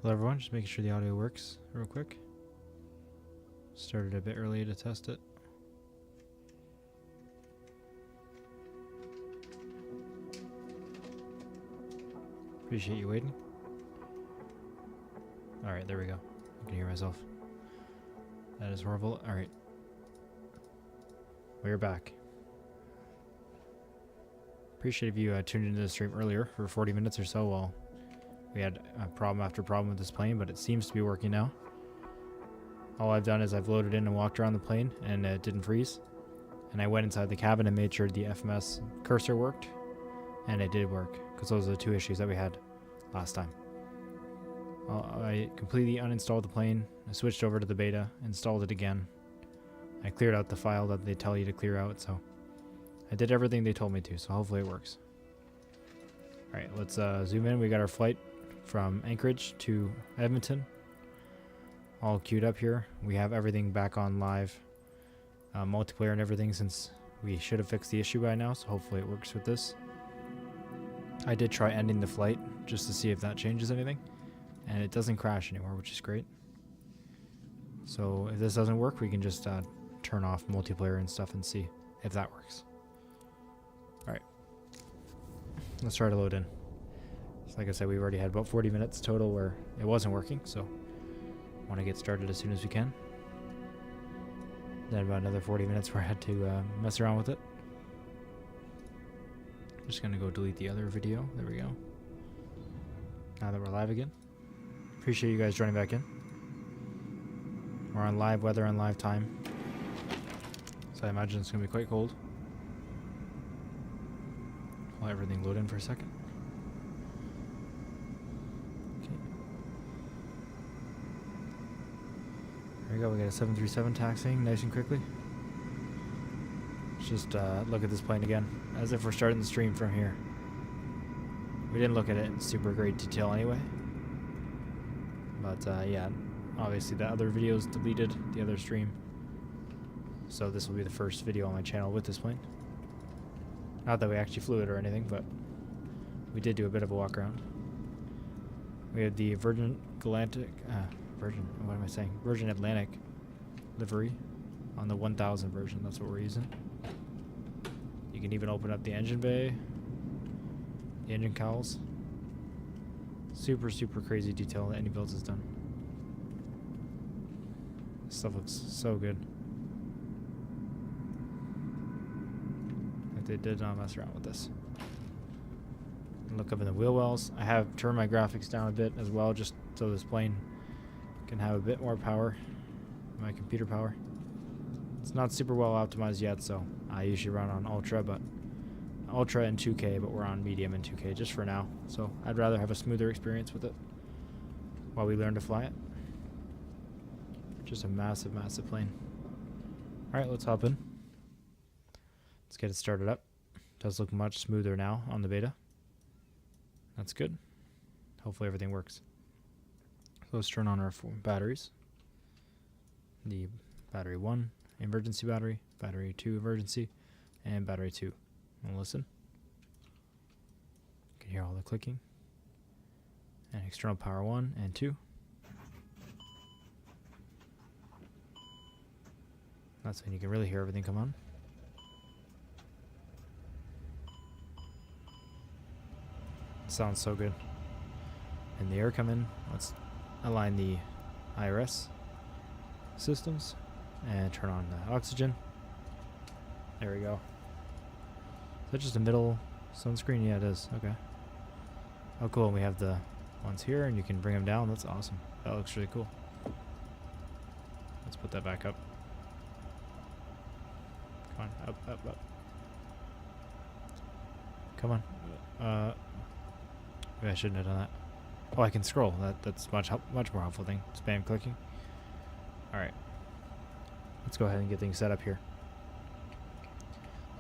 Hello everyone, just making sure the audio works real quick. Started a bit early to test it. Appreciate you waiting. Alright, there we go. I can hear myself. That is horrible. Alright. We're back. Appreciate if you tuned into the stream earlier for 40 minutes or so while we had problem after problem with this plane, but it seems to be working now. All I've done is I've loaded in and walked around the plane and it didn't freeze. And I went inside the cabin and made sure the FMS cursor worked, and it did work, because those are the two issues that we had last time. I completely uninstalled the plane, I switched over to the beta, installed it again. I cleared out the file that they tell you to clear out, so I did everything they told me to, so hopefully it works. Alright, let's zoom in. We got our flight from Anchorage to Edmonton all queued up here. We have everything back on live, multiplayer and everything, since we should have fixed the issue by now, so hopefully it works with this. I did try ending the flight just to see if that changes anything, and it doesn't crash anymore, which is great. So if this doesn't work, we can just turn off multiplayer and stuff and see if that works. Alright, let's try to load in. So like I said, we've already had about 40 minutes total where it wasn't working, so want to get started as soon as we can. Then about another 40 minutes where I had to mess around with it. Just gonna go delete the other video. There we go. Now that we're live again. Appreciate you guys joining back in. We're on live weather and live time, so I imagine it's gonna be quite cold. I'll let everything load in for a second. Okay. There we go, we got a 737 taxiing nice and quickly. Let's just look at this plane again, as if we're starting the stream from here. We didn't look at it in super great detail anyway. But yeah, obviously the other video's deleted, the other stream. So this will be the first video on my channel with this plane. Not that we actually flew it or anything, but we did do a bit of a walk around. We have the Virgin Atlantic livery on the 1000 version. That's what we're using. You can even open up the engine bay, the engine cowls. Super, super crazy detail that iniBuilds has done. This stuff looks so good. Like they did not mess around with this. Look up in the wheel wells. I have turned my graphics down a bit as well, just so this plane can have a bit more power, my computer power. It's not super well optimized yet, so I usually run on Ultra, but Ultra and 2K, but we're on medium and 2K just for now. So I'd rather have a smoother experience with it while we learn to fly it. Just a massive, massive plane. Alright, let's hop in. Let's get it started up. Does look much smoother now on the beta. That's good. Hopefully everything works. So let's turn on our batteries. The battery 1, emergency battery, battery 2, emergency, and battery 2. And listen. You can hear all the clicking. And external power 1 and 2. That's when you can really hear everything come on. It sounds so good. And the air come in. Let's align the IRS systems and turn on the oxygen. There we go. Is that just a middle sunscreen? Yeah, it is. Okay. Oh, cool. And we have the ones here, and you can bring them down. That's awesome. That looks really cool. Let's put that back up. Come on. Up, up, up. Come on. Maybe I shouldn't have done that. Oh, I can scroll. That's much more helpful thing. Spam clicking. Alright. Let's go ahead and get things set up here.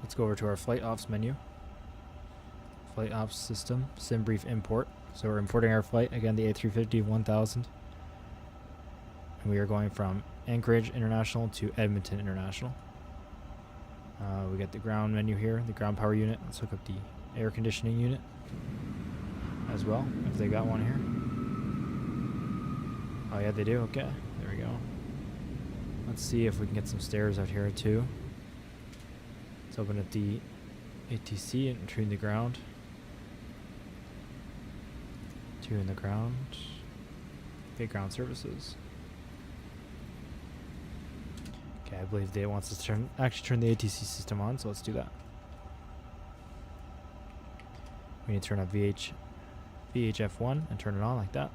Let's go over to our flight ops menu. Flight ops system, sim brief import. So we're importing our flight, again the A350-1000. And we are going from Anchorage International to Edmonton International. We got the ground menu here, the ground power unit. Let's hook up the air conditioning unit as well, if they got one here. Oh yeah, they do. Okay, there we go. Let's see if we can get some stairs out here too. Let's open up the ATC and tune the ground. 2 in the ground. Okay, ground services. Okay, I believe they wants us to actually turn the ATC system on, so let's do that. We need to turn up VHF1 and turn it on like that.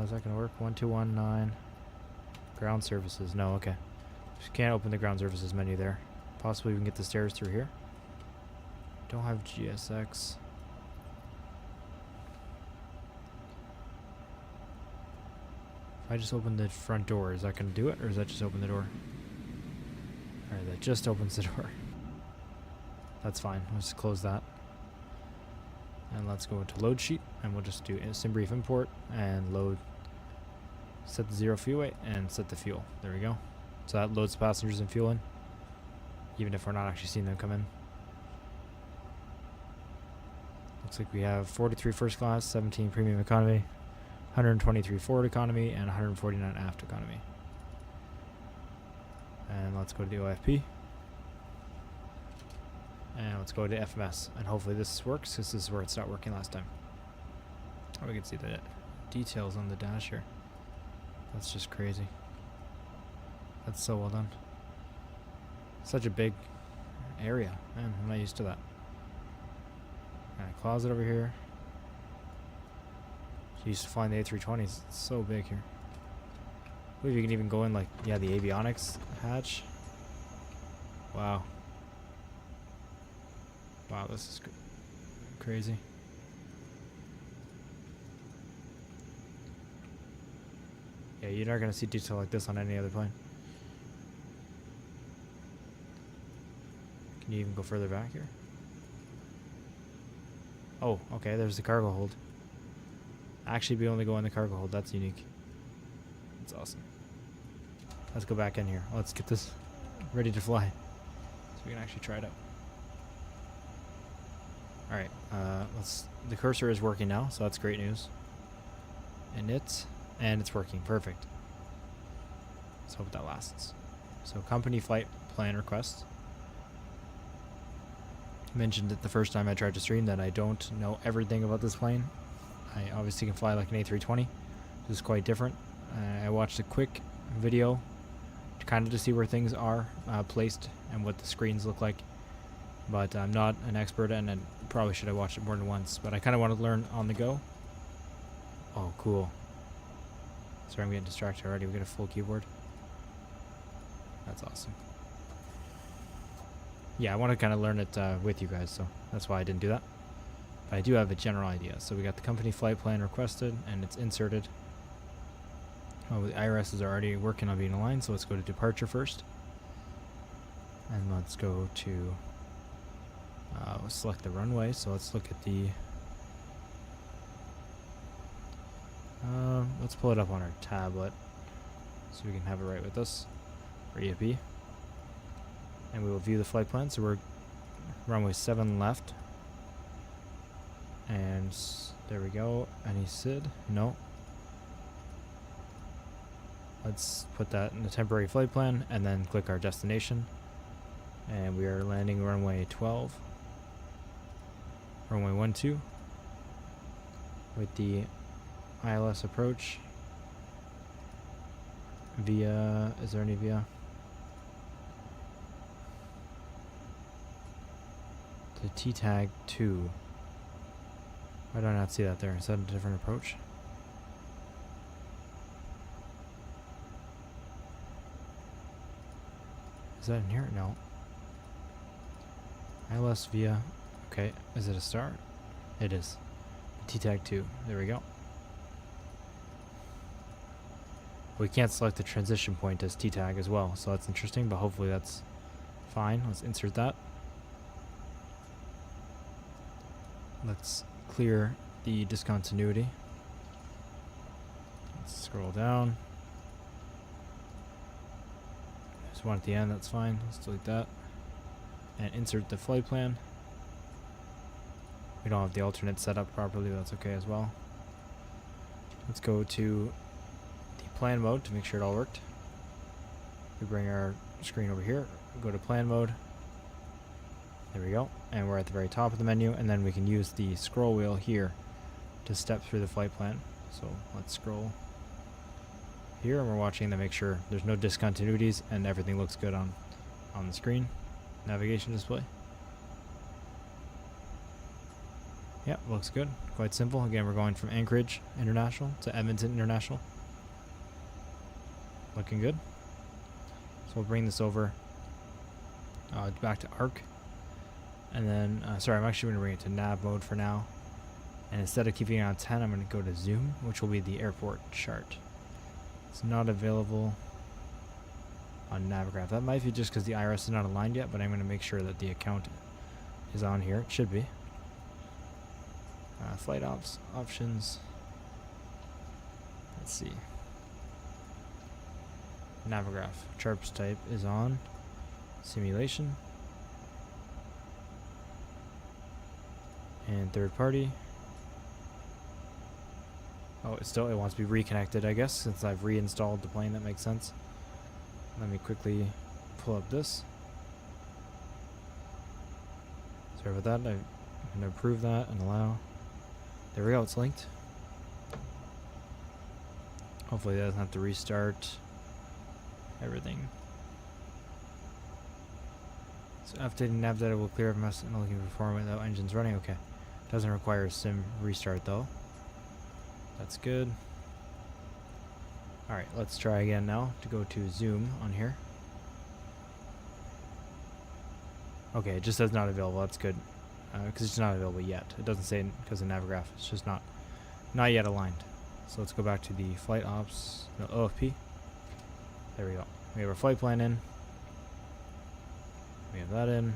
Is that gonna work? 1219. Ground services. No, okay. Just can't open the ground services menu there. Possibly we can get the stairs through here. Don't have GSX. If I just open the front door, is that gonna do it, or does that just open the door? Alright, that just opens the door. That's fine. Let's close that. And let's go to load sheet, and we'll just do instant brief import and load. Set the 0 fuel weight and set the fuel. There we go. So that loads passengers and fuel in, even if we're not actually seeing them come in. Looks like we have 43 first class, 17 premium economy, 123 forward economy, and 149 aft economy. And let's go to the OFP. And let's go to FMS. And hopefully this works, because this is where it stopped working last time. Oh, we can see the details on the dash here. That's just crazy. That's so well done. Such a big area. Man, I'm not used to that. Alright, closet over here. Used to flying the A320s. It's so big here. I believe you can even go in like, yeah, the avionics hatch. Wow. Wow, this is crazy. Yeah, you're not going to see detail like this on any other plane. Can you even go further back here? Oh, okay, there's the cargo hold. Actually, we only go in the cargo hold. That's unique. That's awesome. Let's go back in here. Let's get this ready to fly, so we can actually try it out. All right, the cursor is working now, so that's great news. And it's working. Perfect. Let's hope that lasts. So company flight plan request. Mentioned it the first time I tried to stream that I don't know everything about this plane. I obviously can fly like an A320. This is quite different. I watched a quick video to kind of to see where things are placed and what the screens look like. But I'm not an expert, and I probably should have watched it more than once. But I kind of want to learn on the go. Oh, cool. Sorry, I'm getting distracted already. We got a full keyboard. That's awesome. Yeah, I want to kind of learn it with you guys, so that's why I didn't do that. But I do have a general idea. So we got the company flight plan requested, and it's inserted. Oh, the IRS is already working on being aligned, so let's go to departure first. And let's go to... we'll select the runway, so let's look at the... let's pull it up on our tablet so we can have it right with us for EFB. And we will view the flight plan. So we're runway 7 left. And there we go. Any SID? No. Let's put that in the temporary flight plan and then click our destination. And we are landing runway 12. Runway 12 with the ILS approach via, is there any via? The T-tag 2. Why do I not see that there? Is that a different approach? Is that in here? No. ILS via, okay, is it a star? It is. T-tag 2, there we go. We can't select the transition point as T-tag as well, so that's interesting, but hopefully that's fine. Let's insert that. Let's clear the discontinuity. Let's scroll down. There's one at the end, that's fine. Let's delete that. And insert the flight plan. We don't have the alternate set up properly, that's okay as well. Let's go to the plan mode to make sure it all worked. We bring our screen over here, go to plan mode. There we go. And we're at the very top of the menu, and then we can use the scroll wheel here to step through the flight plan. So let's scroll here, and we're watching to make sure there's no discontinuities and everything looks good on the screen navigation display. Yeah, looks good. Quite simple. Again, we're going from Anchorage International to Edmonton International. Looking good. So we'll bring this over back to ARC. And then, sorry, I'm actually going to bring it to nav mode for now. And instead of keeping it on 10, I'm going to go to zoom, which will be the airport chart. It's not available on Navigraph. That might be just because the IRS is not aligned yet, but I'm going to make sure that the account is on here. It should be. Flight ops options. Let's see. Navigraph. Charts type is on. Simulation. And third party. Oh, it wants to be reconnected, I guess, since I've reinstalled the plane. That makes sense. Let me quickly pull up this. Sorry about that. I'm going to approve that and allow. There we go, it's linked. Hopefully that doesn't have to restart everything. So updating nav data will clear FMS and looking perform without engines running. Okay. Doesn't require a sim restart though. That's good. Alright, let's try again now to go to zoom on here. Okay, it just says not available. That's good. Because it's not available yet. It doesn't say because of Navigraph. It's just not yet aligned. So let's go back to the flight ops, no, OFP. There we go. We have our flight plan in. We have that in.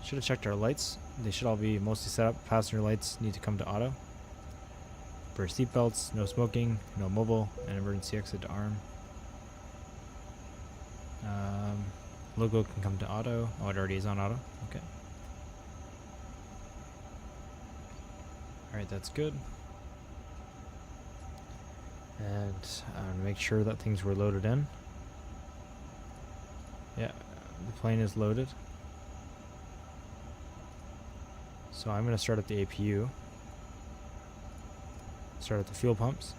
Should have checked our lights. They should all be mostly set up. Passenger lights need to come to auto. For seatbelts, no smoking, no mobile, and emergency exit to arm. Logo can come to auto. Oh, it already is on auto. Okay. Alright, that's good. And make sure that things were loaded in. Yeah, the plane is loaded. So I'm going to start at the APU. Start at the fuel pumps.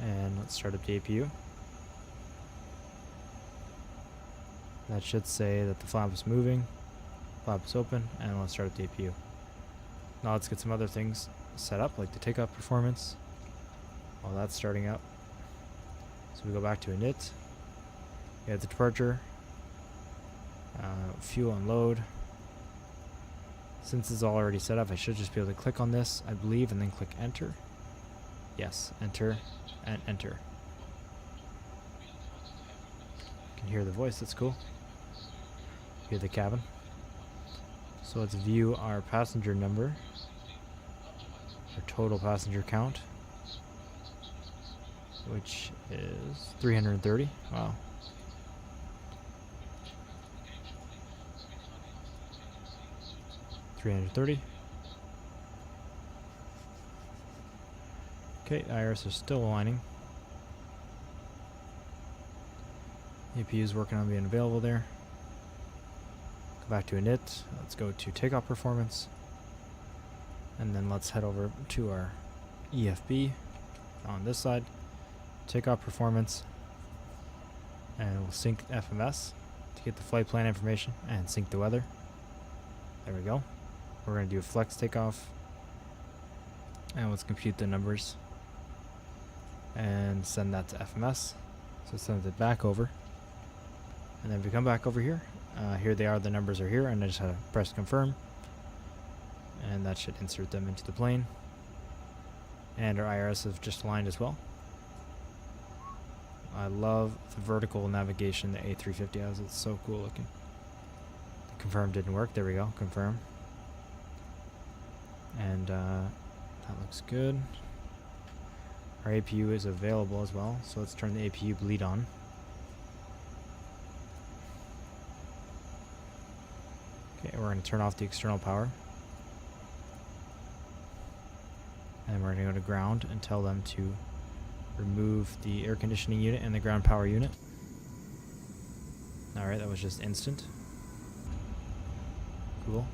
And let's start up the APU. That should say that the flap is moving. Flap is open, and let's start at the APU. Now let's get some other things set up, like the takeoff performance. While that's starting up. So we go back to init. We have the departure. Fuel and load. Since it's all already set up, I should just be able to click on this, I believe, and then click enter. Yes, enter and enter. You can hear the voice, that's cool. Hear the cabin. So let's view our passenger number, our total passenger count, which is 330. Wow. $330. Okay, IRS is still aligning. APU is working on being available there. Go back to init. Let's go to takeoff performance. And then let's head over to our EFB on this side. Takeoff performance. And we'll sync FMS to get the flight plan information and sync the weather. There we go. We're going to do a flex takeoff. And let's compute the numbers. And send that to FMS. So send it back over. And then if we come back over here, here they are, the numbers are here, and I just had to press confirm. And that should insert them into the plane. And our IRS have just aligned as well. I love the vertical navigation the A350 has. It's so cool looking. The confirm didn't work. There we go. Confirm. And that looks good. Our APU is available as well. So let's turn the APU bleed on. Okay, Okay, we're going to turn off the external power. And we're going to go to ground and tell them to remove the air conditioning unit and the ground power unit. Alright, that was just instant. Cool.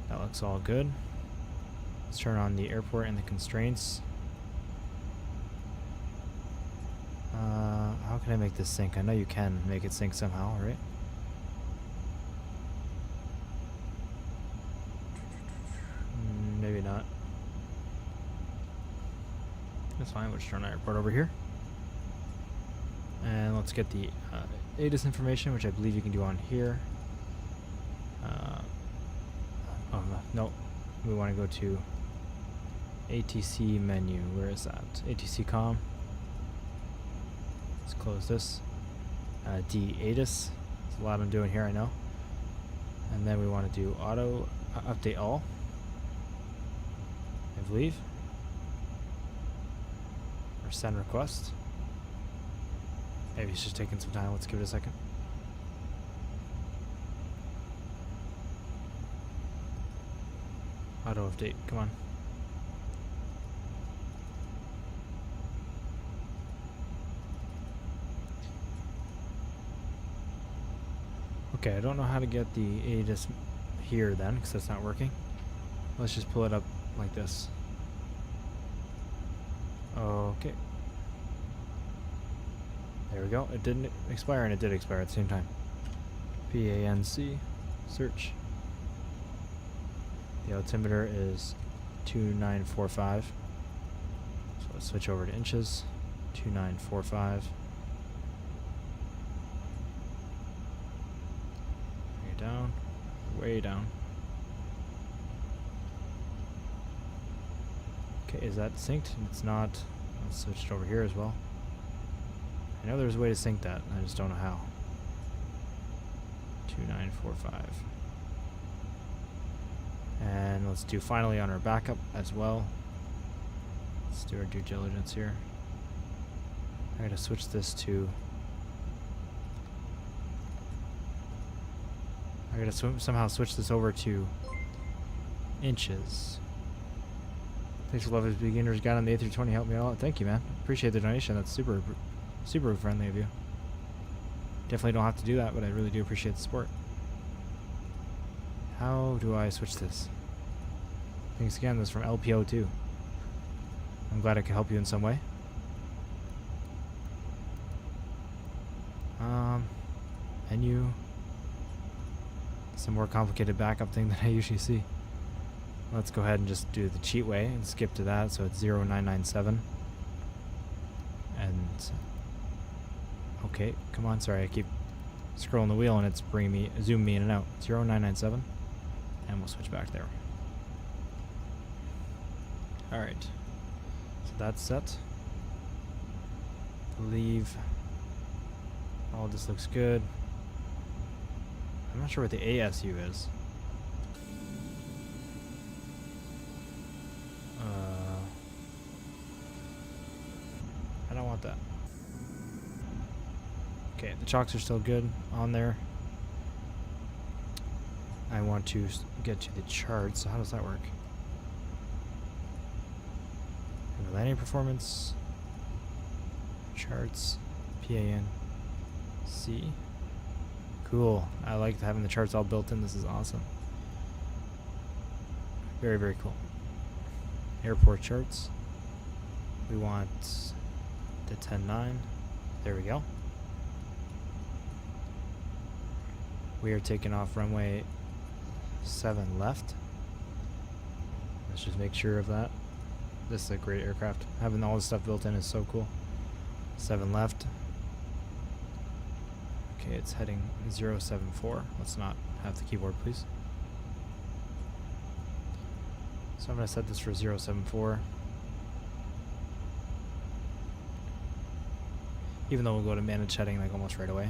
That looks all good. Let's turn on the airport and the constraints. How can I make this sync? I know you can make it sync somehow, right? Maybe not. That's fine, we'll just turn our airport over here. And let's get the ATIS information, which I believe you can do on here. No, we want to go to ATC menu. Where is that? ATC com. Let's close this. D ATIS. There's a lot I'm doing here, I know. And then we want to do auto update all, I believe. Or send request. Maybe it's just taking some time. Let's give it a second. Auto update, come on. Okay, I don't know how to get the ATIS here then, because that's not working. Let's just pull it up like this. Okay. There we go. It didn't expire and it did expire at the same time. PANC, search. The altimeter is 2945. So let's switch over to inches. 2945. Bring it down. Way down. Okay, is that synced? It's not. Let's switch it over here as well. I know there's a way to sync that. I just don't know how. 2945. And let's do finally on our backup as well. Let's do our due diligence here. I gotta switch this to. I gotta somehow switch this over to inches. Thanks for Love Beginner's Guide on the A320. Help me out. Thank you, man. Appreciate the donation. That's super friendly of you. Definitely don't have to do that, but I really do appreciate the support. How do I switch this? Thanks again. This is from LPO2. I'm glad I could help you in some way. Menu. Some more complicated backup thing than I usually see. Let's go ahead and just do the cheat way and skip to that. So it's 0997. And okay, come on. Sorry, I keep scrolling the wheel and it's zooming me in and out. 0997. And we'll switch back there. Alright. So that's set. Believe all this looks good. I'm not sure what the ASU is. I don't want that. Okay, the chocks are still good on there. I want to get to the charts. So how does that work? The landing performance, charts, PAN, C. Cool. I like having the charts all built in. This is awesome. Very, very cool. Airport charts. We want the 10.9. There we go. We are taking off runway 7 left. Let's just make sure of that. This is a great aircraft. Having all this stuff built in is so cool. 7 left. Okay, it's heading 074. Let's not have the keyboard, please. So I'm going to set this for 074. Even though we'll go to manage heading like almost right away.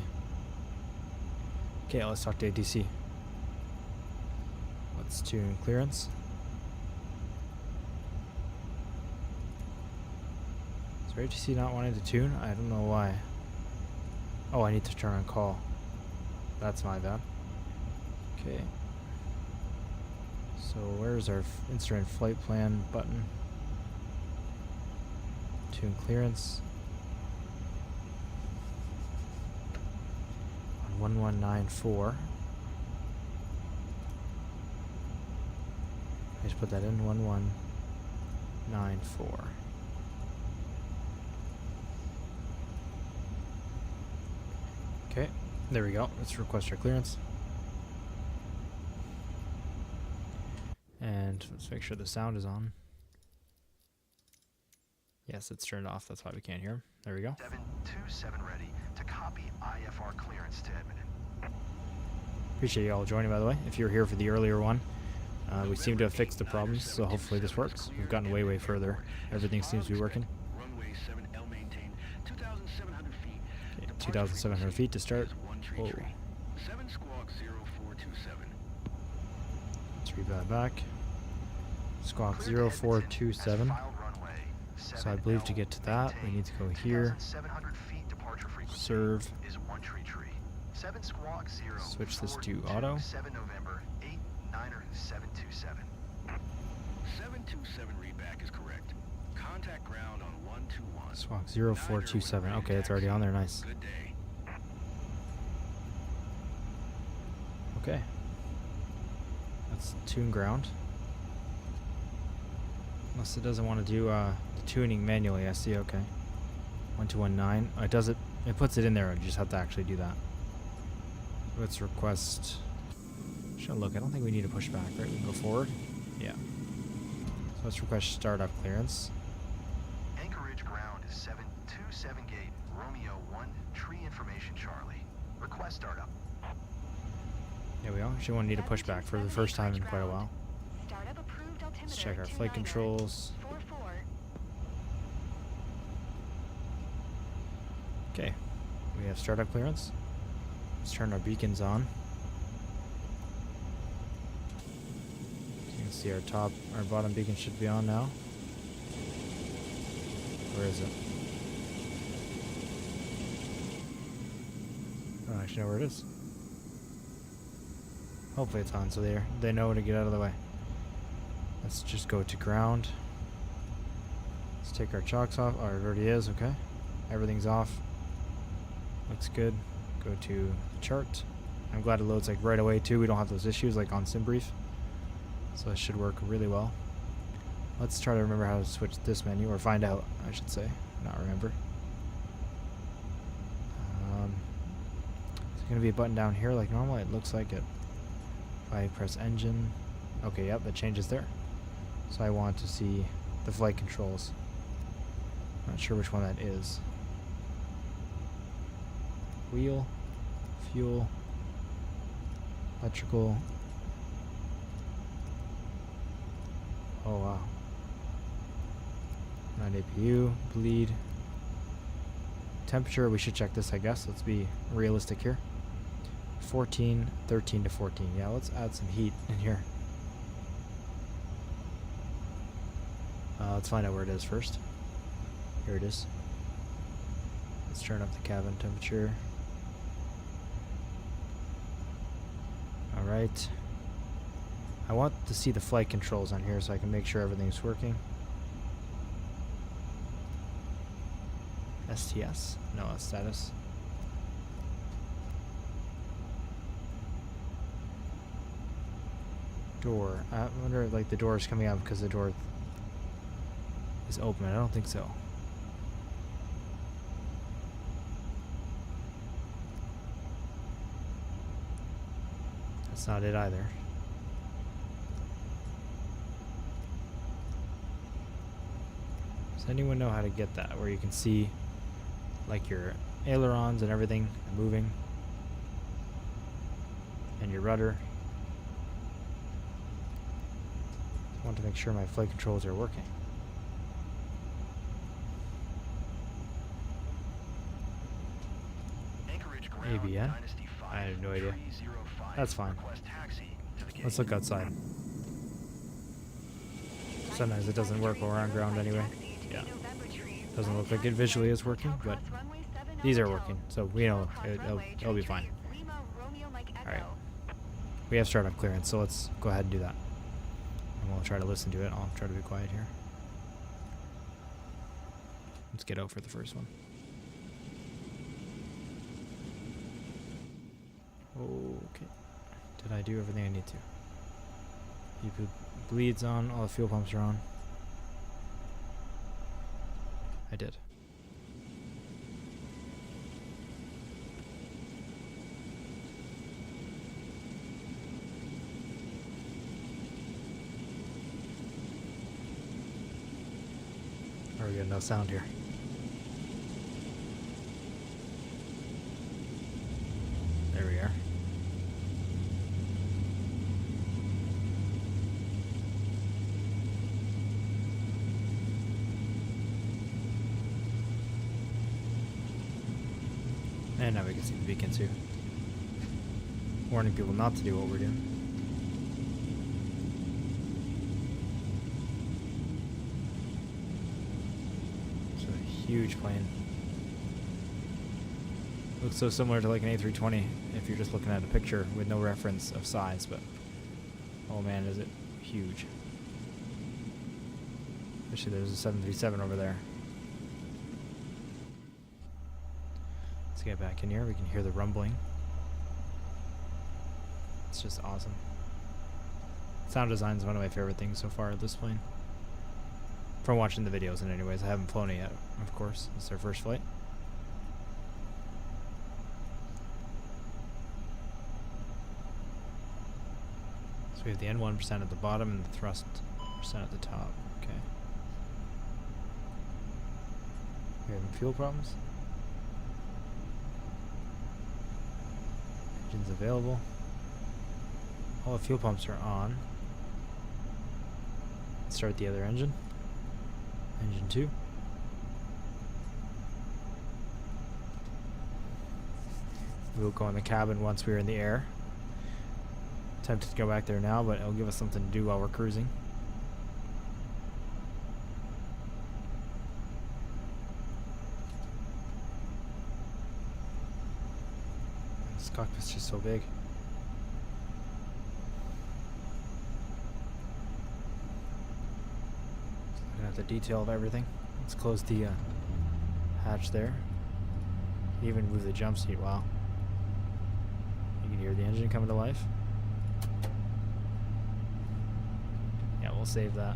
Okay, let's talk to ATC. Let's tune clearance. Is ATC not wanting to tune? I don't know why. Oh, I need to turn on call. That's my bad. Okay. So where's our instrument flight plan button? Tune clearance. On 1194. I just put that in 1194. Okay, there we go. Let's request our clearance. And let's make sure the sound is on. Yes, it's turned off. That's why we can't hear him. There we go. 727 ready to copy IFR clearance to Edmonton. Appreciate you all joining, by the way. If you were here for the earlier one, we seem to have fixed the problems, so hopefully this works. We've gotten way further. Everything seems to be working. Runway 7L maintain 2,700 feet. Okay, 2,700 feet to start. Whoa. 7 squawk 0427. Let's read that back. Squawk 0427. So I believe to get to that, we need to go here. Serve. Switch this to auto. 7 November 89727. 727 readback is correct. Contact ground on 121. Squawk 0427. Okay, it's already on there. Nice. Good day. Okay. Let's tune ground. Unless it doesn't want to do the tuning manually. I see. Okay. 1219. Oh, it does it. It puts it in there. You just have to actually do that. Let's request. Should look. I don't think we need to push back, right? We can go forward. Yeah. So let's request startup clearance. Anchorage ground is 727 gate Romeo 1 tree information Charlie. Request startup. There we go. She won't need to push back for the first time in quite a while. Let's check our flight controls. Okay. We have startup clearance. Let's turn our beacons on. So you can see our bottom beacon should be on now. Where is it? I don't actually know where it is. Hopefully it's on, so they know to get out of the way. Let's just go to ground. Let's take our chocks off. Oh, it already is. Okay. Everything's off. Looks good. Go to chart. I'm glad it loads like right away too. We don't have those issues like on SimBrief. So it should work really well. Let's try to remember how to switch this menu, or find out, I should say. Not remember. Is there going to be a button down here like normal? It looks like it. If I press engine. Okay, yep, it changes there. So I want to see the flight controls. Not sure which one that is. Wheel, fuel, electrical. Oh wow. Not APU, bleed. Temperature, we should check this, I guess. Let's be realistic here. 14, 13 to 14. Yeah, let's add some heat in here. Let's find out where it is first. Here it is. Let's turn up the cabin temperature. Alright. I want to see the flight controls on here so I can make sure everything's working. STS? No, status. Door. I wonder if like the door is coming out because the door is open. I don't think so. That's not it either. Does anyone know how to get that where you can see like your ailerons and everything moving and your rudder? I want to make sure my flight controls are working. Maybe, yeah? I have no idea. That's fine. Let's look outside. Sometimes it doesn't work while we're on ground anyway. Yeah. Doesn't look like it visually is working, but these are working, so we know it'll be fine. Alright. We have startup clearance, so let's go ahead and do that. And we'll try to listen to it. I'll try to be quiet here. Let's get out for the first one. Okay. Did I do everything I need to? EP bleeds on, all the fuel pumps are on. I did. Or we got no sound here. There we are. And now we can see the beacon too. Warning people not to do what we're doing. It's a huge plane. Looks so similar to like an A320 if you're just looking at a picture with no reference of size, but oh man, is it huge. Especially there's a 737 over there. Let's get back in here. We can hear the rumbling. It's just awesome. Sound design is one of my favorite things so far of this plane. From watching the videos, and anyways, I haven't flown it yet, of course. It's our first flight. So we have the N1% at the bottom and the thrust percent at the top. Okay. We having fuel problems. Engines available. All the fuel pumps are on. Let's start the other engine. Engine 2. We'll go in the cabin once we're in the air. Tempted to go back there now, but it'll give us something to do while we're cruising. This cockpit's just so big. Looking at the detail of everything. Let's close the hatch there. Even move the jump seat. Wow. You can hear the engine coming to life. Yeah, we'll save that.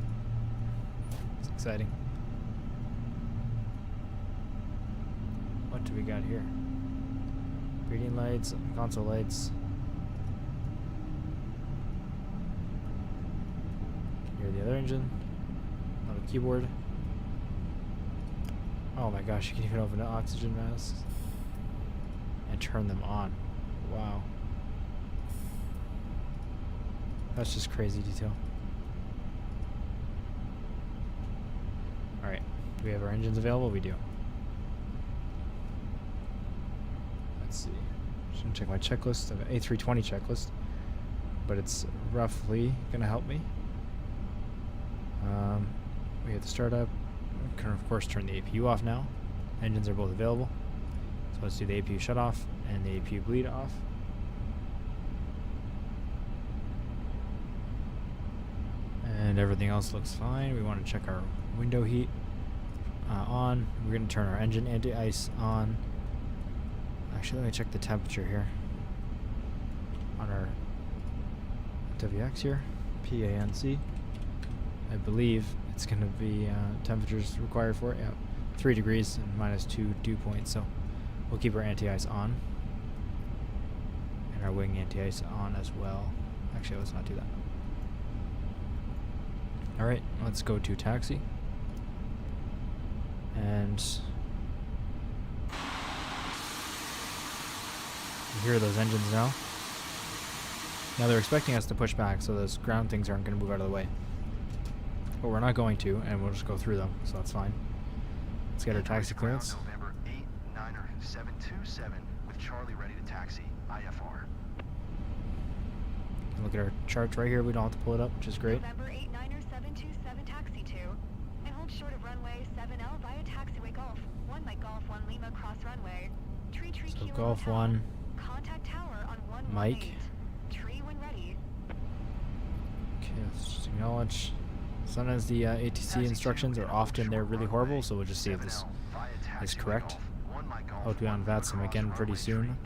It's exciting. What do we got here? Reading lights, console lights. Can hear the other engine. On the keyboard. Oh my gosh, you can even open the oxygen masks and turn them on. Wow. That's just crazy detail. Alright, do we have our engines available? We do. Let's see. Just gonna check my checklist. I have an A320 checklist, but it's roughly gonna help me. We have the startup. We can of course turn the APU off now. Engines are both available. So let's do the APU shut off and the APU bleed off. And everything else looks fine. We want to check our window heat on. We're going to turn our engine anti-ice on. Actually, let me check the temperature here on our WX here, PANC. I believe it's going to be temperatures required for it. Yeah, 3 degrees and -2 dew points. So we'll keep our anti-ice on and our wing anti-ice on as well. Actually, let's not do that. All right, let's go to taxi. And you hear those engines now. Now they're expecting us to push back, so those ground things aren't going to move out of the way. But we're not going to, and we'll just go through them, so that's fine. Let's get our taxi clearance. November 89727 with Charlie ready to taxi. IFR. Look at our charts right here. We don't have to pull it up, which is great. November 89727 taxi 2. And hold short of runway 7L via taxiway Golf. 1 Mike Golf 1 Lima cross runway. Tree So Kilo Golf Hotel. 1. Contact tower on 118. Mike. Tree when ready. Acknowledge. Sometimes the ATC instructions are often they're really horrible, so we'll just see if this is correct. Hope to be on VATSIM again pretty soon,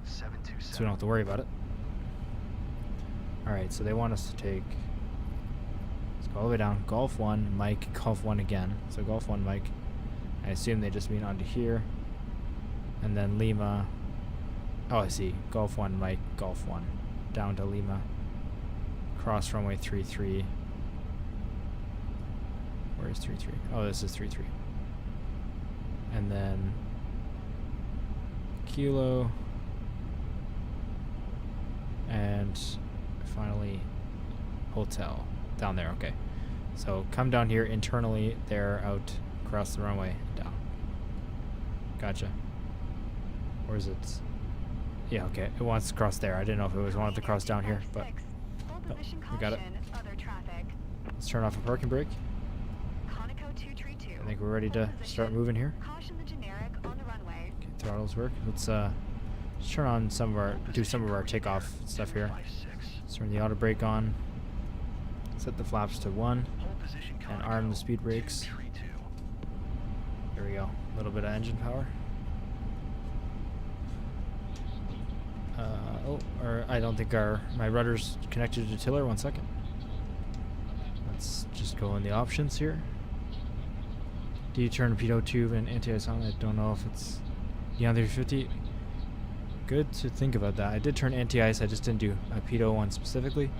so we don't have to worry about it. Alright, so they want us to take, let's go all the way down, Golf 1, Mike, Golf 1 again. So Golf 1, Mike. I assume they just mean onto here. And then Lima. Oh, I see. Golf 1, Mike, Golf 1. Down to Lima. Cross runway 33. Where is 33? Oh, this is 33. And then Kilo. And finally Hotel. Down there, okay. So come down here internally, there, out, across the runway, down. Gotcha. Where is it? Yeah, okay. It wants to cross there. I didn't know if it was wanted to cross down here, but no, we got it. Let's turn off a parking brake. I think we're ready to start moving here. Okay, throttles work. Let's turn on some of our, do some of our takeoff stuff here. Let's turn the auto brake on. Set the flaps to 1 and arm the speed brakes. There we go. A little bit of engine power. Or I don't think my rudder's connected to tiller. 1 second. Let's just go in the options here. Do you turn pitot tube and anti-ice on? I don't know if it's the A350. Good to think about that. I did turn anti-ice. I just didn't do a pitot one specifically.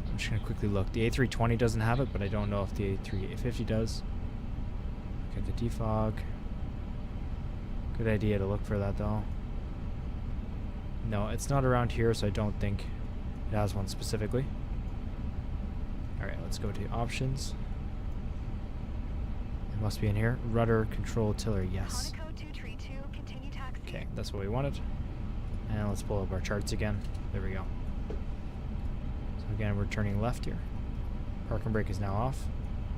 I'm just gonna quickly look. The A320 doesn't have it, but I don't know if the A350 does. Got the defog. Good idea to look for that though. No, it's not around here, so I don't think it has one specifically. Alright, let's go to options. It must be in here. Rudder, control, tiller, yes. Okay, that's what we wanted. And let's pull up our charts again. There we go. So again, we're turning left here. Parking brake is now off.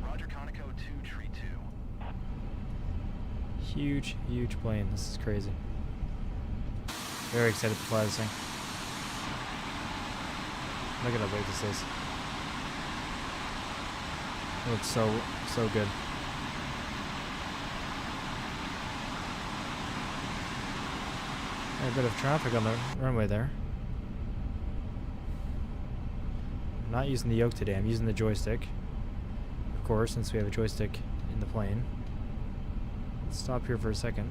Roger, Conoco 232. Huge, huge plane. This is crazy. Very excited to fly this thing. Look at how big this is. It looks so good. A bit of traffic on the runway there. I'm not using the yoke today. I'm using the joystick. Of course, since we have a joystick in the plane. Let's stop here for a second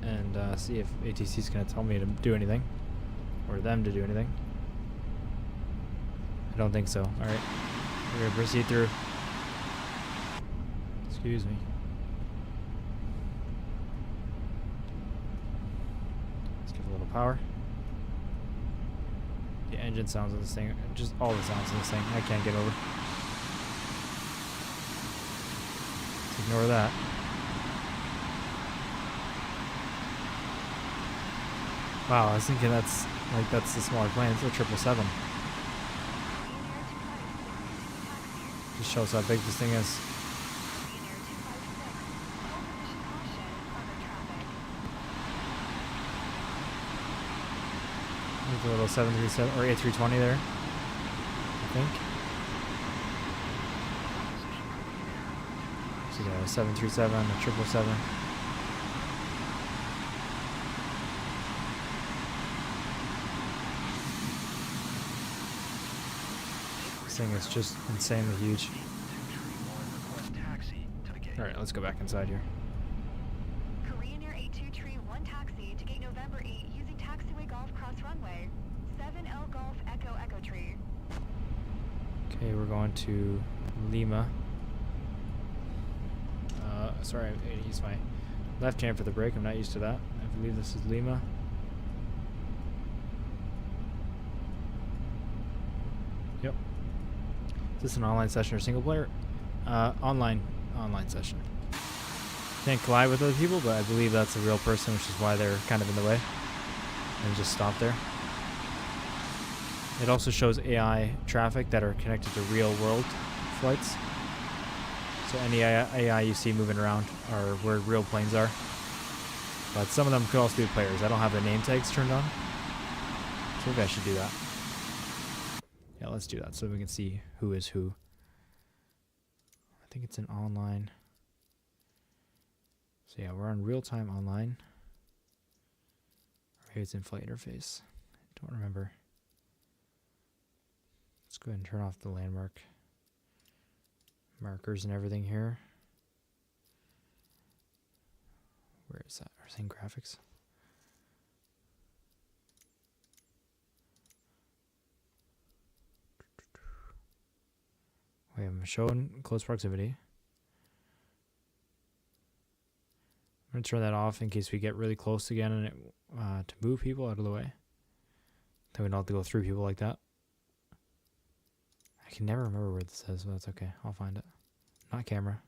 and see if ATC is going to tell me to do anything, or them to do anything. I don't think so. Alright, we're going to proceed through. Excuse me. Let's give a little power. The engine sounds of this thing, just all the sounds of this thing, I can't get over. Let's ignore that. Wow, I was thinking that's the smaller plane. It's a 777. Just shows how big this thing is. There's a little 737 or A320 there, I think. So yeah, a 737, a 777. Thing is just insanely huge. Alright, let's go back inside here. Korean Air 8231 taxi to gate November 8 using taxiway Golf Cross Runway. 7L Golf Echo Echo Tree. Okay, we're going to Lima. Sorry, I used my left hand for the brake. I'm not used to that. I believe this is Lima. Yep. Is this an online session or single player? Online session. Can't collide with other people, but I believe that's a real person, which is why they're kind of in the way. And just stop there. It also shows AI traffic that are connected to real world flights. So any AI you see moving around are where real planes are. But some of them could also be players. I don't have the name tags turned on. So maybe I should do that. Yeah, let's do that so we can see who is who. I think it's an online. So yeah, we're on real-time online. Or maybe it's in flight interface. I don't remember. Let's go ahead and turn off the landmark markers and everything here. Where is that? We're seeing graphics. Wait, I'm showing close proximity. I'm going to turn that off in case we get really close again and it, to move people out of the way. Then we don't have to go through people like that. I can never remember where this is, but that's okay. I'll find it. Not camera.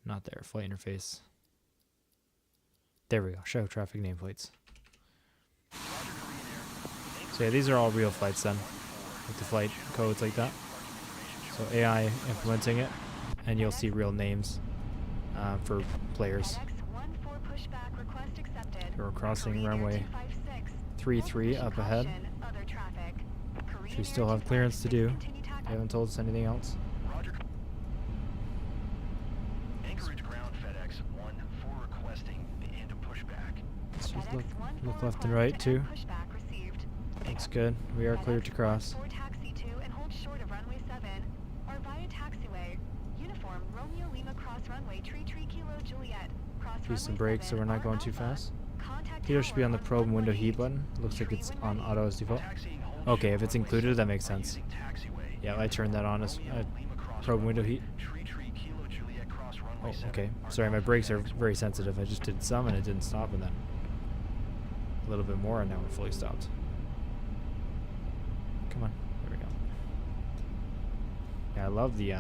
Not there. Flight interface. There we go. Show traffic nameplates. So yeah, these are all real flights then, with the flight codes like that. So AI implementing it, and you'll see real names for players. We're crossing runway 33 up ahead, which we still have clearance to do. They haven't told us anything else. Anchorage ground FedEx 1 for requesting the end of pushback. Let's just look left and right too. Looks good. We are cleared to cross. Use some brakes so we're not going too fast. Here should be on the probe window heat button. Looks like it's on auto as default. Okay, if it's included, that makes sense. Yeah, I turned that on as probe window heat. Oh, okay. Sorry, my brakes are very sensitive. I just did some and it didn't stop, and then a little bit more, and now we're fully stopped. Come on, there we go. Yeah, I love the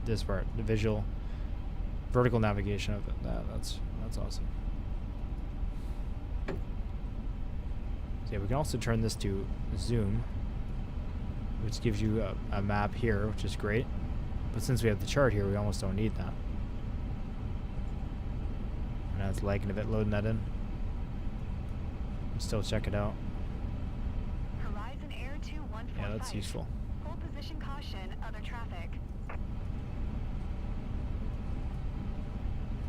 this part, the visual, vertical navigation of it. That's awesome. So yeah, we can also turn this to zoom, which gives you a map here, which is great. But since we have the chart here, we almost don't need that. And now it's lagging a bit loading that in. Still check it out. Yeah, that's useful. Hold position caution, other traffic.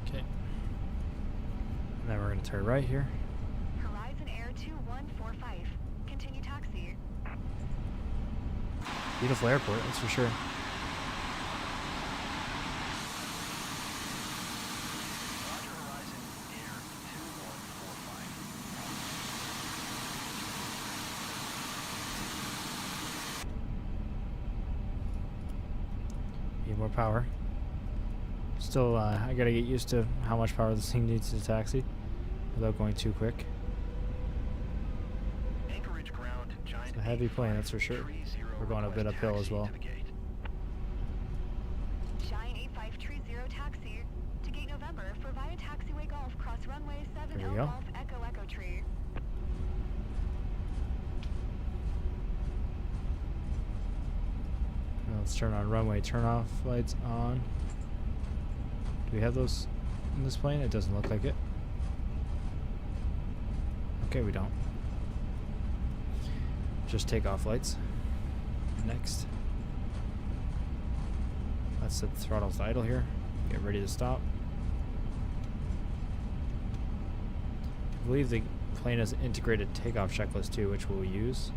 Okay. And then we're going to turn right here. Horizon Air 2145. Continue taxi. Beautiful airport, that's for sure. Roger, Horizon Air 2145. Need more power. Still, I gotta get used to how much power this thing needs to taxi without going too quick. Anchorage ground, giant It's a heavy plane, that's for sure. We're going a bit uphill as well. Giant 8530 taxi to gate November for via taxiway Golf cross runway 7 There we L go. Golf Echo Echo Tree. Now let's turn on runway turn-off lights on. Do we have those in this plane? It doesn't look like it. Okay, we don't. Just takeoff lights. Next. Let's set the throttles to idle here. Get ready to stop. I believe the plane has an integrated takeoff checklist too, which we'll use.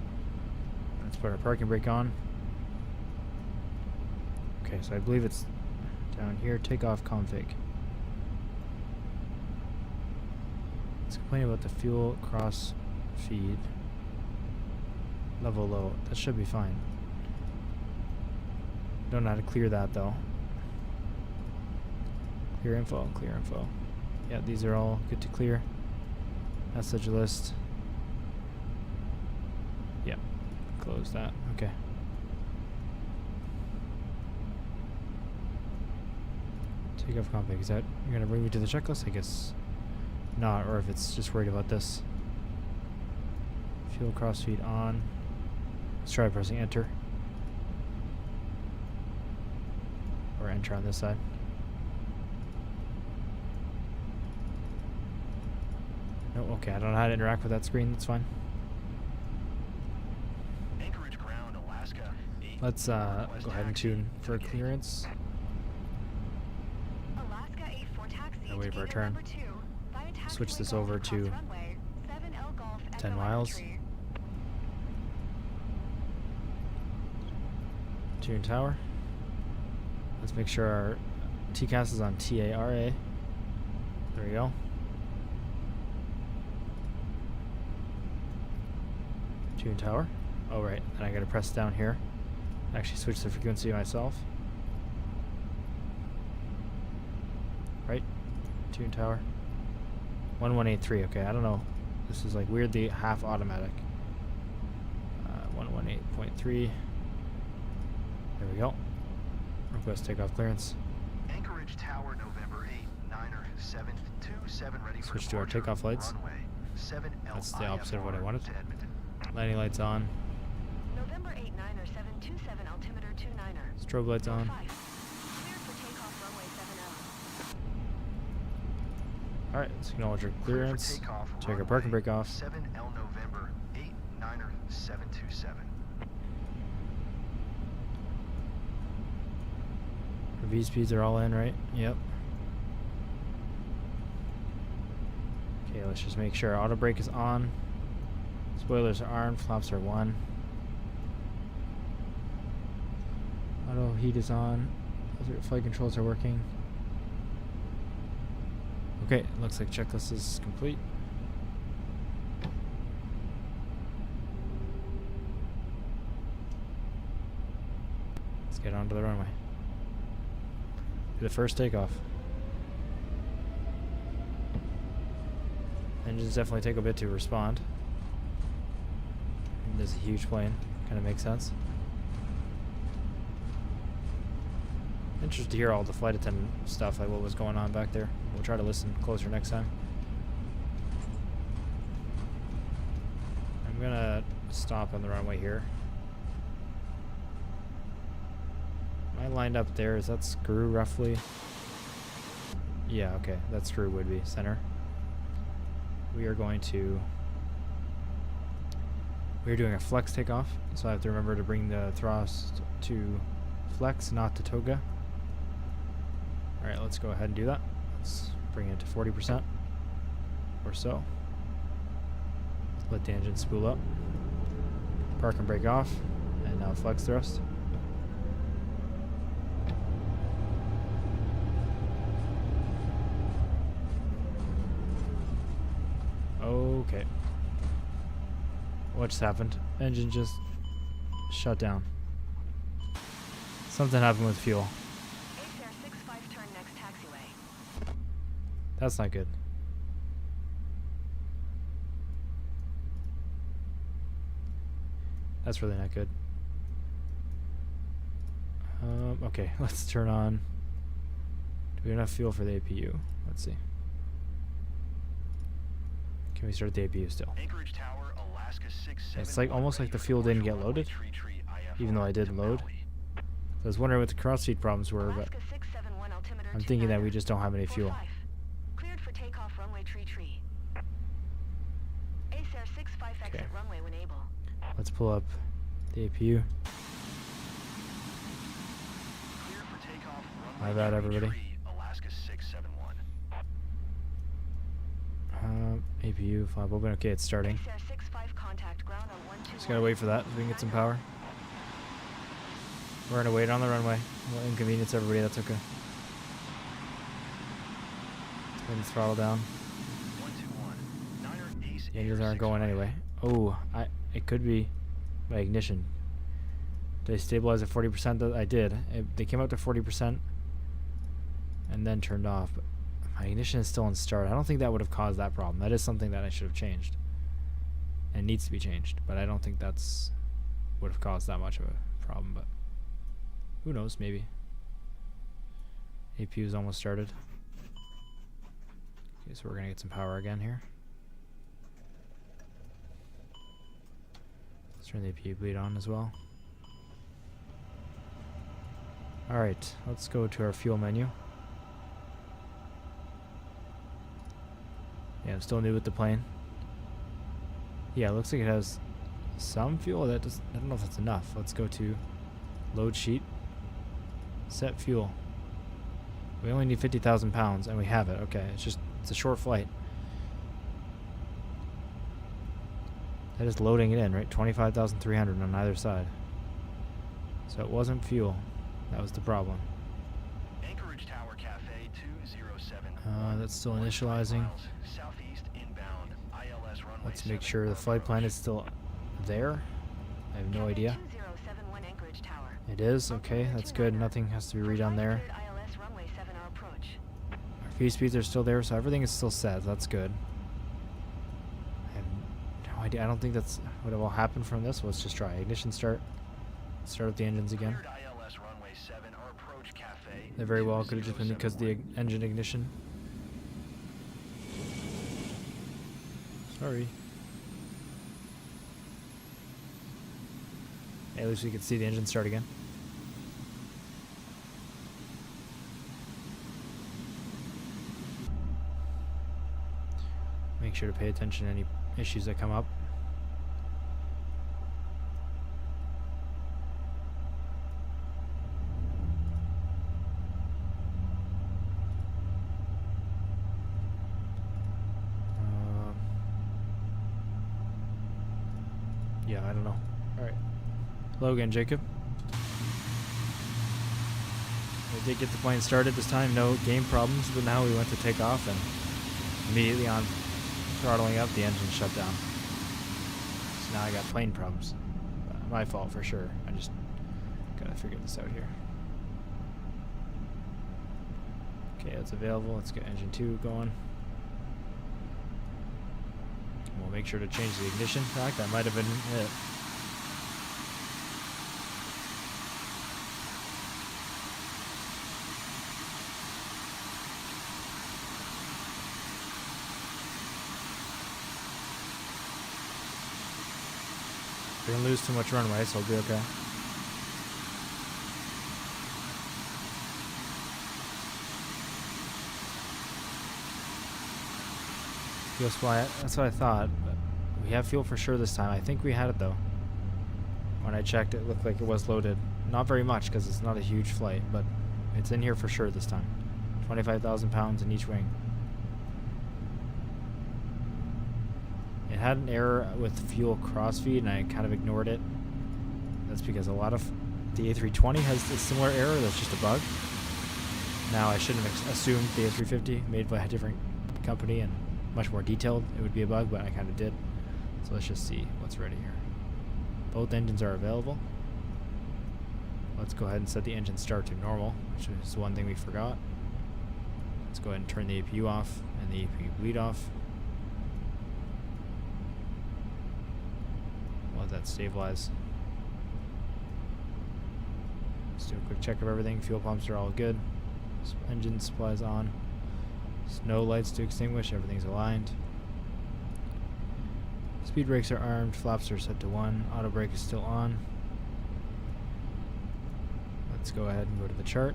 Let's put our parking brake on. Okay, so I believe it's down here, takeoff config. Let's complain about the fuel cross feed. Level low. That should be fine. Don't know how to clear that though. Clear info, clear info. Yeah, these are all good to clear. Message list. Yeah, close that. Okay. Takeoff config. Is that you're gonna bring me to the checklist? I guess not, or if it's just worried about this. Fuel crossfeed on. Let's try pressing enter. Or enter on this side. No, okay, I don't know how to interact with that screen, that's fine. Anchorage ground, Let's go ahead and tune for clearance. Alaska 84 taxi And wait to for our gate turn. number 2. Via taxiway Switch this Golf over across to runway, 7L Golf 10 Echo miles. Entry. Tune tower. Let's make sure our TCAS is on TARA. There we go. Tune tower. Oh right, then I gotta press down here. Actually switch the frequency myself. Right. Tune tower. 1183. Okay, I don't know. This is like weirdly half automatic. 118.3. There we go. Request takeoff clearance. Anchorage Tower, November 8, Niner 727 ready for Switch to our departure. takeoff lights. Runway 7L That's the opposite of what I wanted. to Edmonton. Landing lights on. November 8 Niner 727 altimeter 29er. Strobe lights on. 5. Cleared for takeoff runway 7L. Alright, let's acknowledge our Clear for clearance. takeoff, Check our runway park and brake off. 7L November 8, Niner 727. Our V speeds are all in, right? Yep. Okay, let's just make sure our auto brake is on. Spoilers are on, flaps are 1. Auto heat is on. Flight controls are working. Okay, looks like checklist is complete. Let's get onto the runway. Do the first takeoff. Engines definitely take a bit to respond. This is a huge plane. Kind of makes sense. Interested to hear all the flight attendant stuff, like what was going on back there. We'll try to listen closer next time. I'm gonna stop on the runway here. Am I lined up there? Is that screw roughly? Yeah, okay. That screw would be center. We are going to... We're doing a flex takeoff, so I have to remember to bring the thrust to flex, not to toga. Alright, let's go ahead and do that. Let's bring it to 40% or so. Let the engine spool up. Park and brake off. And now flex thrust. Okay. What just happened? Engine just shut down. Something happened with fuel. ACR 65 turn next taxiway. That's not good. That's really not good. Okay, let's turn on. Do we have enough fuel for the APU? Let's see. Can we start the APU still? Anchorage Tower, Alaska 671. It's like almost like the fuel didn't get loaded, even though I did load. I was wondering what the cross feed problems were, but Alaska 671 altimeter I'm thinking that we 29er. just don't have any fuel. 45. Cleared for takeoff runway tree. ACR 65 exit Okay. runway when able. Let's pull up the APU. Clear for takeoff, My runway bad, everybody. Alaska 671. APU flap open. Okay, it's starting. ACR 65 contact ground on 121. Just gotta wait for that so we can get some power. We're gonna wait on the runway. We'll inconvenience everybody, that's okay. Let me throttle down. 121. Niner Ace The engines Air aren't going 65. anyway. Oh, it could be my ignition. Did I stabilize at 40%? That I did. They came up to 40% and then turned off. But my ignition is still in start. I don't think that would have caused that problem. That is something that I should have changed. And needs to be changed. But I don't think that's would have caused that much of a problem. But who knows? Maybe. APU is almost started. Okay, so we're gonna get some power again here. Let's turn the APU bleed on as well. Alright, let's go to our fuel menu. Yeah, I'm still new with the plane. Yeah, it looks like it has some fuel. I don't know if that's enough. Let's go to Load sheet. Set fuel. We only need 50,000 pounds, and we have it. Okay, it's a short flight. That is loading it in, right? 25,300 on either side. So it wasn't fuel. That was the problem. Anchorage Tower Cafe 207. That's still initializing. Southeast inbound. ILS runway. Let's make sure the flight plan is still there. I have no idea. 2071 Anchorage Tower. It is? Okay, that's good. Nothing has to be redone there. ILS runway 70 approach. Our feed speeds are still there, so everything is still set. That's good. I have no idea. I don't think that's what will happen from this. Let's just try. Ignition start. Start up the engines again. Cleared ILS runway 7 or approach cafe. They very well could have just been because of the engine ignition. Sorry. Hey, at least we could see the engine start again. Make sure to pay attention to any issues that come up. Yeah, I don't know. Alright. Hello again, Jacob. We did get the plane started this time, no game problems, but now we went to take off and immediately on throttling up, the engine shut down. So now I got plane problems. My fault for sure. I just gotta figure this out here. Okay, it's available. Let's get engine 2 going. We'll make sure to change the ignition. In fact, that might have been it. We didn't lose too much runway, so we'll be okay. Fuel supply, that's what I thought, but we have fuel for sure this time. I think we had it though. When I checked, it looked like it was loaded. Not very much because it's not a huge flight, but it's in here for sure this time. 25,000 pounds in each wing. It had an error with fuel crossfeed and I kind of ignored it. That's because a lot of the A320 has a similar error. That's just a bug. Now I shouldn't have assumed the A350 made by a different company and much more detailed it would be a bug, but I kind of did. So let's just see what's ready here. Both engines are available. Let's go ahead and set the engine start to normal, which is one thing we forgot. Let's go ahead and turn the APU off and the APU bleed off. Let that stabilize. Let's do a quick check of everything. Fuel pumps are all good. Engine supplies on. No lights to extinguish. Everything's aligned. Speed brakes are armed. Flaps are set to 1. Auto brake is still on. Let's go ahead and go to the chart.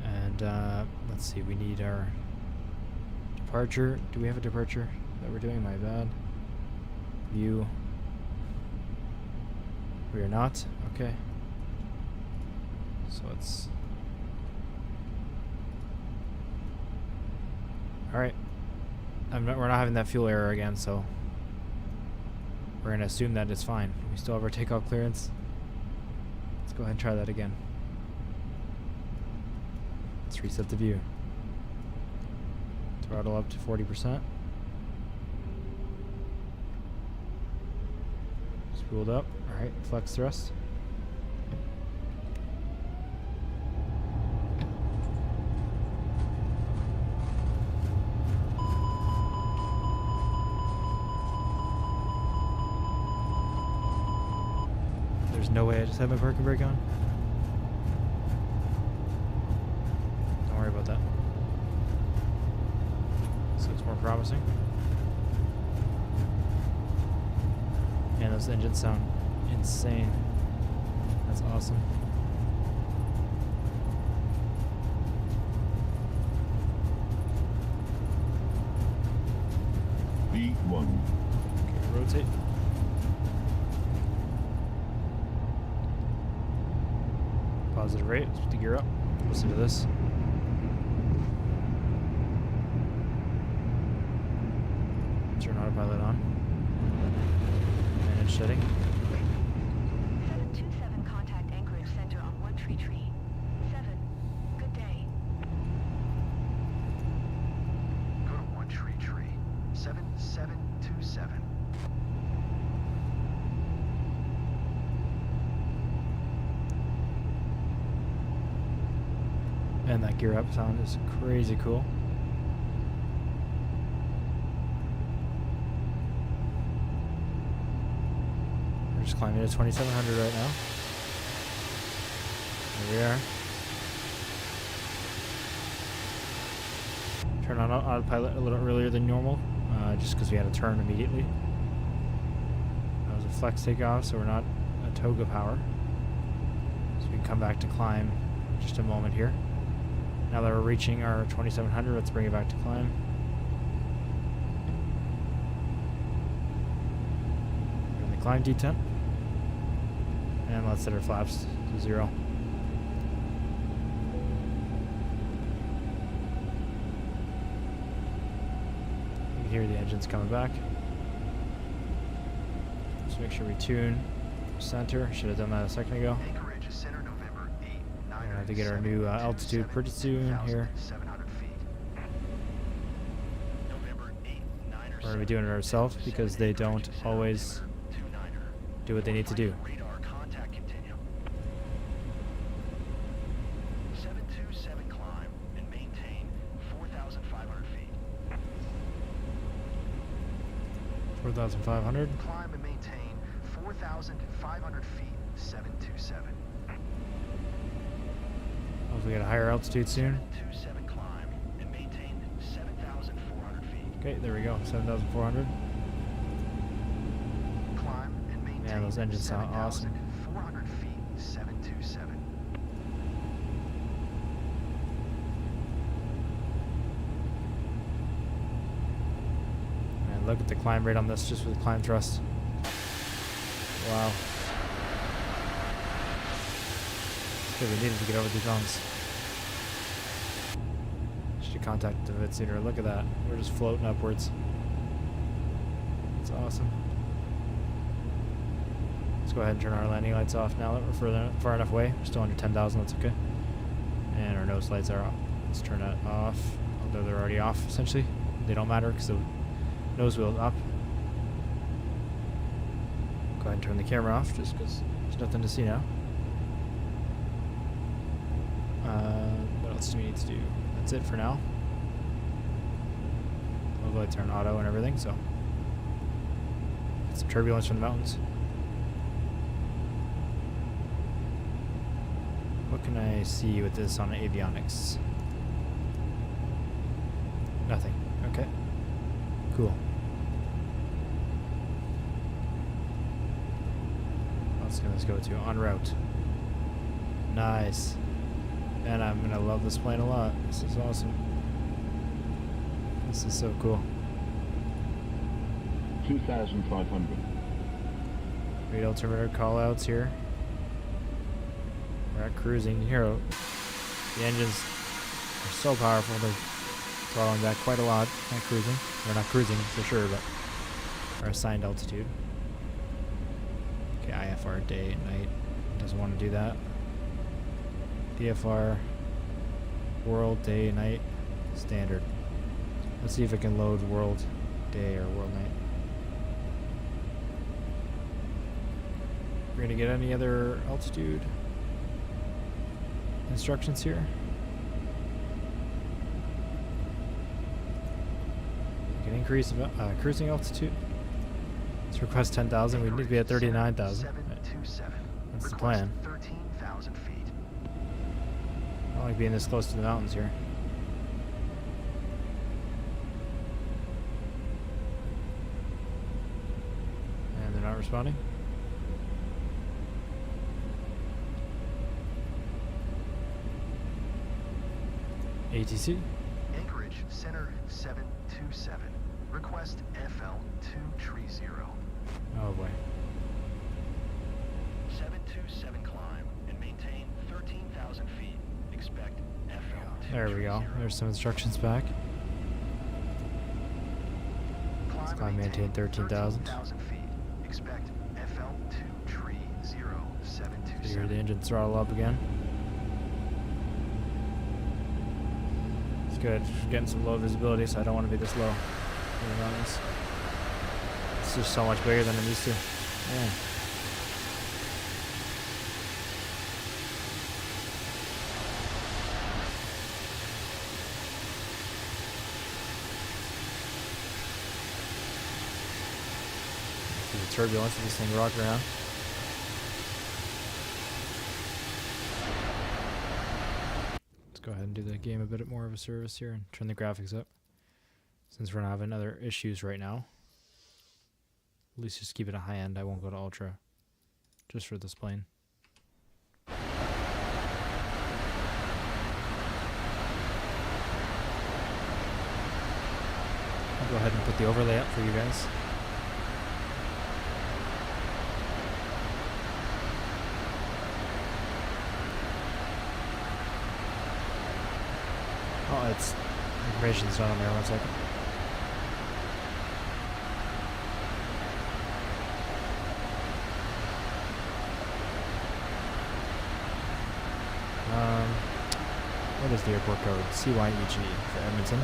And let's see. We need our departure. Do we have a departure that we're doing? My bad. View. We are not. Okay. So it's all right. We're not having that fuel error again, so we're gonna assume that it's fine. We still have our takeoff clearance. Let's go ahead and try that again. Let's reset the view. Throttle up to 40%. Spooled up. All right, flex thrust. There's no way I just have my parking brake on. Don't worry about that. So it's more promising. Man, those engines sound insane. That's awesome. B1. Okay, rotate. Positive rate. Let's put the gear up. Listen to this. Turn autopilot on. Manage setting. 727 contact Anchorage Center on 1 Tree. 7. Good day. Go to 1 Tree. 7727. And that gear up sound is crazy cool. We're just climbing to 2700 right now. Here we are. Turn on autopilot a little earlier than normal, just because we had a turn immediately. That was a flex takeoff, so we're not a toga power. So we can come back to climb in just a moment here. Now that we're reaching our 2700, let's bring it back to climb. We're in the climb detent. And let's set our flaps to 0. You can hear the engines coming back. Just make sure we tune center. Should have done that a second ago. Anchorage Center, November 8, We're going to have to get our new altitude pretty soon here. 700 feet. November 8, We're going to be doing it ourselves because they don't always do what they need to do. Radar contact continue. 727 climb and maintain 4,500 feet. 4,500. Climb and maintain 4,500 feet. 727. Hopefully get a higher altitude soon. 727 climb and maintain 7,400 feet. Okay, there we go. 7,400. Climb and maintain Man, those engines sound awesome. 7,400 feet. 727. Man, look at the climb rate on this just with climb thrust. Wow. Okay, we needed to get over these mountains. Should contact a bit sooner. Look at that. We're just floating upwards. It's awesome. Let's go ahead and turn our landing lights off now that we're far enough away. We're still under 10,000, that's okay. And our nose lights are off. Let's turn that off. Although they're already off, essentially. They don't matter because the nose wheel's up. Go ahead and turn the camera off just because there's nothing to see now. What else do we need to do? That's it for now. All the lights are on auto and everything, so. Some turbulence from the mountains. What can I see with this on avionics? Nothing. Okay. Cool. Let's go to en route. Nice. And I'm gonna love this plane a lot. This is awesome. This is so cool. 2,500. Great altimeter callouts here. We're at cruising. You hear the engines are so powerful. They're throttling back quite a lot at cruising. We're not cruising for sure, but our assigned altitude. Okay, IFR day and night. Doesn't want to do that. DFR world day night standard. Let's see if it can load world day or world night. We're gonna get any other altitude instructions here. We can increase cruising altitude. Let's request 10,000. We need to be at 39,000. 727. That's the plan. 13,000 feet. I don't like being this close to the mountains here. And they're not responding. ATC. Anchorage Center 727. Request FL230. Oh boy. 727 climb and maintain 13,000 13,000 feet. Expect FL2. There we go. There's some instructions back. Climb Climb and maintain 13,000. 13,000 feet. Expect FL2 tree 0727. You hear the engine throttle up again. It's good. Getting some low visibility, so I don't want to be this low. Being honest. It's just so much bigger than I'm used to. Man. See the turbulence of this thing rocking around. Let's go ahead and do the game a bit more of a service here and turn the graphics up. Since we're not having other issues right now. At least just keep it a high end. I won't go to ultra. Just for this plane. I'll go ahead and put the overlay up for you guys. Oh, it's information's not on there. 1 second. What is the airport code? CYEG for Edmonton.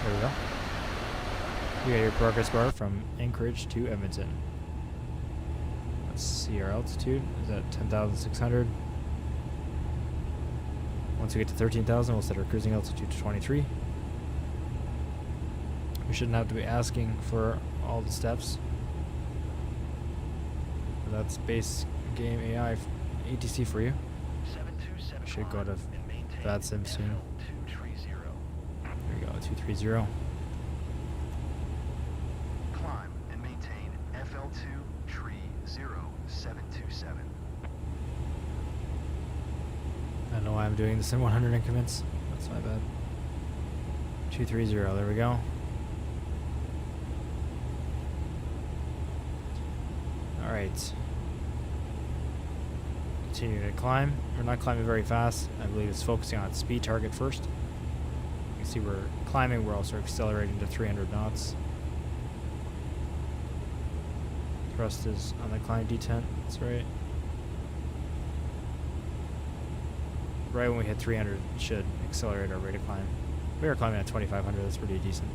There we go. You got your progress bar from Anchorage to Edmonton. Let's see our altitude. Is at 10,600. Once we get to 13,000, we'll set our cruising altitude to 23. We shouldn't have to be asking for all the steps. That's base game AI ATC for you. 727 Should go to and maintain VATSIM soon. FL230. There we go, 230. Climb and maintain FL2 tree 0727. I don't know why I'm doing this in 100 increments. That's my bad. 230, there we go. Alright. Continue to climb. We're not climbing very fast. I believe it's focusing on speed target first. You can see we're climbing, we're also accelerating to 300 knots. Thrust is on the climb detent, that's right. Right when we hit 300, it should accelerate our rate of climb. We are climbing at 2,500, that's pretty decent.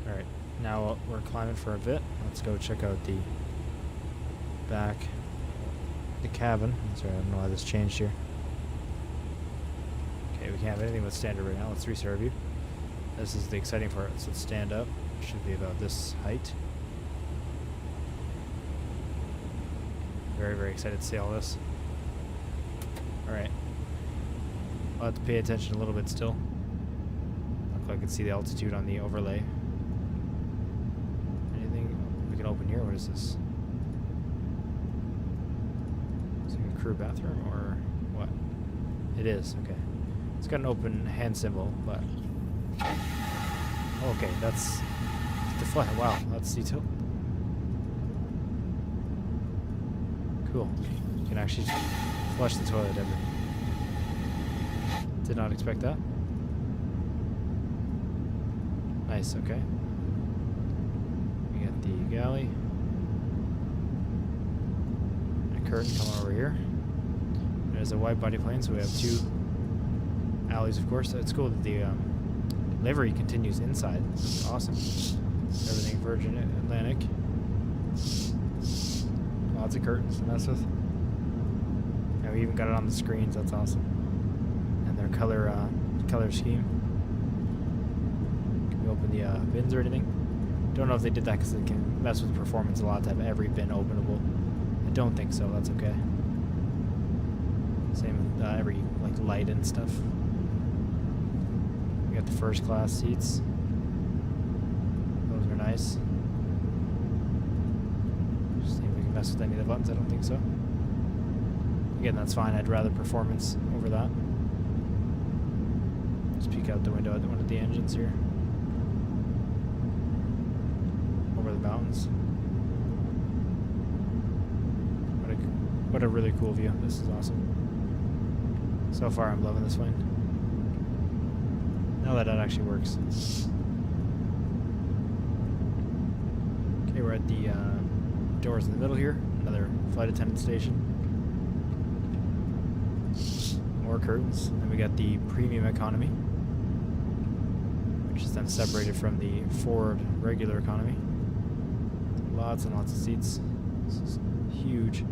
Alright, now we're climbing for a bit. Let's go check out the back, the cabin. Sorry, I don't know why this changed here. Okay, we can't have anything but standard right now. Let's restart our view. This is the exciting part. So let's stand up. Should be about this height. Very, very excited to see all this. Alright. I'll have to pay attention a little bit still. Look like I can see the altitude on the overlay. Anything we can open here? What is this? Is it a crew bathroom or what? It is, okay. It's got an open hand symbol, but... Okay, that's... the fly. Wow, that's detailed. Cool. You can actually flush the toilet ever. Did not expect that. Nice, okay. We got the galley. A curtain coming over here. There's a wide body plane, so we have two alleys, of course. It's cool that the livery continues inside. It's awesome. Everything Virgin Atlantic. Lots of curtains to mess with. And we even got it on the screens. That's awesome. And their color scheme. Can we open the bins or anything? Don't know if they did that because it can mess with performance a lot to have every bin openable. I don't think so. That's okay. Same with every like light and stuff. We got the first class seats. Those are nice. Just see if we can mess with any of the buttons. I don't think so. Again, that's fine. I'd rather performance over that. Let's peek out the window at one of the engines here. Over the mountains. What a really cool view. This is awesome. So far, I'm loving this plane. Now that actually works. Okay, we're at the doors in the middle here. Another flight attendant station. More curtains. Then we got the premium economy, which is then separated from the forward regular economy. Lots and lots of seats. This is huge.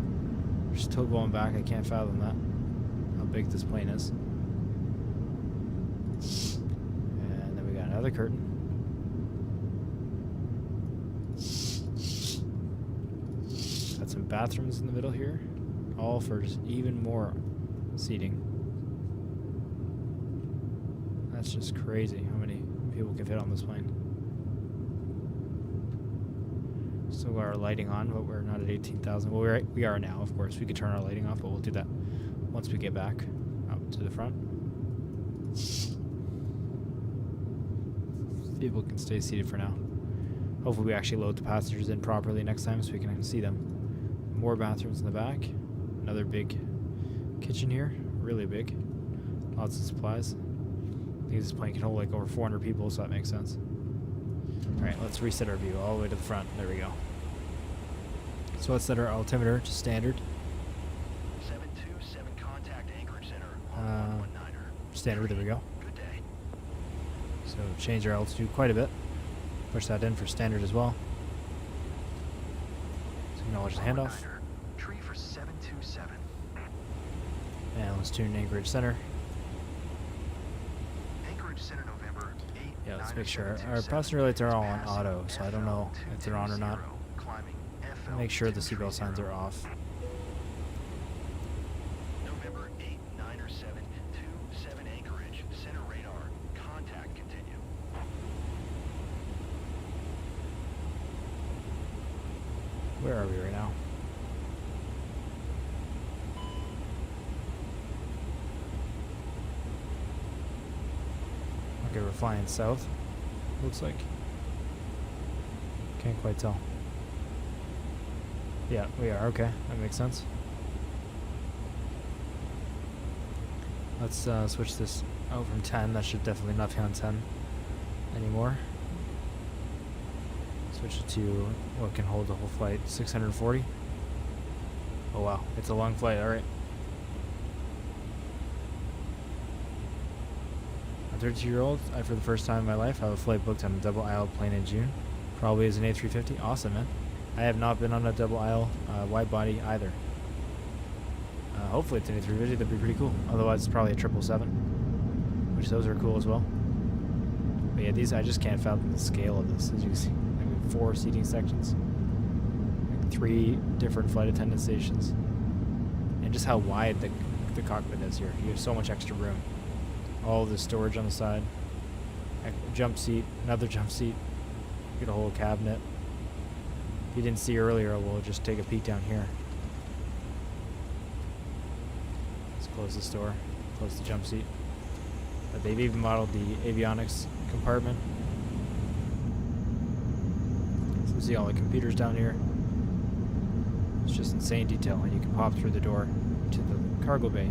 We're still going back. I can't fathom that. How big this plane is. And then we got another curtain. Got some bathrooms in the middle here. All for just even more seating. That's just crazy how many people can fit on this plane. Still got our lighting on, but we're not at 18,000. Well, we are now, of course. We could turn our lighting off, but we'll do that once we get back out to the front. People can stay seated for now. Hopefully we actually load the passengers in properly next time so we can see them. More bathrooms in the back. Another big kitchen here. Really big. Lots of supplies. I think this plane can hold like over 400 people, so that makes sense. Alright, let's reset our view all the way to the front. There we go. So let's set our altimeter to standard. 727 contact Anchorage Center on 119er. Standard, there we go. Good day. So change our altitude quite a bit. Push that in for standard as well. So acknowledge the handoff. 119er. Tree for 727. And let's tune Anchorage Center. Anchorage Center November 8. Yeah, let's make sure our passenger lights are all on auto, so I don't know if they're on or not. Make sure the seatbelt signs are off. November 8, 9er 727 Anchorage Center radar. Contact continue. Where are we right now? Okay, we're flying south, looks like. Can't quite tell. Yeah, we are. Okay, that makes sense. Let's switch this out from 10. That should definitely not be on 10 anymore. Switch it to what can hold the whole flight, 640. Oh wow, it's a long flight, alright. A 32-year-old, I for the first time in my life have a flight booked on a double aisle plane in June. Probably is an A350. Awesome, man. I have not been on a double aisle wide body either. Hopefully it's an A350, that'd be pretty cool. Otherwise it's probably a 777, which those are cool as well. But yeah, these, I just can't fathom the scale of this. As you can see, like 4 seating sections, like 3 different flight attendant stations, and just how wide the cockpit is here. You have so much extra room. All the storage on the side, a jump seat, another jump seat, get a whole cabinet. If you didn't see earlier, we'll just take a peek down here. Let's close this door, close the jump seat. But they've even modeled the avionics compartment. So you see all the computers down here. It's just insane detail, and you can pop through the door to the cargo bay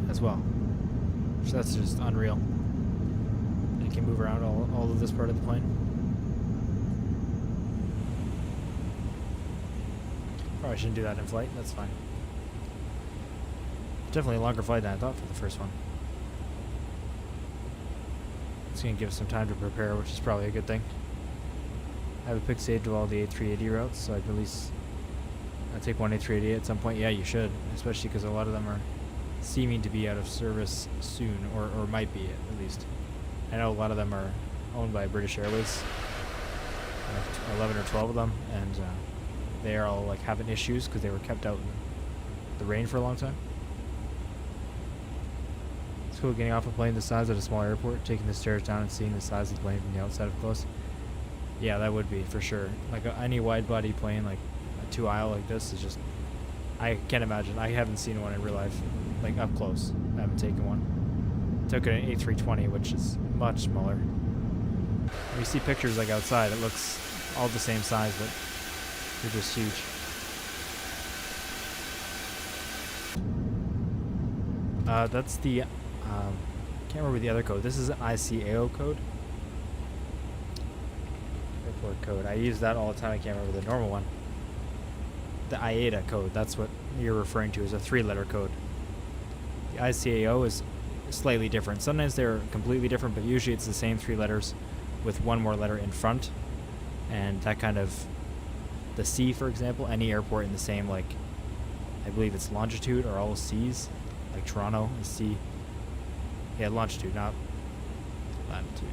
as well. So that's just unreal. And you can move around all of this part of the plane. Probably shouldn't do that in flight, that's fine. Definitely a longer flight than I thought for the first one. It's going to give us some time to prepare, which is probably a good thing. I have a pic saved of all the A380 routes, so I'd release... I'd take one A380 at some point. Yeah, you should, especially because a lot of them are seeming to be out of service soon, or might be at least. I know a lot of them are owned by British Airways, 11 or 12 of them, and they are all like having issues because they were kept out in the rain for a long time. It's cool getting off a plane this size at a small airport, taking the stairs down and seeing the size of the plane from the outside up close. Yeah, that would be for sure. Like any wide body plane, like a 2-aisle like this is just, I can't imagine. I haven't seen one in real life, like up close. I haven't taken one. took an A320, which is much smaller. When you see pictures like outside, it looks all the same size, but they're just huge. That's the, can't remember the other code. This is an ICAO code. Airport code. I use that all the time. I can't remember the normal one. The IATA code, that's what you're referring to, is a 3-letter code. The ICAO is slightly different. Sometimes they're completely different, but usually it's the same 3 letters with one more letter in front. And that kind of, the C, for example, any airport in the same, like, I believe it's longitude or all C's, like Toronto is C. Yeah, longitude, not latitude.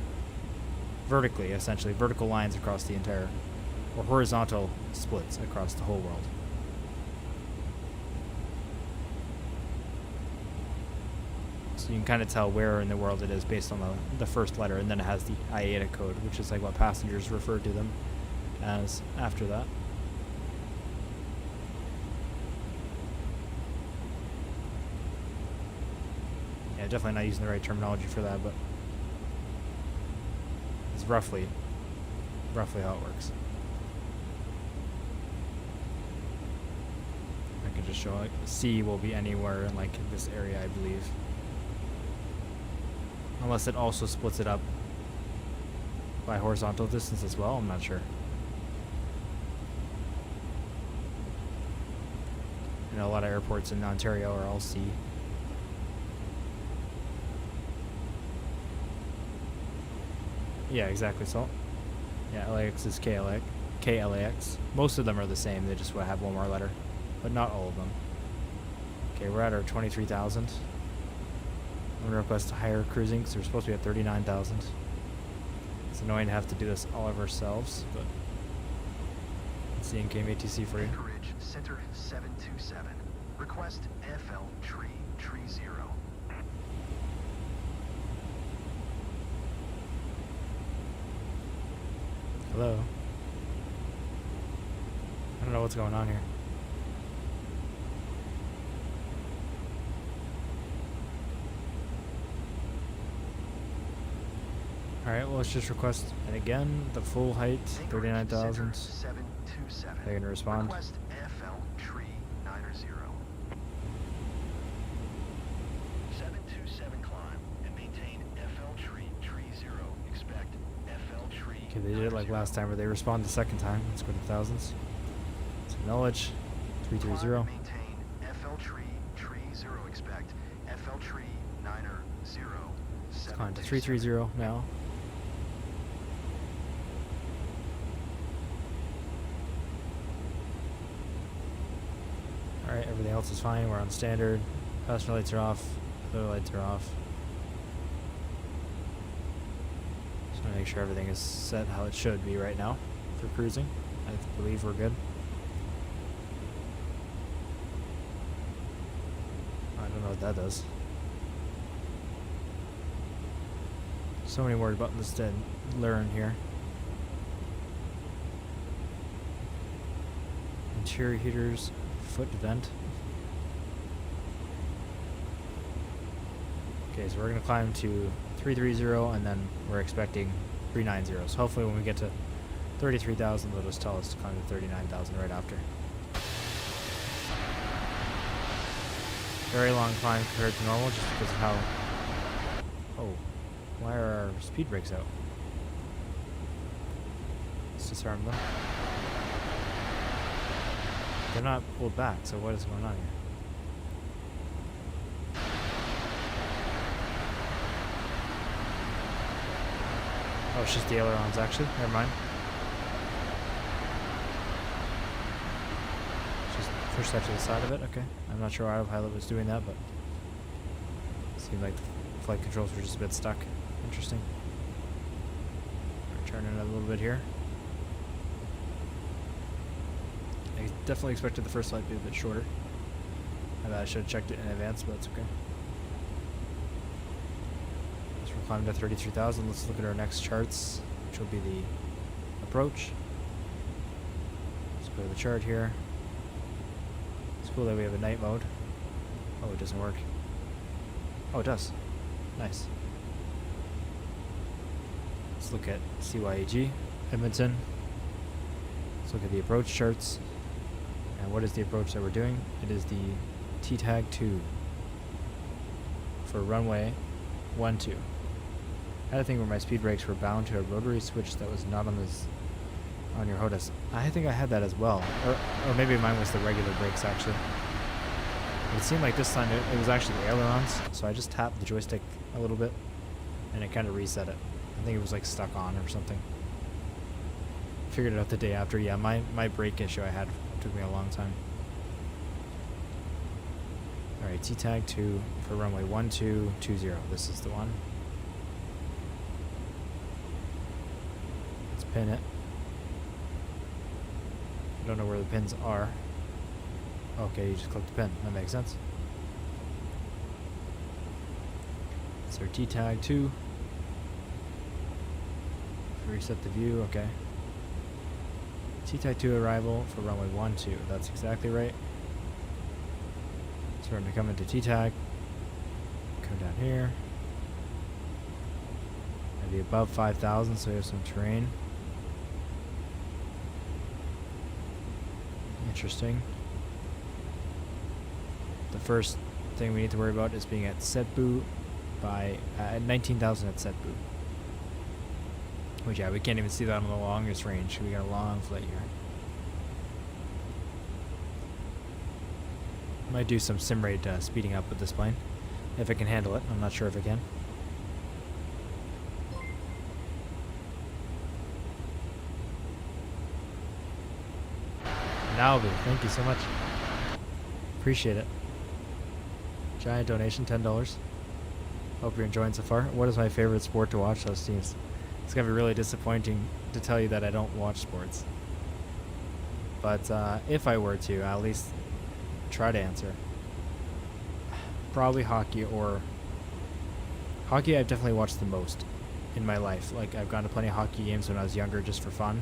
Vertically, essentially, vertical lines across the entire, or horizontal splits across the whole world. So you can kind of tell where in the world it is based on the first letter, and then it has the IATA code, which is like what passengers refer to them as after that. Yeah, definitely not using the right terminology for that, but it's roughly how it works. I can just show like C will be anywhere in like this area, I believe. Unless it also splits it up by horizontal distance as well, I'm not sure. You know, a lot of airports in Ontario are all C. Yeah, exactly, so. Yeah, LAX is KLAX. Most of them are the same, they just have one more letter. But not all of them. Okay, we're at our 23,000. I'm going to request higher cruising because we're supposed to be at 39,000. It's annoying to have to do this all of ourselves, but let's see in-game ATC for you. Anchorage Center 727. Request FL Tree 30. Hello. I don't know what's going on here. Alright, well, let's just request, and again, the full height, 39,000. They're going to respond. Request FL Tree 90. 727 climb and maintain FL Tree 30. Expect FL Tree. Okay, they did it like last time, where they respond the second time. Let's go to thousands. Let's acknowledge. 330. Maintain FL Tree 30. Expect FL Tree 90. Let's climb to 330 now. Alright, everything else is fine. We're on standard. Passenger lights are off. Other lights are off. Just want to make sure everything is set how it should be right now for cruising. I believe we're good. I don't know what that does. So many more buttons to learn here. Interior heaters, foot vent. Okay, so we're going to climb to 330 and then we're expecting 390. So hopefully when we get to 33,000, they'll just tell us to climb to 39,000 right after. Very long climb compared to normal just because of how... Oh, why are our speed brakes out? Let's disarm them. They're not pulled back, so what is going on here? Oh, it's just the ailerons, actually. Never mind. Just push that to the side of it. Okay. I'm not sure why autopilot was doing that, but it seemed like the flight controls were just a bit stuck. Interesting. Turn it a little bit here. I definitely expected the first flight to be a bit shorter. I should have checked it in advance, but it's okay. So we're climbing to 33,000. Let's look at our next charts, which will be the approach. Let's go to the chart here. It's cool that we have a night mode. Oh, it doesn't work. Oh, it does. Nice. Let's look at CYAG, Edmonton. Let's look at the approach charts. And what is the approach that we're doing? It is the T-Tag 2 for runway 12. I had a thing where my speed brakes were bound to a rotary switch that was not on this on your HOTAS. I think I had that as well, or maybe mine was the regular brakes actually. It seemed like this time it was actually the ailerons, so I just tapped the joystick a little bit, and it kind of reset it. I think it was like stuck on or something. Figured it out the day after. Yeah, my brake issue I had took me a long time. Alright, T-Tag 2 for runway 1220. This is the one. Let's pin it. I don't know where the pins are. Okay, you just click the pin. That makes sense. It's our T-Tag 2. Reset the view, okay. T-Tag 2 arrival for runway 12. That's exactly right. So we're going to come into T-Tag. Come down here. Maybe above 5,000, so we have some terrain. Interesting. The first thing we need to worry about is being at set boot by 19,000 at set boot. Which, yeah, we can't even see that on the longest range. We got a long flight here. Might do some sim rate speeding up with this plane, if it can handle it. I'm not sure if it can. Nalby, thank you so much. Appreciate it. Giant donation, $10. Hope you're enjoying so far. What is my favorite sport to watch? Those teams. It's gonna be really disappointing to tell you that I don't watch sports. But if I were to, I'll at least try to answer. Probably hockey or... Hockey I've definitely watched the most in my life. Like, I've gone to plenty of hockey games when I was younger just for fun.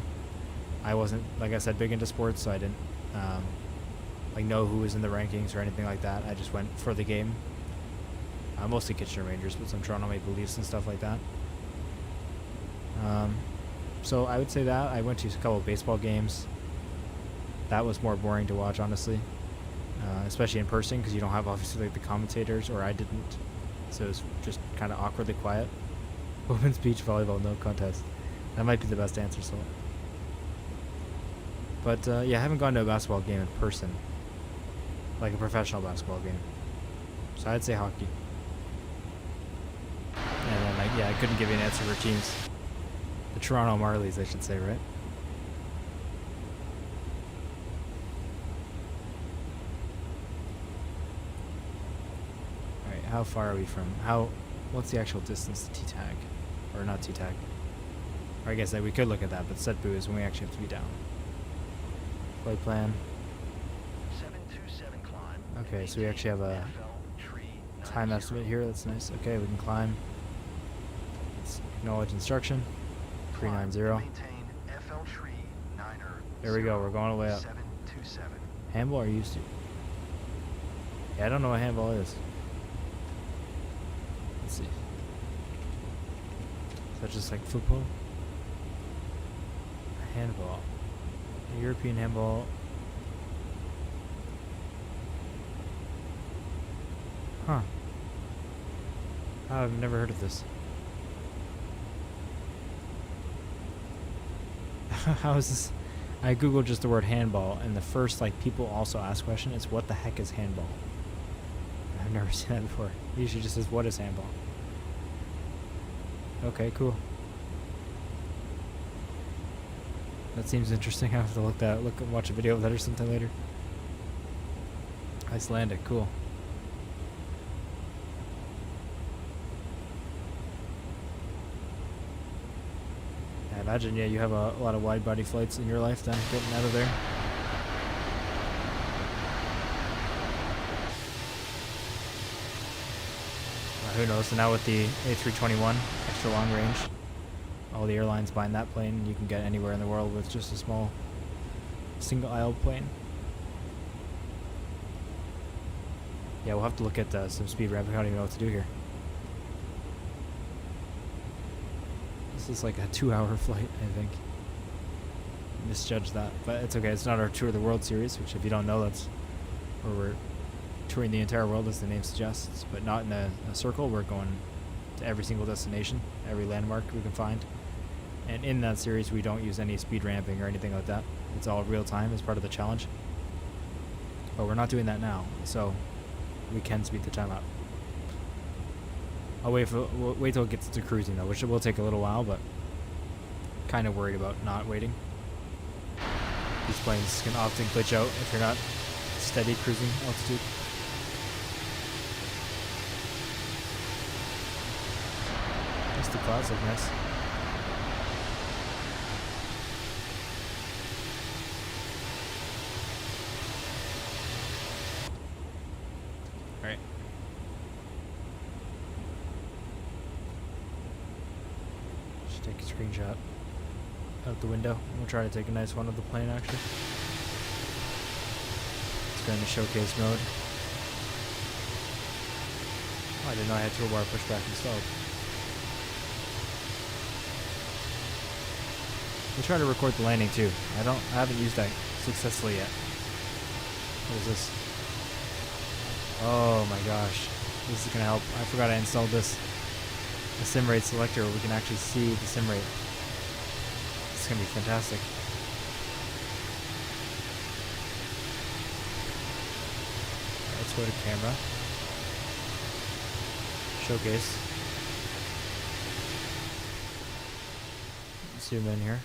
I wasn't, like I said, big into sports, so I didn't like know who was in the rankings or anything like that. I just went for the game. Mostly Kitchener Rangers, but some Toronto Maple Leafs and stuff like that. So I would say that. I went to a couple of baseball games. That was more boring to watch, honestly. Especially in person, because you don't have obviously like the commentators, or I didn't. So it was just kind of awkwardly quiet. Women's beach volleyball, no contest. That might be the best answer, so. But yeah, I haven't gone to a basketball game in person. Like a professional basketball game. So I'd say hockey. And then, yeah, I couldn't give you an answer for teams. The Toronto Marlies, I should say, right? Alright, how far are we from... What's the actual distance to T-Tag? Or not T-Tag. Or I guess that we could look at that, but set boot is when we actually have to be down. Flight plan. 727 climb. Okay, so we actually have a time estimate here. That's nice. Okay, we can climb. Let's acknowledge instruction. 390. There we go. We're going all the way up. Handball are you used to? Yeah, I don't know what handball is. Let's see. Is that just like football? A handball. A European handball. Huh. I've never heard of this. How is this? I googled just the word handball, and the first like people also ask question is what the heck is handball? I've never seen that before. It usually just says what is handball. Okay, cool. That seems interesting. I have to watch a video of that or something later. Icelandic, cool. I imagine, yeah, you have a lot of wide body flights in your life then, getting out of there. Who knows? And now with the A321 extra long range, all the airlines buying that plane, you can get anywhere in the world with just a small single aisle plane. Yeah, we'll have to look at some speed ramp. I don't even know what to do here. is like a 2-hour flight, I think. Misjudged that, but it's okay. It's not our tour of the world series, which if you don't know, that's where we're touring the entire world, as the name suggests, but not in a circle. We're going to every single destination, every landmark we can find. And in that series, we don't use any speed ramping or anything like that. It's all real time as part of the challenge. But we're not doing that now, so we can speed the time up. We'll wait till it gets to cruising though, which will take a little while, but kind of worried about not waiting. These planes can often glitch out if you're not steady cruising altitude. Just the clouds look nice. Alright. Just take a screenshot out the window. We'll try to take a nice one of the plane actually. Let's go into showcase mode. Oh, I didn't know I had toolbar pushback installed. We'll try to record the landing too. I haven't used that successfully yet. What is this? Oh my gosh. This is gonna help. I forgot I installed this. A sim rate selector where we can actually see the sim rate. It's gonna be fantastic. Let's go to camera. Showcase. Zoom in here.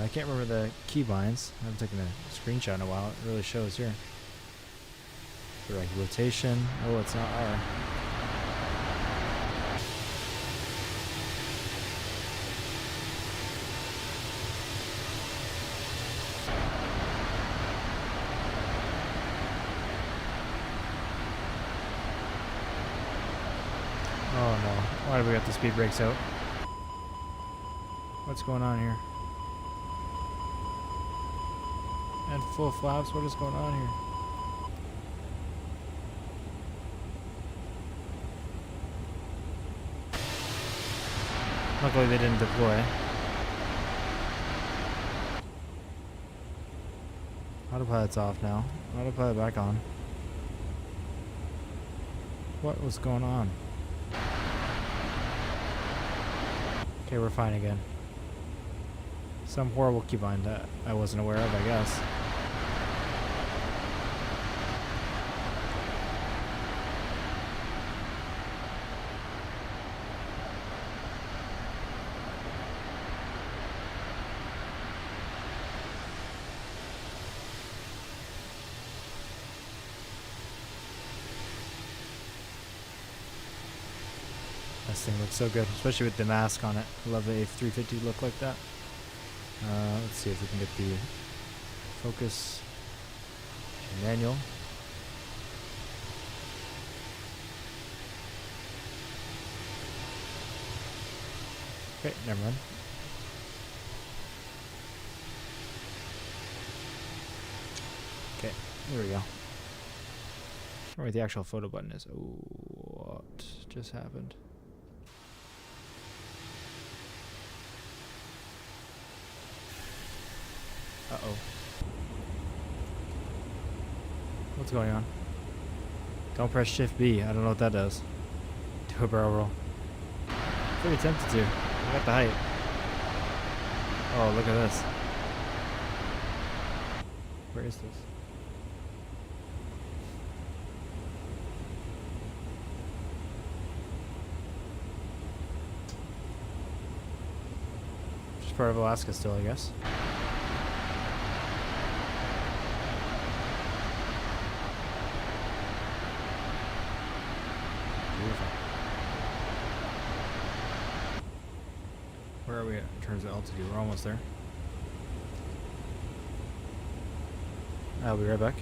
I can't remember the keybinds. I haven't taken a screenshot in a while. It really shows here. Direct rotation. Oh, it's not R. Oh no. Why do we got the speed brakes out? What's going on here? And full flaps, what is going on here? Luckily they didn't deploy. Autopilot's off now. Autopilot back on. What was going on? Okay, we're fine again. Some horrible keybind that I wasn't aware of, I guess. This thing looks so good, especially with the mask on it. I love the A350 look like that. Let's see if we can get the focus manual. Okay, never mind. Okay, there we go. Where the actual photo button is. Oh, what just happened? Uh-oh. What's going on? Don't press Shift B. I don't know what that does. Do a barrel roll. Pretty tempted to. I got the height. Oh, look at this. Where is this? Just part of Alaska still, I guess. Where are we at in terms of altitude? We're almost there. I'll be right back.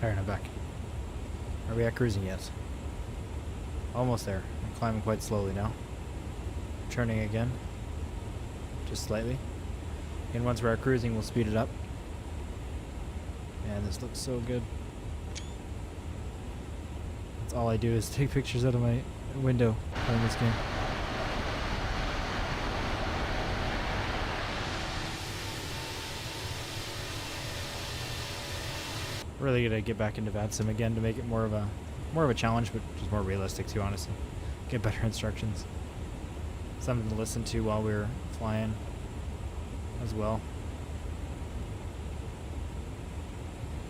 Alright, I'm back. Are we at cruising yet? Almost there. I'm climbing quite slowly now. Turning again. Just slightly. And once we're at cruising, we'll speed it up. Man, this looks so good. That's all I do is take pictures out of my window playing this game. Really gonna get back into VADSIM again to make it more of a challenge, but just more realistic too, honestly. Get better instructions. Something to listen to while we're flying as well.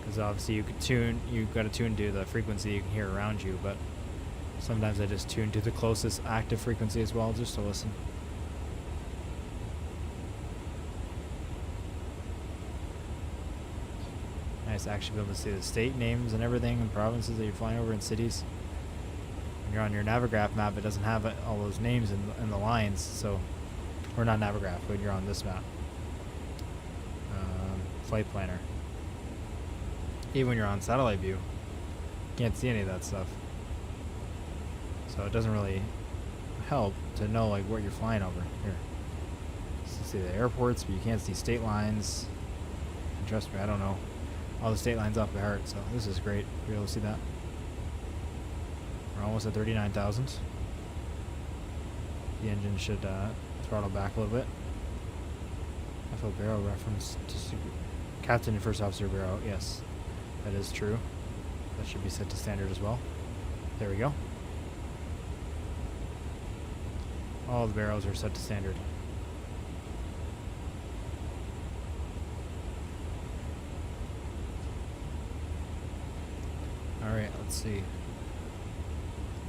Because obviously you've got to tune to the frequency you can hear around you, but sometimes I just tune to the closest active frequency as well, just to listen. Nice to actually be able to see the state names and everything and provinces that you're flying over in cities. When you're on your Navigraph map, it doesn't have all those names in the lines, so, or not Navigraph, when you're on this map. Flight Planner. Even when you're on satellite view, you can't see any of that stuff. So it doesn't really help to know like what you're flying over. Here, you see the airports, but you can't see state lines. And trust me, I don't know all the state lines off by heart, so this is great to be able to see that. We're almost at 39,000. The engine should throttle back a little bit. FO Barrow reference to Captain and First Officer Barrow. Yes, that is true. That should be set to standard as well. There we go. All the barrels are set to standard. Alright, let's see.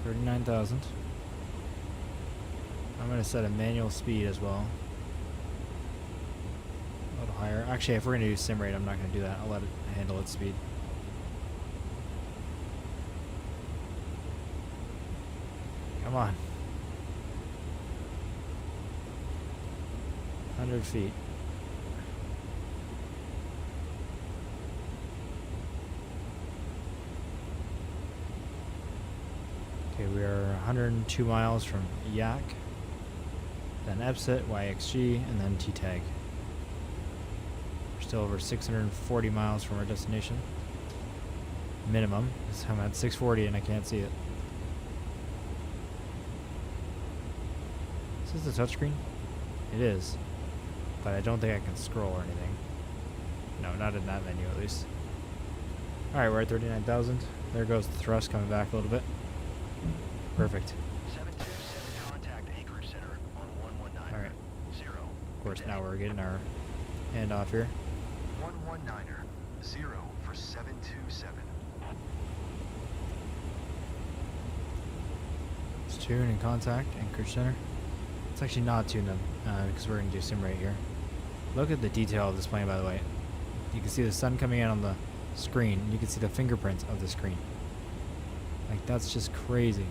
39,000. I'm going to set a manual speed as well. A little higher. Actually, if we're going to do sim rate, I'm not going to do that. I'll let it handle its speed. Come on. 100 feet. Okay, we are 102 miles from Yak, then EPSIT, YXG, and then T-Tag. We're still over 640 miles from our destination. Minimum. So I'm at 640 and I can't see it. Is this a touchscreen? It is. But I don't think I can scroll or anything. No, not in that menu at least. Alright, we're at 39,000. There goes the thrust coming back a little bit. Perfect. 727 contact Anchorage Center on 119. Alright. 0. Of course, now we're getting our handoff here. 119er. 0 for 727. Let's tune and contact Anchorage Center. Let's actually not tune them because we're going to do sim rate here. Look at the detail of this plane, by the way. You can see the sun coming in on the screen. You can see the fingerprints of the screen. Like, that's just crazy.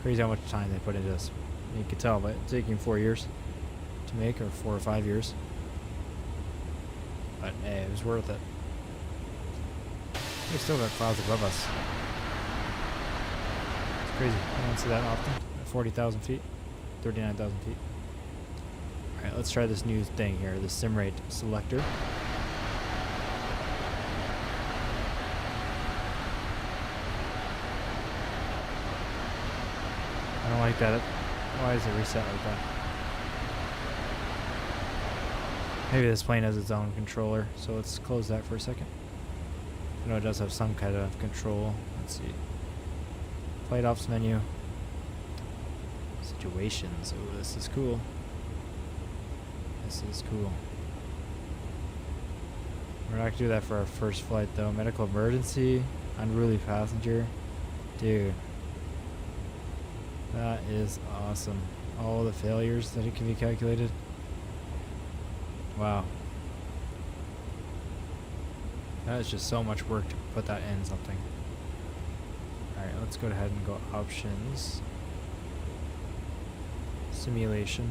Crazy how much time they put into this. You can tell, but it's taking 4 years to make, or 4 or 5 years. But hey, it was worth it. We still got clouds above us. It's crazy. I don't see that often. At 40,000 feet, 39,000 feet. All right, let's try this new thing here, the sim rate selector. I don't like that. Why is it reset like that? Maybe this plane has its own controller, so let's close that for a second. I know it does have some kind of control. Let's see. Flight ops menu. Situations. Oh, this is cool. This is cool. We're not gonna do that for our first flight though. Medical emergency. Unruly passenger. Dude. That is awesome. All the failures that it can be calculated. Wow. That is just so much work to put that in something. Alright, let's go ahead and go options. Simulation.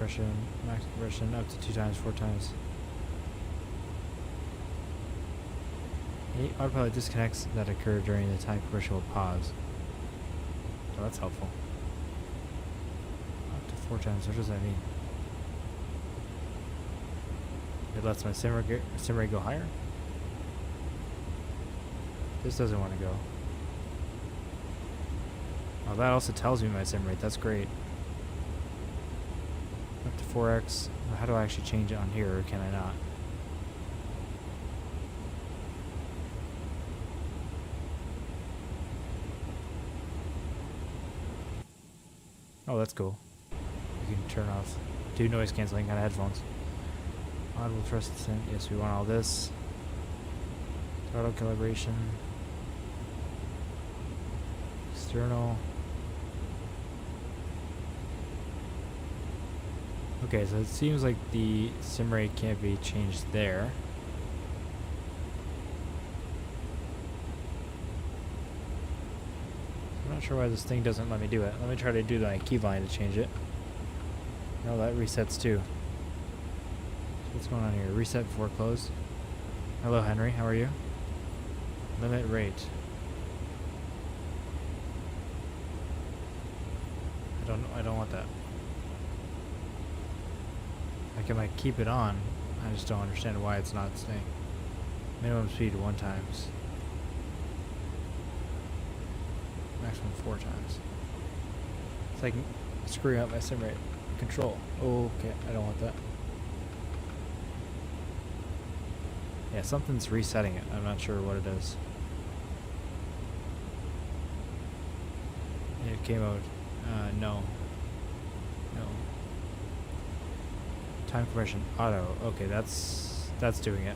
compression, max compression up to 2 times, 4 times. Autopilot disconnects that occur during the time compression will pause. So that's helpful. Up to 4 times, what does that mean? It lets my sim rate go higher? This doesn't want to go. Oh, that also tells me my sim rate, that's great. Up to 4x. How do I actually change it on here, or can I not? Oh, that's cool. You can turn off. Do noise canceling kind of headphones. Audible trust descent. Yes, we want all this. Throttle calibration. External. Okay, so it seems like the sim rate can't be changed there. I'm not sure why this thing doesn't let me do it. Let me try to do my keybind to change it. No, that resets too. What's going on here? Reset before close. Hello, Henry. How are you? Limit rate. I don't want that. Like, I might keep it on. I just don't understand why it's not staying. Minimum speed 1 times. Maximum 4 times. It's like screwing up my sim rate. Control. Oh, okay. I don't want that. Yeah, something's resetting it. I'm not sure what it is. It came out. No. No. Time compression auto. Okay, that's doing it.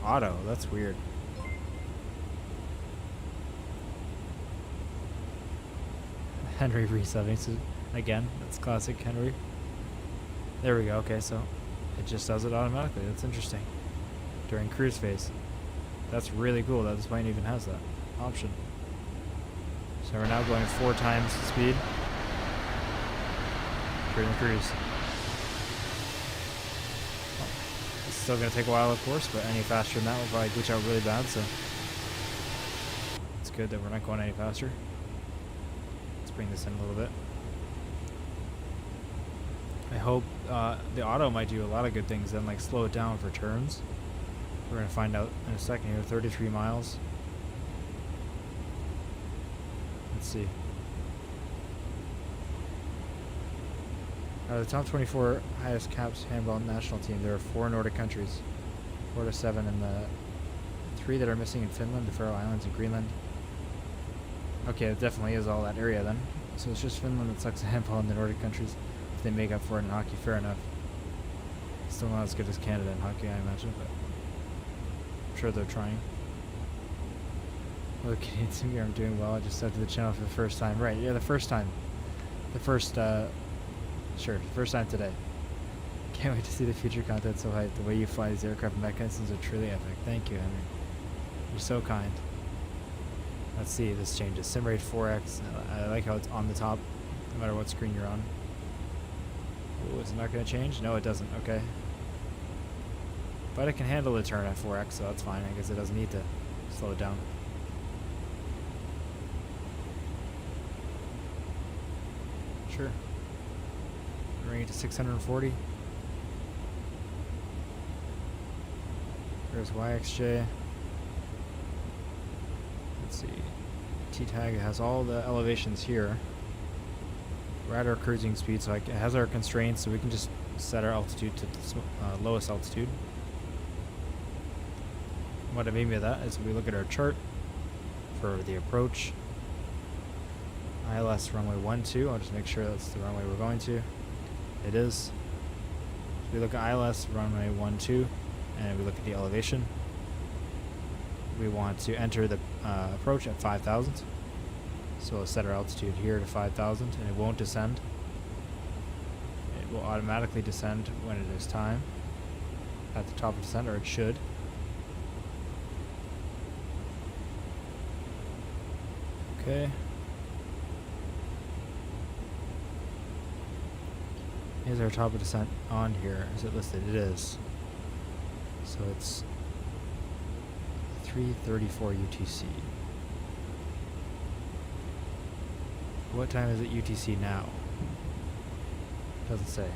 Auto. That's weird. Henry resetting. So again, that's classic Henry. There we go. Okay, so it just does it automatically. That's interesting. During cruise phase. That's really cool that this plane even has that option. So we're now going 4 times the speed during the cruise. It's still going to take a while, of course, but any faster than that will probably glitch out really bad, so it's good that we're not going any faster. Let's bring this in a little bit. I hope the auto might do a lot of good things then, like slow it down for turns. We're going to find out in a second here. 33 miles. Let's see. Out of the top 24 highest caps handball national team, there are 4 Nordic countries. 4 to 7 in the 3 that are missing in Finland, the Faroe Islands, and Greenland. Okay, it definitely is all that area then. So it's just Finland that sucks at handball in the Nordic countries. If they make up for it in hockey, fair enough. Still not as good as Canada in hockey, I imagine, but I'm sure they're trying. Well, the Canadian team here, I'm doing well. I just subbed to the channel for the first time. Right, yeah, the first time. The first time today. Can't wait to see the future content so hyped. The way you fly these aircraft mechanisms are truly epic. Thank you, Henry. You're so kind. Let's see, this changes. Sim rate 4x. I like how it's on the top, no matter what screen you're on. Oh, is it not going to change? No, it doesn't. Okay. But it can handle the turn at 4x, so that's fine. I guess it doesn't need to slow it down. Sure. Bring it to 640. There's YXJ. Let's see. T-tag has all the elevations here. We're at our cruising speed, so it has our constraints, so we can just set our altitude to the lowest altitude. What I mean by that is we look at our chart for the approach. ILS runway 12. I'll just make sure that's the runway we're going to. It is. So we look at ILS runway 12, and we look at the elevation. We want to enter the approach at 5,000. So we'll set our altitude here to 5,000, and it won't descend. It will automatically descend when it is time at the top of descent, or it should. Okay. Is our top of descent on here? Is it listed? It is. So it's 3:34 UTC. What time is it UTC now? Doesn't say.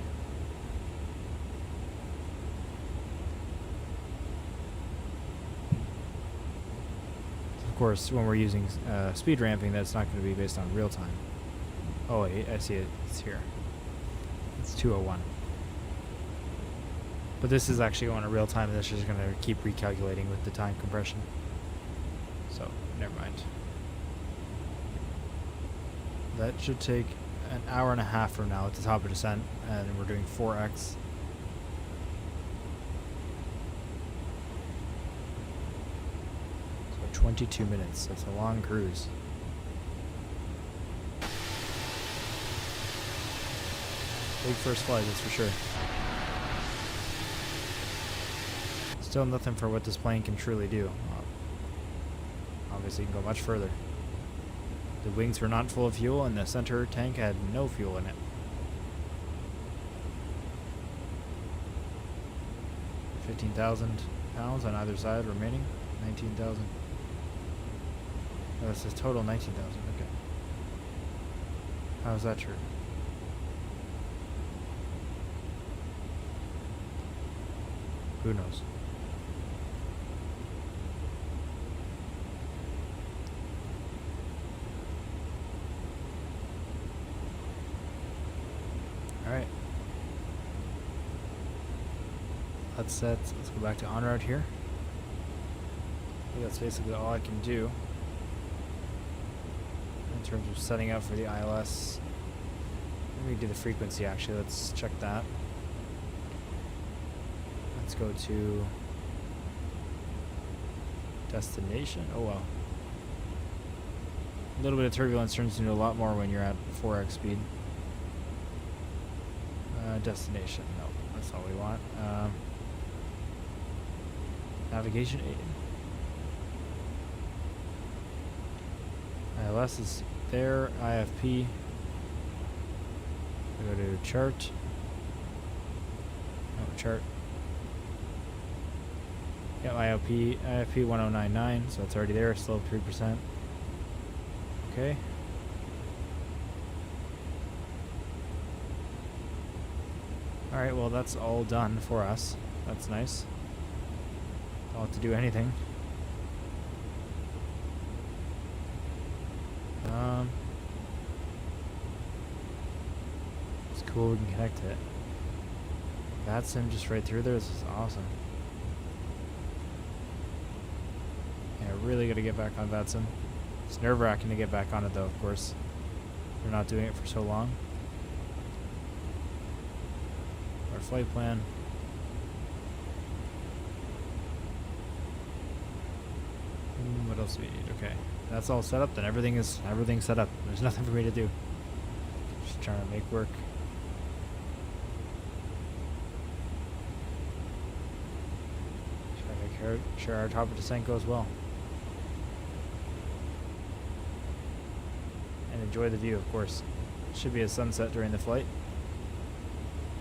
Of course, when we're using speed ramping, that's not going to be based on real time. Oh, wait, I see it. It's here. It's 2:01. But this is actually going to real time, and this is going to keep recalculating with the time compression. So, never mind. That should take an hour and a half from now at the top of descent, and we're doing 4x. So 22 minutes. That's a long cruise. Big first flight, that's for sure. Still nothing for what this plane can truly do. Obviously, it can go much further. The wings were not full of fuel, and the center tank had no fuel in it. 15,000 pounds on either side remaining. 19,000. Oh, it says total 19,000. Okay. How is that true? Who knows? Alright. Let's go back to en route here. I think that's basically all I can do in terms of setting up for the ILS. Let me do the frequency actually. Let's check that. Let's go to destination. Oh well. A little bit of turbulence turns into a lot more when you're at 4x speed. Destination. No, that's not what we want. Navigation aid. ILS is there. IFP. We go to chart. No, chart. Yeah, IFP 1099, so it's already there, still 3%. Okay. Alright, well that's all done for us. That's nice. Don't have to do anything. It's cool we can connect to it. That's him just right through there. This is awesome. Yeah, really gotta get back on VATSIM. It's nerve-wracking to get back on it though, of course. We're not doing it for so long. Our flight plan. What else do we need? Okay. That's all set up then. Everything's set up. There's nothing for me to do. Just trying to make work. Trying to make sure our top of descent goes well. And enjoy the view, of course. It should be a sunset during the flight.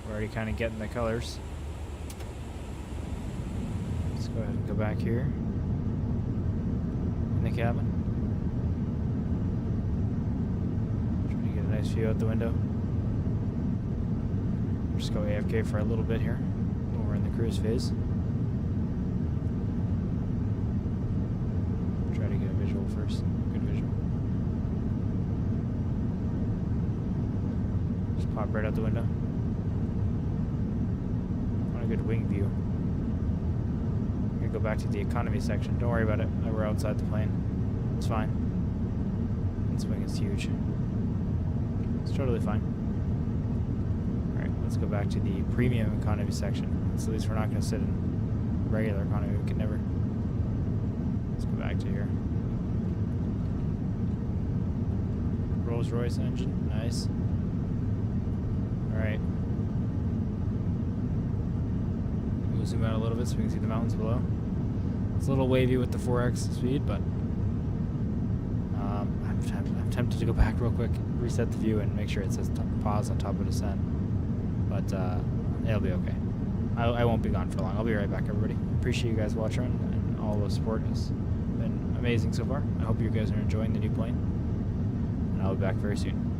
We're already kind of getting the colors. Let's go ahead and go back here in the cabin. Trying to get a nice view out the window. Just go AFK for a little bit here while we're in the cruise phase. Try to get a visual first. Good visual. Just pop right out the window. A good wing view. We're gonna go back to the economy section. Don't worry about it. We're outside the plane. It's fine. This wing is huge. It's totally fine. Alright, let's go back to the premium economy section. So at least we're not gonna sit in regular economy. We could never. Let's go back to here. Rolls-Royce engine. Nice. Alright. We'll zoom out a little bit so we can see the mountains below. It's a little wavy with the 4x speed, but I'm tempted to go back real quick, reset the view, and make sure it says pause on top of descent. but it'll be okay. I won't be gone for long. I'll be right back, everybody. Appreciate you guys watching, and all the support has been amazing so far. I hope you guys are enjoying the new plane, and I'll be back very soon.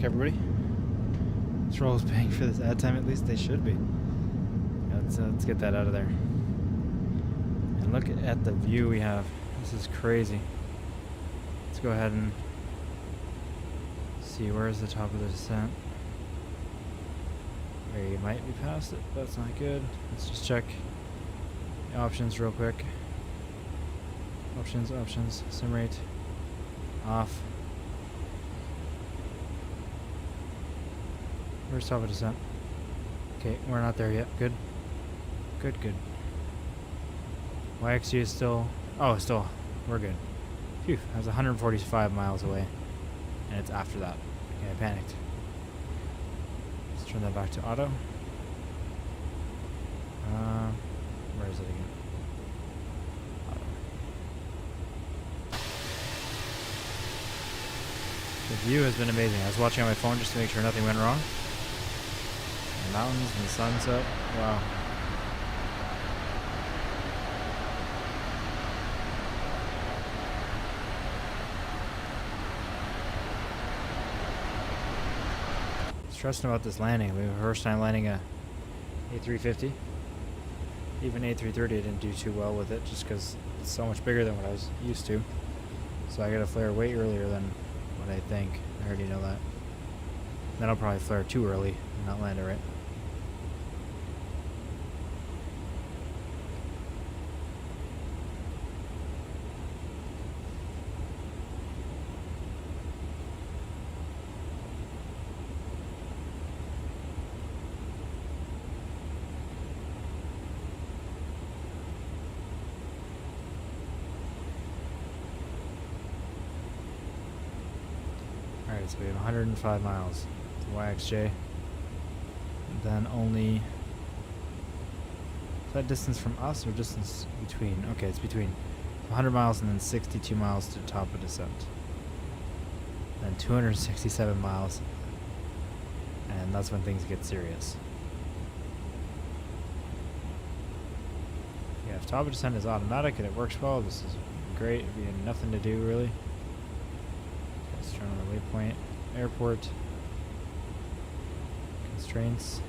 everybody. Troll's paying for this ad time, at least they should be. Yeah, let's get that out of there. And look at the view we have. This is crazy. Let's go ahead and see where's the top of the descent. We might be past it. That's not good. Let's just check the options real quick. Options, sim rate, off. Where's top of descent? Okay, we're not there yet. Good. Good. YXG is still... Oh, still. We're good. Phew, I was 145 miles away. And it's after that. Okay, I panicked. Let's turn that back to auto. Where is it again? Auto. The view has been amazing. I was watching on my phone just to make sure nothing went wrong. The mountains and the sunset. Wow. Stressing about this landing. We have a first time landing a A350. Even A330 didn't do too well with it just because it's so much bigger than what I was used to. So I gotta flare way earlier than what I think. I already know that. Then I'll probably flare too early and not land it right. Alright, so we have 105 miles to YXJ. And then only... Is that distance from us or distance between? Okay, it's between 100 miles and then 62 miles to the top of descent. Then 267 miles. And that's when things get serious. Yeah, if top of descent is automatic and it works well, this is great. We have nothing to do really. Let's turn on the waypoint. Airport. Constraints.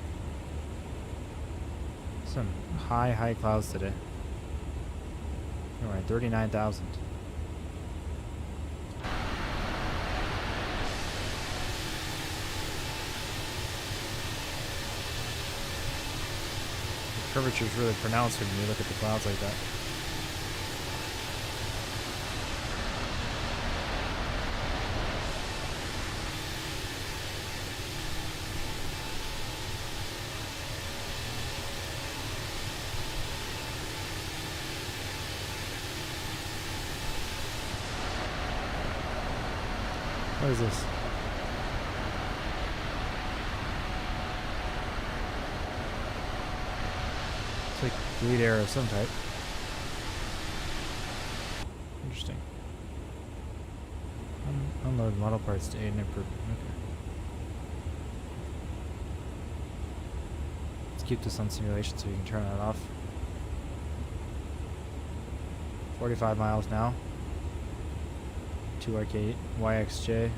Some high clouds today. We're at 39,000. The curvature is really pronounced when you look at the clouds like that. What is this? It's like bleed air of some type. Interesting. Unload model parts to aid in improvement. Okay. Let's keep this on simulation so we can turn that off. 45 miles now. To YXJ.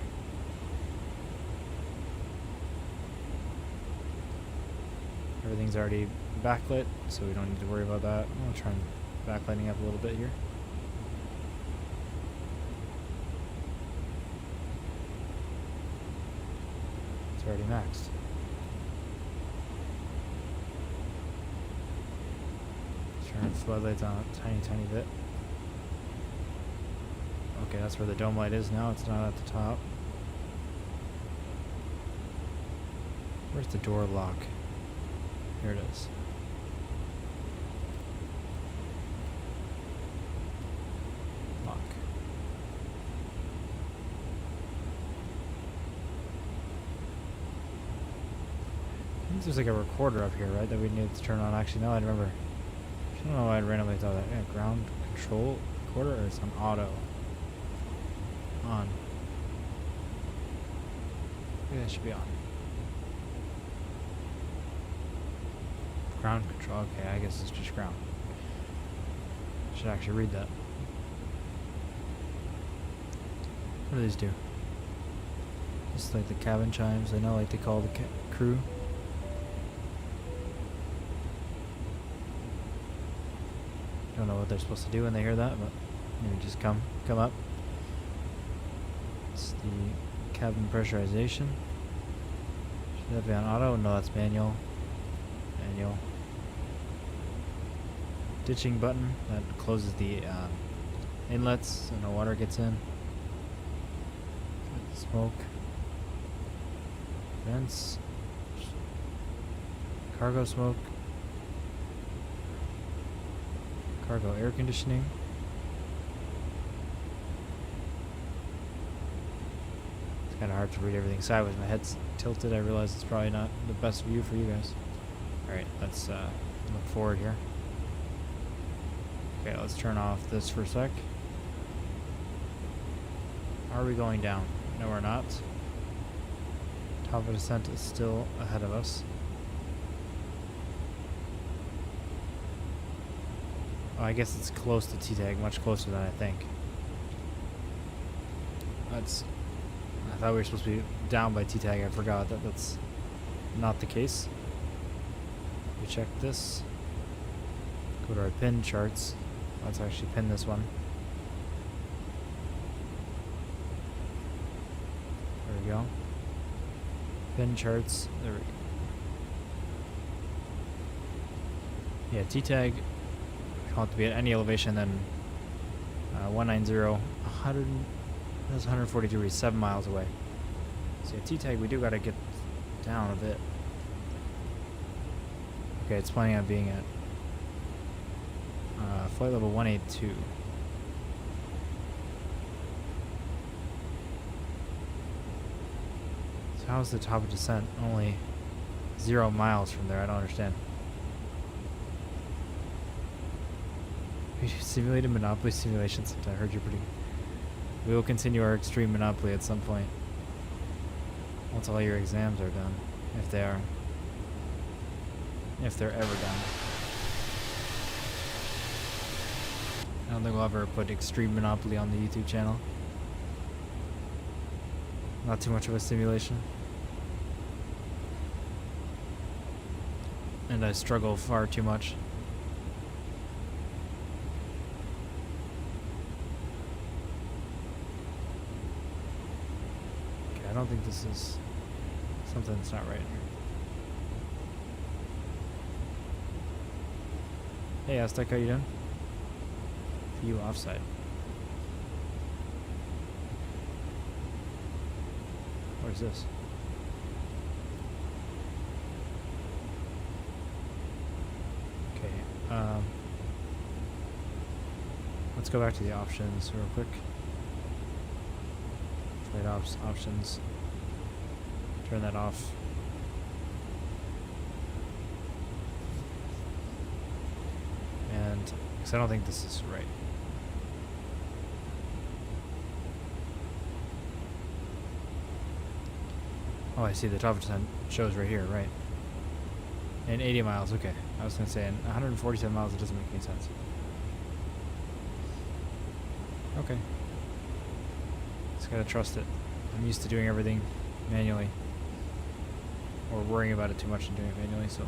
Everything's already backlit, so we don't need to worry about that. I'll try and backlighting up a little bit here. It's already maxed. Turn floodlights on a tiny bit. Okay, that's where the dome light is now. It's not at the top. Where's the door lock? Here it is. Lock. I think there's like a recorder up here, right? That we need to turn on. Actually, no, I remember. I don't know why I randomly thought that. Yeah, ground control recorder, or it's on auto. On. Yeah, it should be on. Ground control. Okay, I guess it's just ground. Should actually read that. What do these do? Just like the cabin chimes, I know, like they call the crew. Don't know what they're supposed to do when they hear that, but maybe just come up. It's the cabin pressurization. Should that be on auto? No, that's manual. Manual. Ditching button that closes the inlets so no water gets in. Smoke. Vents. Cargo smoke. Cargo air conditioning. It's kind of hard to read everything sideways. My head's tilted. I realize it's probably not the best view for you guys. Alright, let's look forward here. Okay, let's turn off this for a sec. Are we going down? No, we're not. Top of descent is still ahead of us. Oh, I guess it's close to T-tag, much closer than I think. I thought we were supposed to be down by T-tag. I forgot that that's not the case. We check this. Go to our pin charts. Let's actually pin this one. There we go. Pin charts. There we go. Yeah, T-tag. We don't have to be at any elevation than 190. 100. That's 140 degrees, 7 miles away. So yeah, T-tag, we do got to get down a bit. Okay, it's planning on being at flight level 182. So how's the top of descent only 0 miles from there? I don't understand. We simulated Monopoly simulations. I heard you pretty. We will continue our extreme Monopoly at some point. Once all your exams are done. If they are. If they're ever done. I don't think we'll ever put Extreme Monopoly on the YouTube channel. Not too much of a simulation. And I struggle far too much. Okay, I don't think this is something that's not right here. Hey Aztec, how you doing? View offside. Where's this? Okay, let's go back to the options real quick. Flight ops options. Turn that off. And because I don't think this is right. Oh, I see the top percent shows right here, right? And 80 miles, okay. I was gonna say, in 147 miles, it doesn't make any sense. Okay. Just gotta trust it. I'm used to doing everything manually. Or worrying about it too much and doing it manually, so.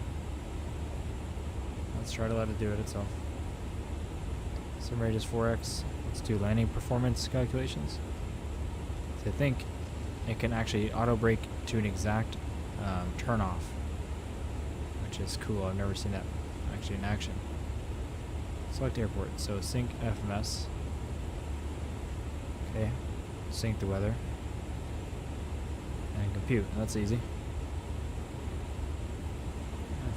Let's try to let it do it itself. Sim rate is 4x. Let's do landing performance calculations. So I think it can actually auto brake to an exact turn off, which is cool. I've never seen that actually in action. Select airport. So sync FMS. Okay. Sync the weather. And compute. That's easy.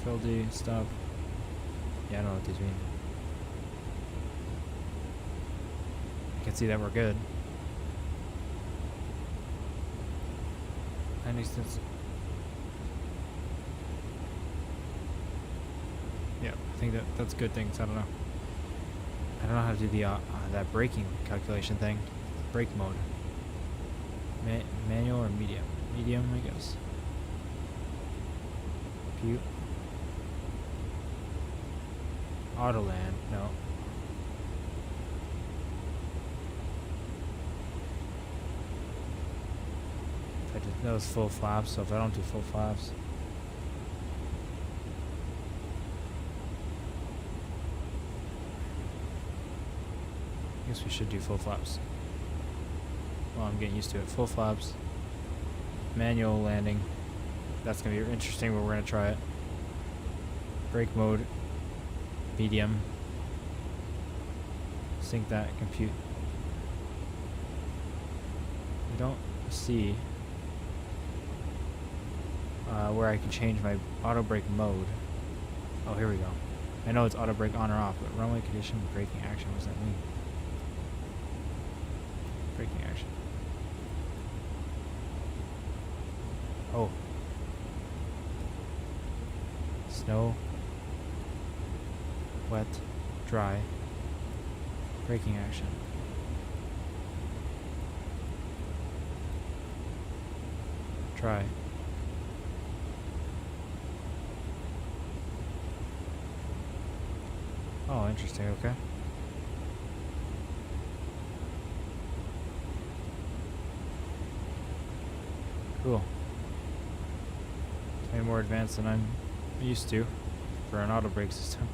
FLD stop. Yeah, I don't know what these mean. I can see that we're good. Any distance. Yeah, I think that's good things. I don't know. I don't know how to do the that braking calculation thing. Brake mode. Manual or medium? Medium, I guess. Compute. Auto land. No. If I that was full flaps, so if I don't do full flaps... I guess we should do full flaps. Well, I'm getting used to it. Full flaps. Manual landing. That's going to be interesting, but we're going to try it. Brake mode. Medium. Sync that. Compute. I don't see where I can change my auto brake mode. Oh, here we go. I know it's auto brake on or off, but runway condition braking action. What does that mean? Braking action. Oh. Snow. Wet. Dry. Braking action. Try. Oh, interesting, okay. Cool. It's way more advanced than I'm used to for an auto brake system.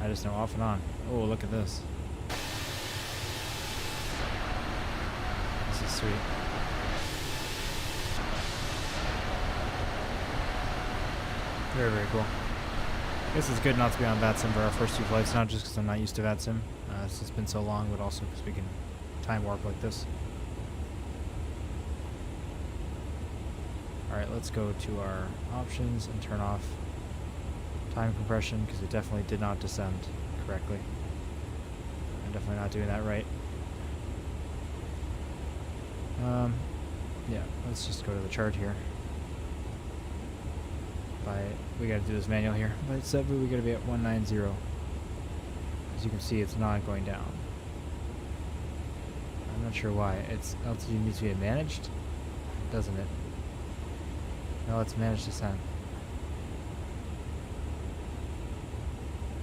I just know off and on. Oh, look at this. This is sweet. Very, very cool. I guess it's good not to be on VATSIM for our first two flights, not just because I'm not used to VATSIM. It's been so long, but also because we can time warp like this. Alright, let's go to our options and turn off time compression, because it definitely did not descend correctly. I'm definitely not doing that right. Yeah, let's just go to the chart here. We gotta do this manual here. By Cebu, we gotta be at 190. As you can see, it's not going down. I'm not sure why. Its altitude needs to be managed, doesn't it? No, it's managed descent.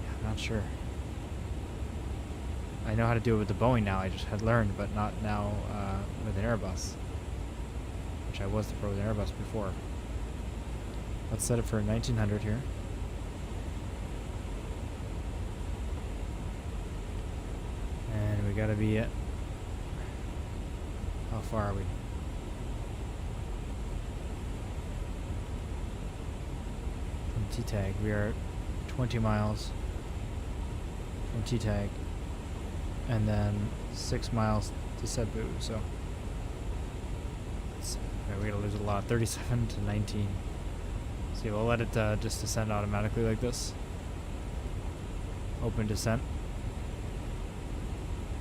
Yeah, I'm not sure. I know how to do it with the Boeing now. I just had learned, but not now with an Airbus, which I was the pro with an Airbus before. Let's set it for 1900 here. And we gotta be at... How far are we? From T-Tag. We are 20 miles from T-Tag. And then 6 miles to Cebu, so... we're gonna lose a lot. 37 to 19. See, we'll let it just descend automatically like this. Open descent.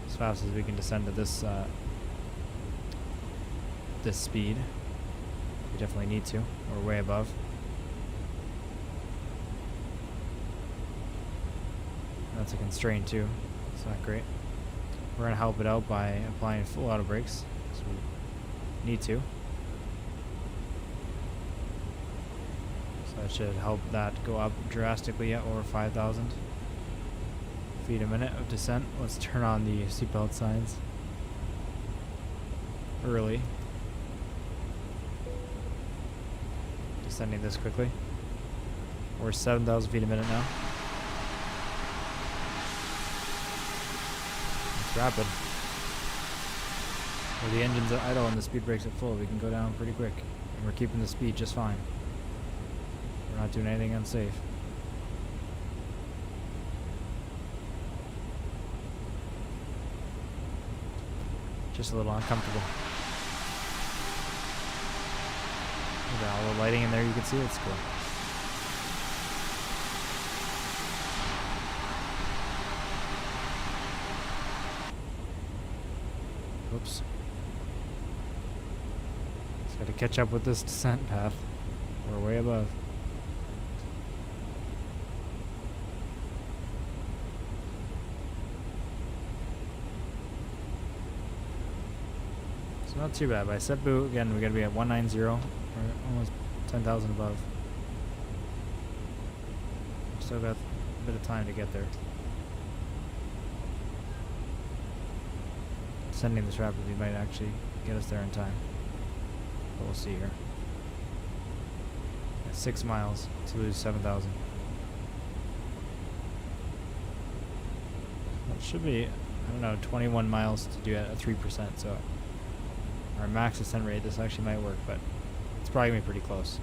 As fast as we can descend to this this speed. We definitely need to. We're way above. That's a constraint too. It's not great. We're gonna help it out by applying full auto brakes, because we need to. That should help that go up drastically at over 5,000 feet a minute of descent. Let's turn on the seatbelt signs early. Descending this quickly. We're 7,000 feet a minute now. It's rapid. With the engines at idle and the speed brakes at full, we can go down pretty quick. And we're keeping the speed just fine. We're not doing anything unsafe. Just a little uncomfortable. Look at all the lighting in there, you can see it's cool. Oops. Just gotta catch up with this descent path. We're way above. So not too bad. By Cebu, again, we gotta be at 190. We're almost 10,000 above. Still got a bit of time to get there. Sending this rapidly might actually get us there in time. But we'll see here. 6 miles to lose 7,000. It should be, I don't know, 21 miles to do it at 3%, so our max ascent rate, this actually might work, but it's probably going to be pretty close.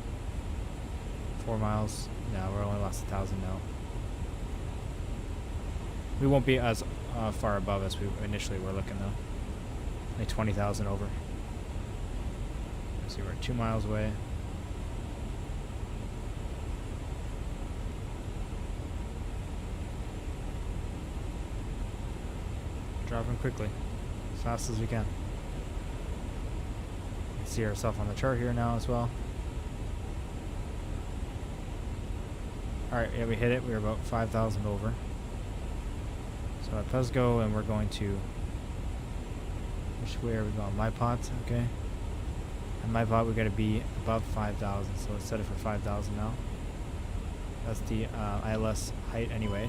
4 miles, no, we're only lost 1,000 now. We won't be as far above as we initially were looking though. Like 20,000 over. Let's see, we're 2 miles away. Dropping quickly, as fast as we can. You can see ourselves on the chart here now as well. Alright, yeah, we hit it. We were about 5,000 over. So at Pesco, and we're going to, which way are we going? My pot, okay. And my pot, we got to be above 5,000, so let's set it for 5,000 now. That's the ILS height anyway.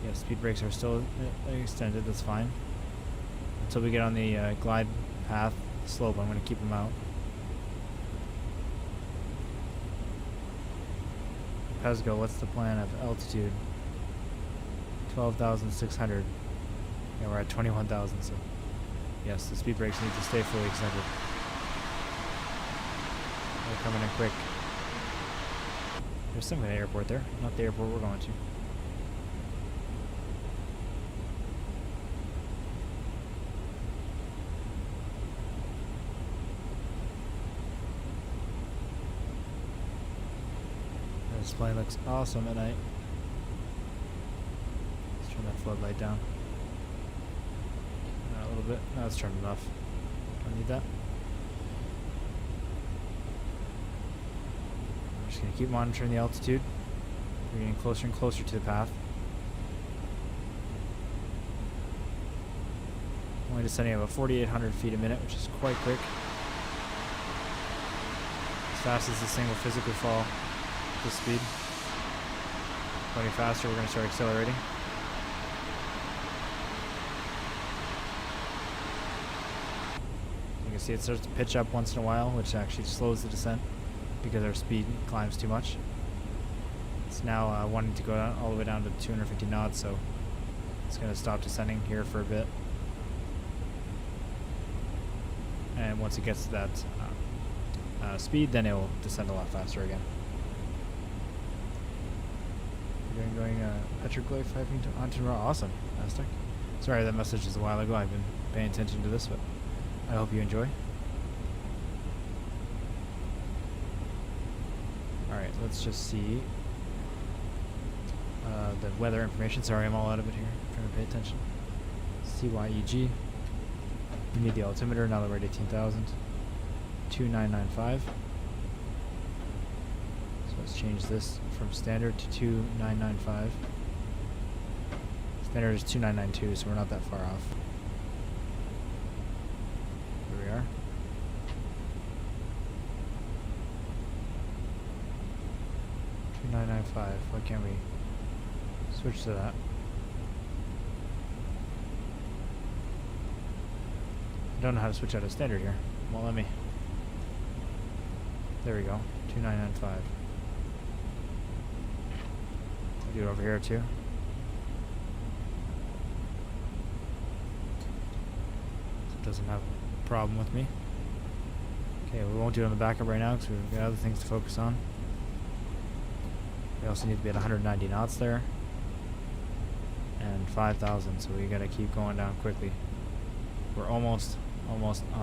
Yeah, speed brakes are still extended, that's fine. Until we get on the glide path slope, I'm going to keep them out. Pesco, what's the plan of altitude? 12,600. Yeah, we're at 21,000, so yes, the speed brakes need to stay fully extended. They're coming in quick. There's some kind of airport there, not the airport we're going to. This plane looks awesome at night. Let's turn that floodlight down. A little bit. No, it's turned enough. Don't need that. I'm just going to keep monitoring the altitude. We're getting closer and closer to the path. Only descending about 4,800 feet a minute, which is quite quick. As fast as this thing will physically fall. The speed. Going faster, we're going to start accelerating. You can see it starts to pitch up once in a while, which actually slows the descent because our speed climbs too much. It's now wanting to go down, all the way down to 250 knots, so it's going to stop descending here for a bit. And once it gets to that speed, then it will descend a lot faster again. Going petroglyph onto raw. Awesome. Fantastic. Sorry, that message is a while ago. I've been paying attention to this, but I hope you enjoy. Alright, let's just see the weather information. Sorry, I'm all out of it here. I'm trying to pay attention. CYEG. We need the altimeter now that we're at 18,000. 2995. Let's change this from standard to 2995. Standard is 2992, so we're not that far off. Here we are. $2,995. Why can't we switch to that? I don't know how to switch out of standard here. Well, let me. There we go. 2995. Do it over here too. So it doesn't have a problem with me. Okay, we won't do it on the backup right now because we've got other things to focus on. We also need to be at 190 knots there. And 5,000, so we gotta keep going down quickly. We're almost on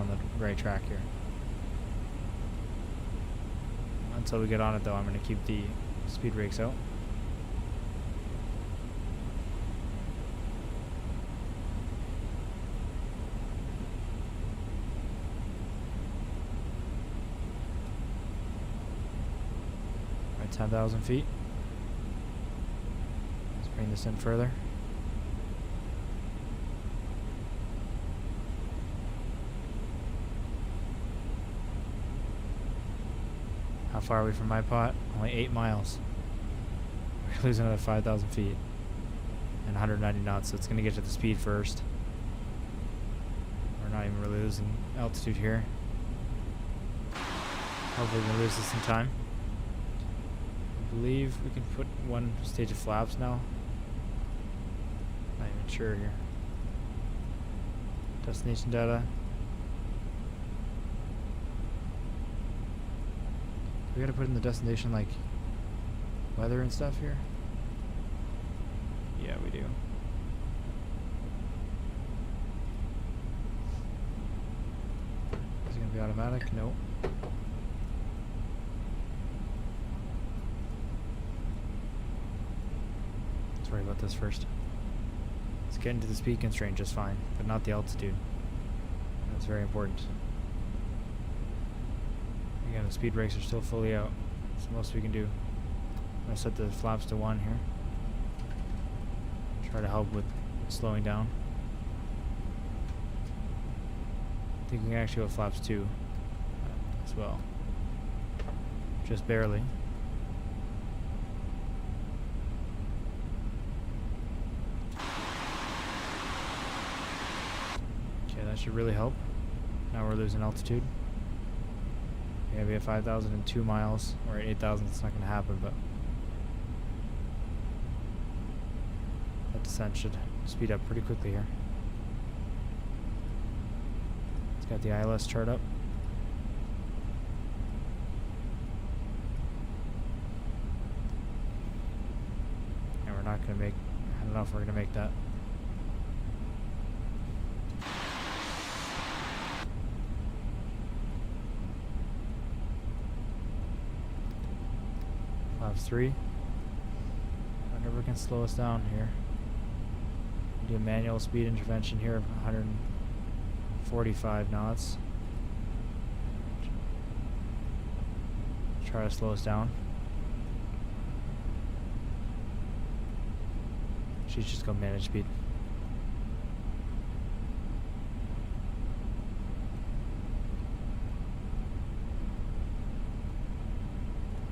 the right track here. Until we get on it though, I'm gonna keep the speed brakes out. Right, 10,000 feet. Let's bring this in further. How far are we from my pot? Only 8 miles. We're losing another 5,000 feet and 190 knots, so it's going to get to the speed first. We're not even really losing altitude here. Hopefully we'll lose this in time. I believe we can put one stage of flaps now. Not even sure here. Destination data. We gotta put in the destination like weather and stuff here. Yeah, we do. Is it gonna be automatic? Nope. Let's worry about this first. Let's get into the speed constraint just fine, but not the altitude. That's very important. Again, the speed brakes are still fully out. That's the most we can do. I'm gonna set the flaps to 1 here. Try to help with slowing down. I think we can actually go with flaps 2 as well. Just barely. Okay, that should really help. Now we're losing altitude. Yeah, we have 5,002 miles. We're at 8,000. It's not going to happen, but that descent should speed up pretty quickly here. It's got the ILS chart up. And we're not going to make, I don't know if we're going to make that. Flaps 3. I wonder if we can slow us down here. Do a manual speed intervention here of 145 knots. Try to slow us down. She's just go manage speed.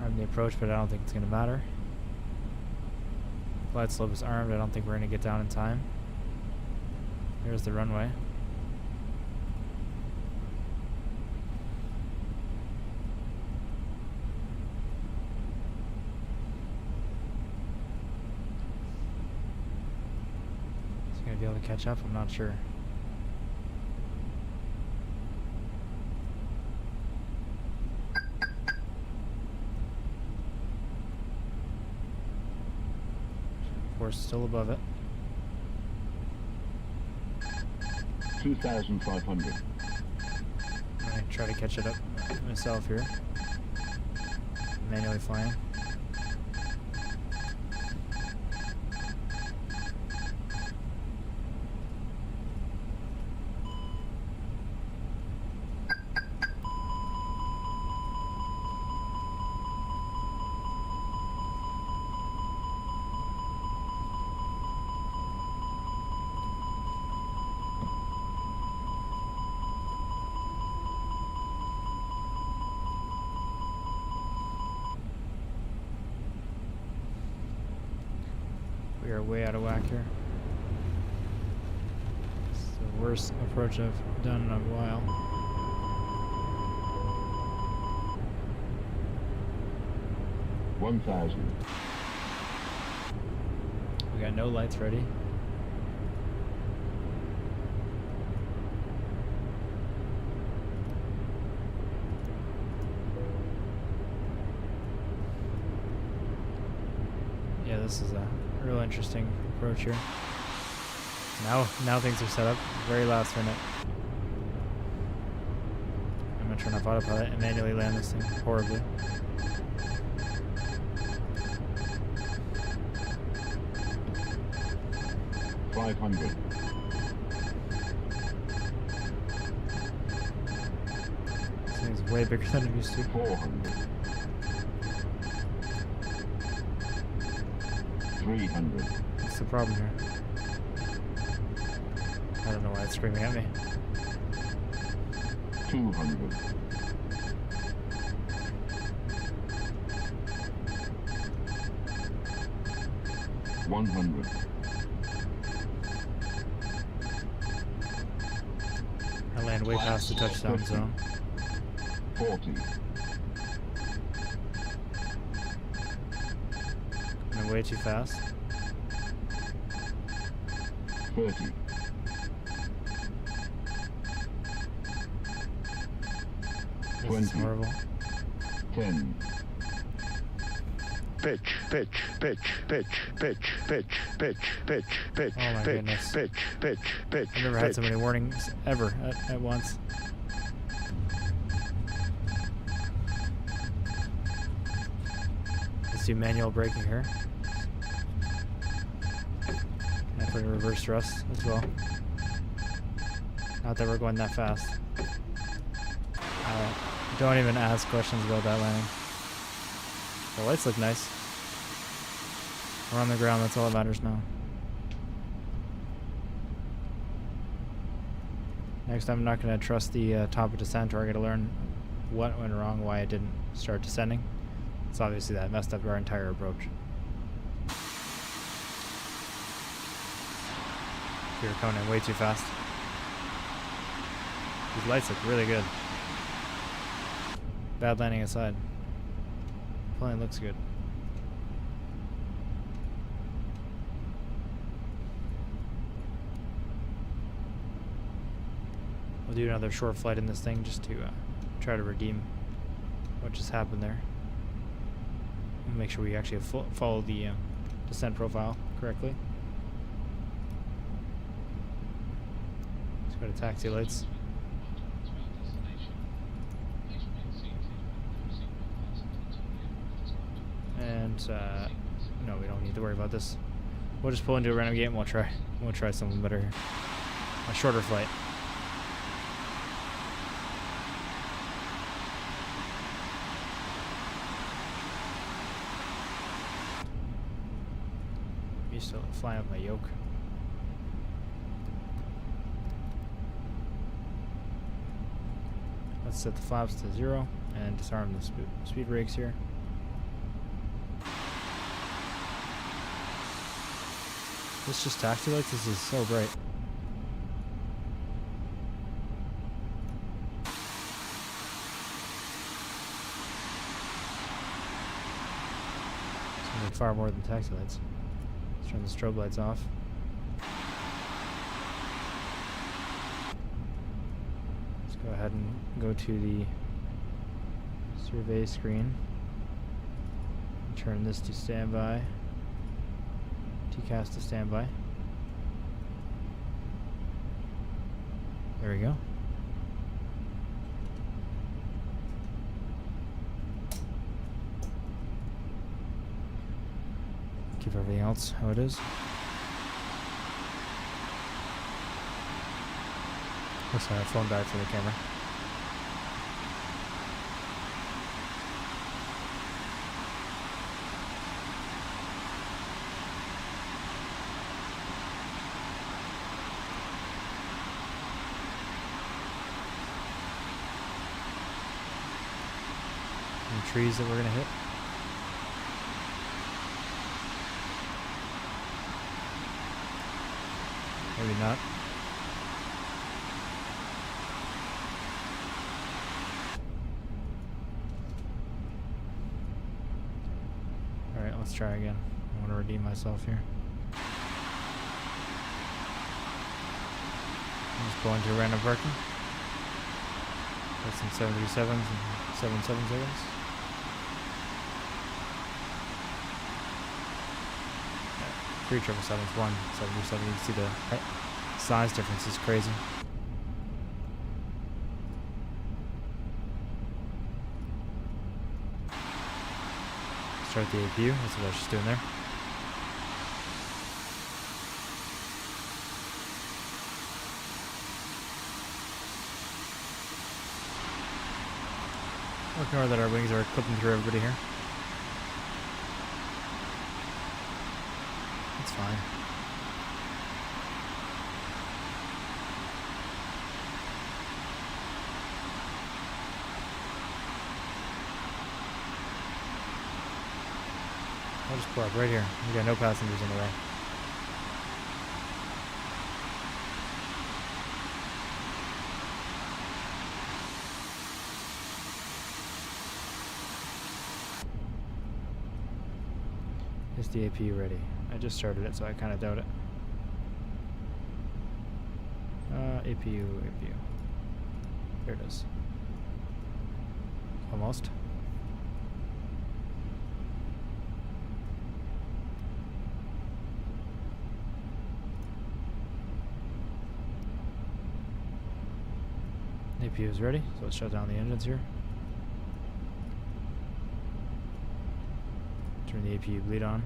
Arm the approach, but I don't think it's going to matter. Glide slope is armed. I don't think we're going to get down in time. There's the runway. Is he going to be able to catch up? I'm not sure. Force still above it. 2,500. I'm gonna try to catch it up myself here. Manually flying. We are way out of whack here. It's the worst approach I've done in a while. $1,000. We got no lights ready. Yeah, this is a real interesting approach here. Now things are set up very last minute. I'm gonna turn off autopilot and manually land this thing horribly. $500. This thing's way bigger than it used to. $400. $300. What's the problem here? I don't know why it's screaming at me. $200. $100. way past the touchdown zone. 40, Going way too fast. 30, This is 20. horrible. 10, pitch, pitch, pitch, pitch, pitch, pitch, pitch, pitch, pitch, Oh my pitch, goodness. pitch, pitch, pitch. I've never had so many warnings ever at once. Let's do manual braking here. And put in reverse thrust as well. Not that we're going that fast. Don't even ask questions about that landing. The lights look nice. We're on the ground, that's all that matters now. Next, I'm not going to trust the top of descent, or I got to learn what went wrong, why it didn't start descending. It's obviously that messed up our entire approach. You're coming in way too fast. These lights look really good. Bad landing aside. Plane looks good. We'll do another short flight in this thing just to try to redeem what just happened there. We'll make sure we actually follow the descent profile correctly. Let's go to taxi lights. And no, we don't need to worry about this. We'll just pull into a random gate and we'll try something better here. A shorter flight. I'm used to flying with my yoke. Let's set the flaps to 0 and disarm the speed brakes here. This just taxi lights? This is so bright. It's gonna be far more than taxi lights. Let's turn the strobe lights off. Let's go ahead and go to the survey screen. Turn this to standby. TCAS to standby. There we go. Keep everything else how it is. Looks like my phone died for the camera. Any trees that we're gonna hit? Maybe not. Alright, let's try again. I want to redeem myself here. I'm just going to random parking. Got some 737s and 777s. Three 777s, one 737. You can see the size difference is crazy. Start the APU. That's what I was just doing there. Ignore that our wings are clipping through everybody here. It's fine. I'll just pull up right here. We got no passengers in the way. Is the APU ready? I just started it, so I kind of doubt it. APU. There it is. Almost. APU is ready, so let's shut down the engines here. Turn the APU bleed on.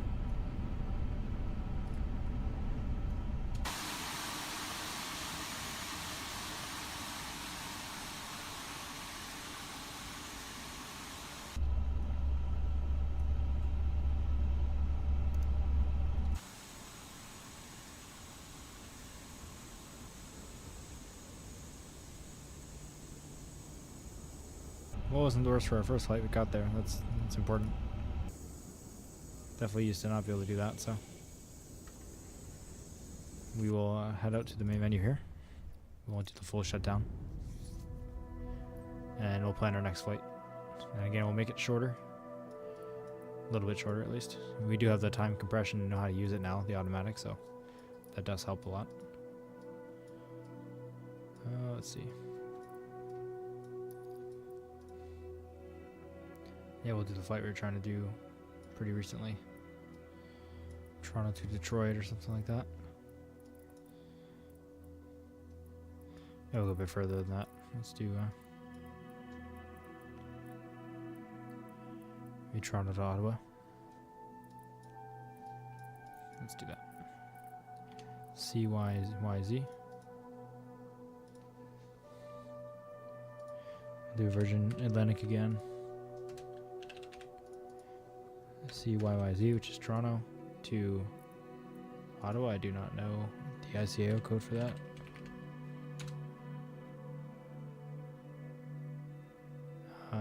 What wasn't the worst for our first flight we got there? That's important. Definitely used to not be able to do that, so we will head out to the main menu here. We won't do the full shutdown, and we'll plan our next flight. And again, we'll make it shorter, a little bit shorter at least. We do have the time compression and know how to use it now, the automatic, so that does help a lot. Let's see. Yeah, we'll do the flight we were trying to do pretty recently. Toronto to Detroit or something like that. Yeah, we'll go a bit further than that. Let's do Toronto to Ottawa. Let's do that. CYZ. Do Virgin Atlantic again. CYYZ, which is Toronto to Ottawa. I do not know the ICAO code for that.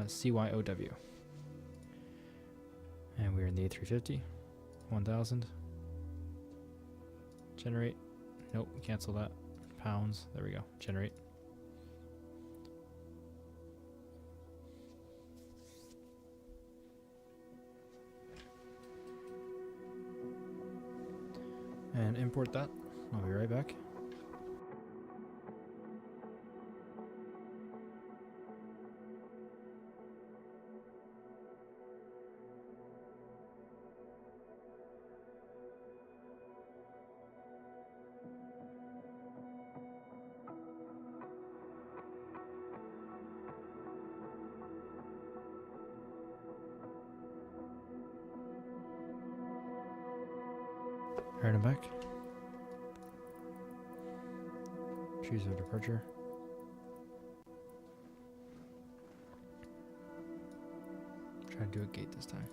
CYOW. And we're in the A350. 1000. Generate. Nope, cancel that. Pounds. There we go. Generate. And import that. I'll be right back. Alright, I'm back. Choose our departure. Try to do a gate this time.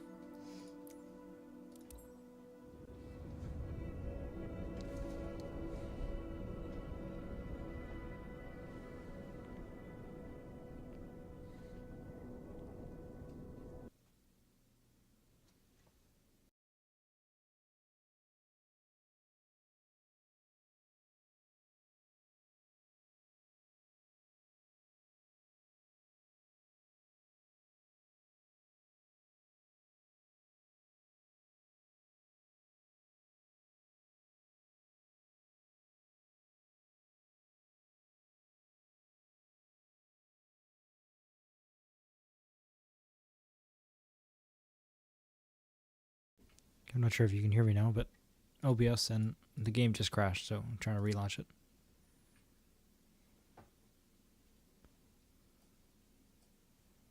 I'm not sure if you can hear me now, but OBS and the game just crashed, so I'm trying to relaunch it.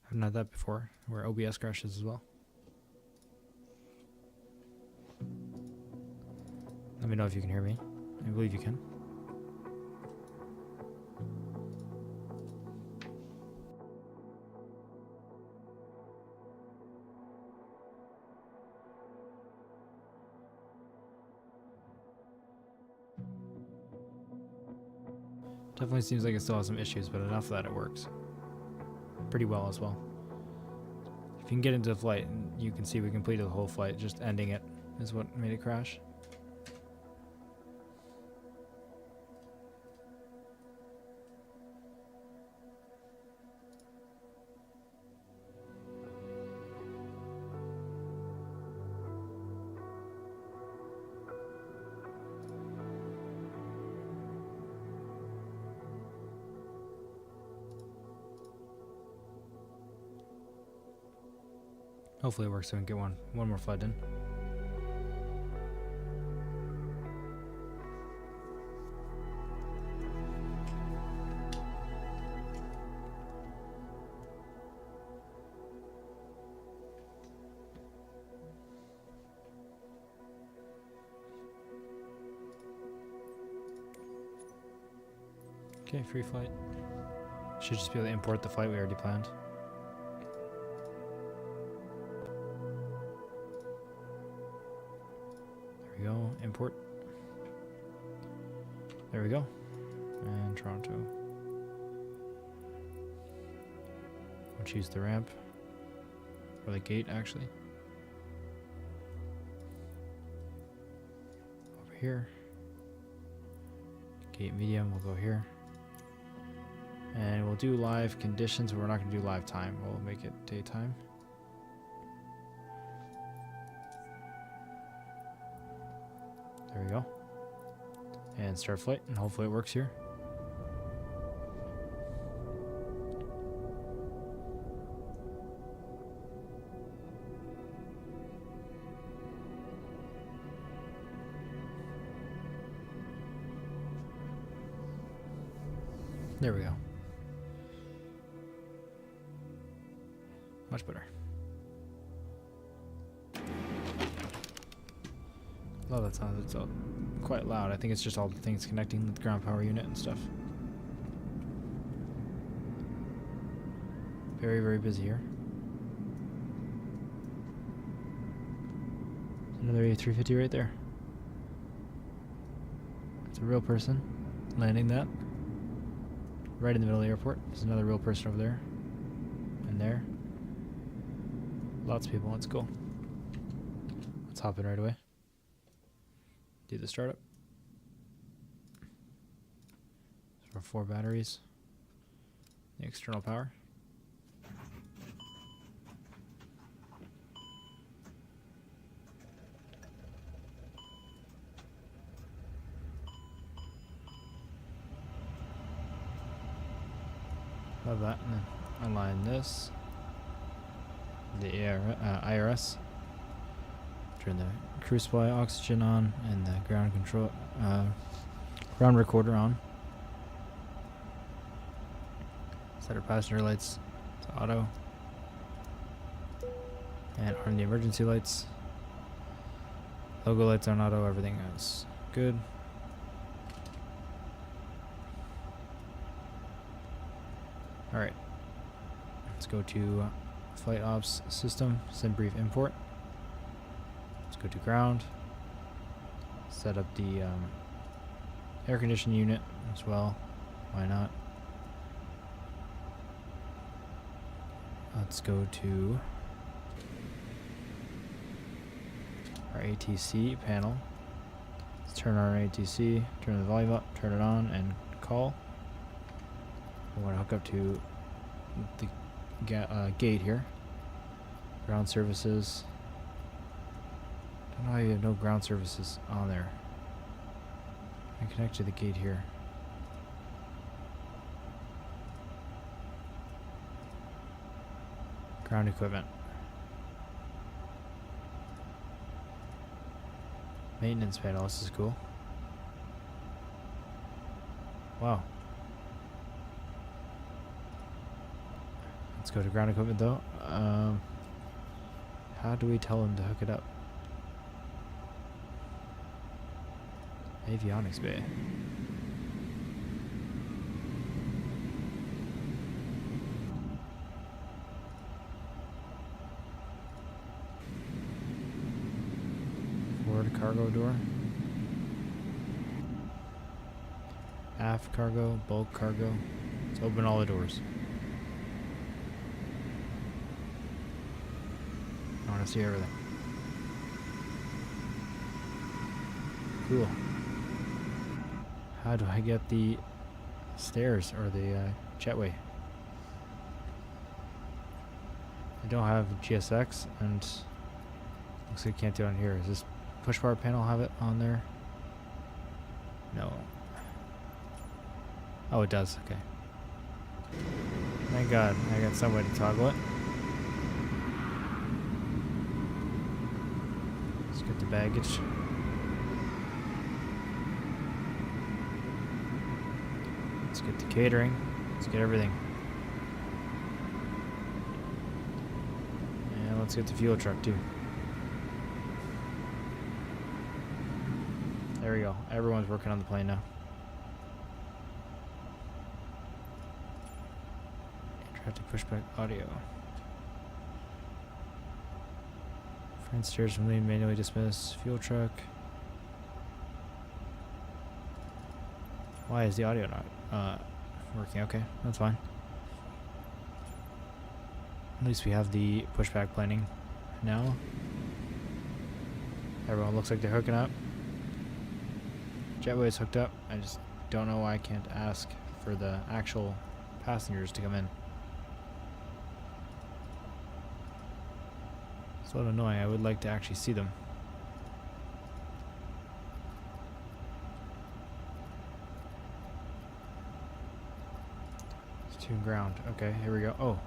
I haven't had that before, where OBS crashes as well. Let me know if you can hear me. I believe you can. Definitely seems like it still has some issues, but enough that it works pretty well as well. If you can get into the flight, you can see we completed the whole flight. Just ending it is what made it crash. Hopefully it works so we can get one more flight in. Okay, free flight. Should just be able to import the flight we already planned. There we go, import. There we go. And Toronto. We'll choose the ramp. Or the gate, actually. Over here. Gate medium, we'll go here. And we'll do live conditions, but we're not going to do live time. We'll make it daytime. There we go. And start flight, and hopefully it works here. There we go. Much better. Love that sound. It's quite loud. I think it's just all the things connecting the ground power unit and stuff. Very, very busy here. Another A350 right there. It's a real person landing that. Right in the middle of the airport. There's another real person over there. And there. Lots of people. Let's go. Let's hop in right away. Do the startup. So our 4 batteries. The external power. Love that. And then align this. The IRS. Turn the crew supply oxygen on and the ground control ground recorder on. Set our passenger lights to auto. And arm the emergency lights. Logo lights on auto, everything is good. Alright. Let's go to flight ops system, send brief import. Let's go to ground. Set up the air conditioning unit as well. Why not? Let's go to our ATC panel. Let's turn on our ATC, turn the volume up, turn it on, and call. We want to hook up to the gate here. Ground services. Don't know how you have no ground services on there. I connect to the gate here. Ground equipment. Maintenance panel. This is cool. Wow. Let's go to ground equipment though. How do we tell him to hook it up? Avionics bay. Forward cargo door. Aft cargo, bulk cargo. Let's open all the doors. I want to see everything. Cool. How do I get the stairs or the jetway? I don't have GSX and looks like I can't do it on here. Is this push bar panel have it on there? No. Oh, it does. Okay. Thank God I got some way to toggle it. Get the baggage. Let's get the catering. Let's get everything. And let's get the fuel truck too. There we go. Everyone's working on the plane now. Try to push back audio. Front stairs from lead manually dismiss. Fuel truck. Why is the audio not working? Okay, that's fine. At least we have the pushback planning now. Everyone looks like they're hooking up. Jetway is hooked up. I just don't know why I can't ask for the actual passengers to come in. It's a little annoying. I would like to actually see them. It's tune ground. Okay, here we go. Oh.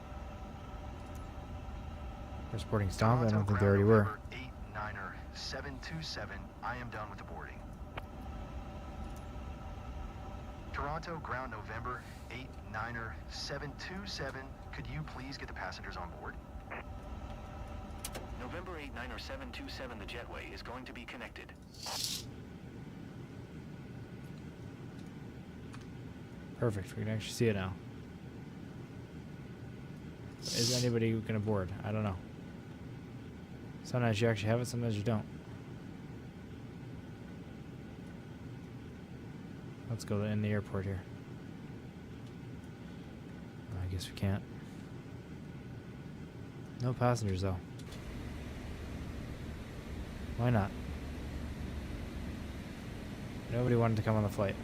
They're sporting stop. I don't think they already were. 89er 727. I am done with the boarding. Toronto ground November 89er 727. Could you please get the passengers on board? November 89er 727, the jetway is going to be connected. Perfect. We can actually see it now. Is anybody going to board? I don't know. Sometimes you actually have it, sometimes you don't. Let's go in the airport here. I guess we can't. No passengers though. Why not? Nobody wanted to come on the flight.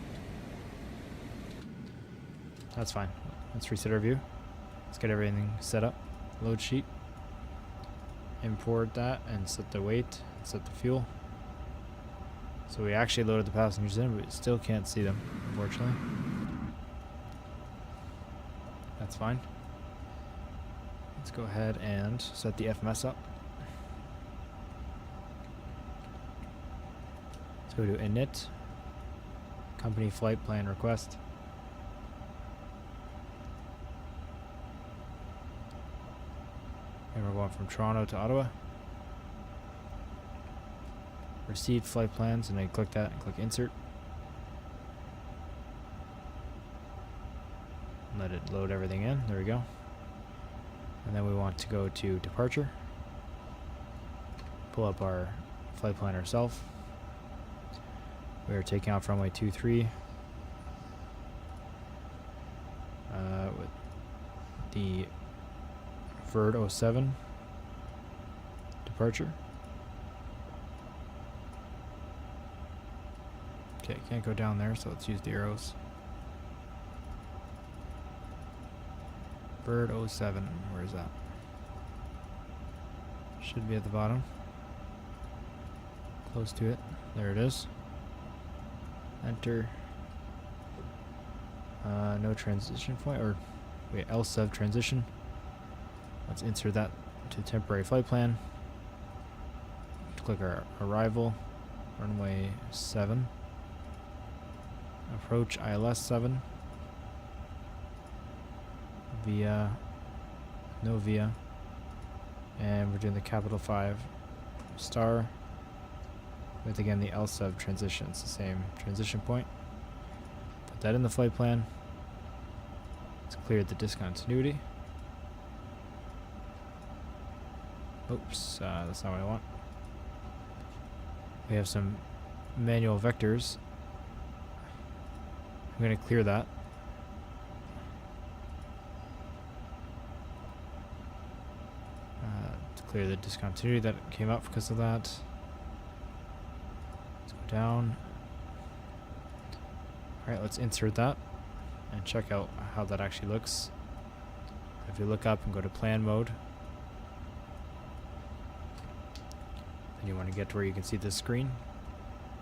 That's fine. Let's reset our view. Let's get everything set up. Load sheet. Import that and set the weight. Set the fuel. So we actually loaded the passengers in, but we still can't see them, unfortunately. That's fine. Let's go ahead and set the FMS up. Let's go to init. Company flight plan request. And we're going from Toronto to Ottawa. Received flight plans, and I click that and click insert. Let it load everything in. There we go. And then we want to go to departure. Pull up our flight plan ourselves. We are taking off runway 23 with the Vert 07 departure. Okay, can't go down there, so let's use the arrows. Bird 07, where is that? Should be at the bottom. Close to it. There it is. Enter. No transition point, or wait, L7 transition. Let's insert that to temporary flight plan. Click our arrival, runway 7. Approach ILS 7. Via, no via. And we're doing the capital 5 star with again the L7 transition. It's the same transition point. Put that in the flight plan. Let's clear the discontinuity. Oops, that's not what I want. We have some manual vectors. I'm going to clear that. To clear the discontinuity that came up because of that. Let's go down. Alright, let's insert that and check out how that actually looks. If you look up and go to plan mode, then you want to get to where you can see this screen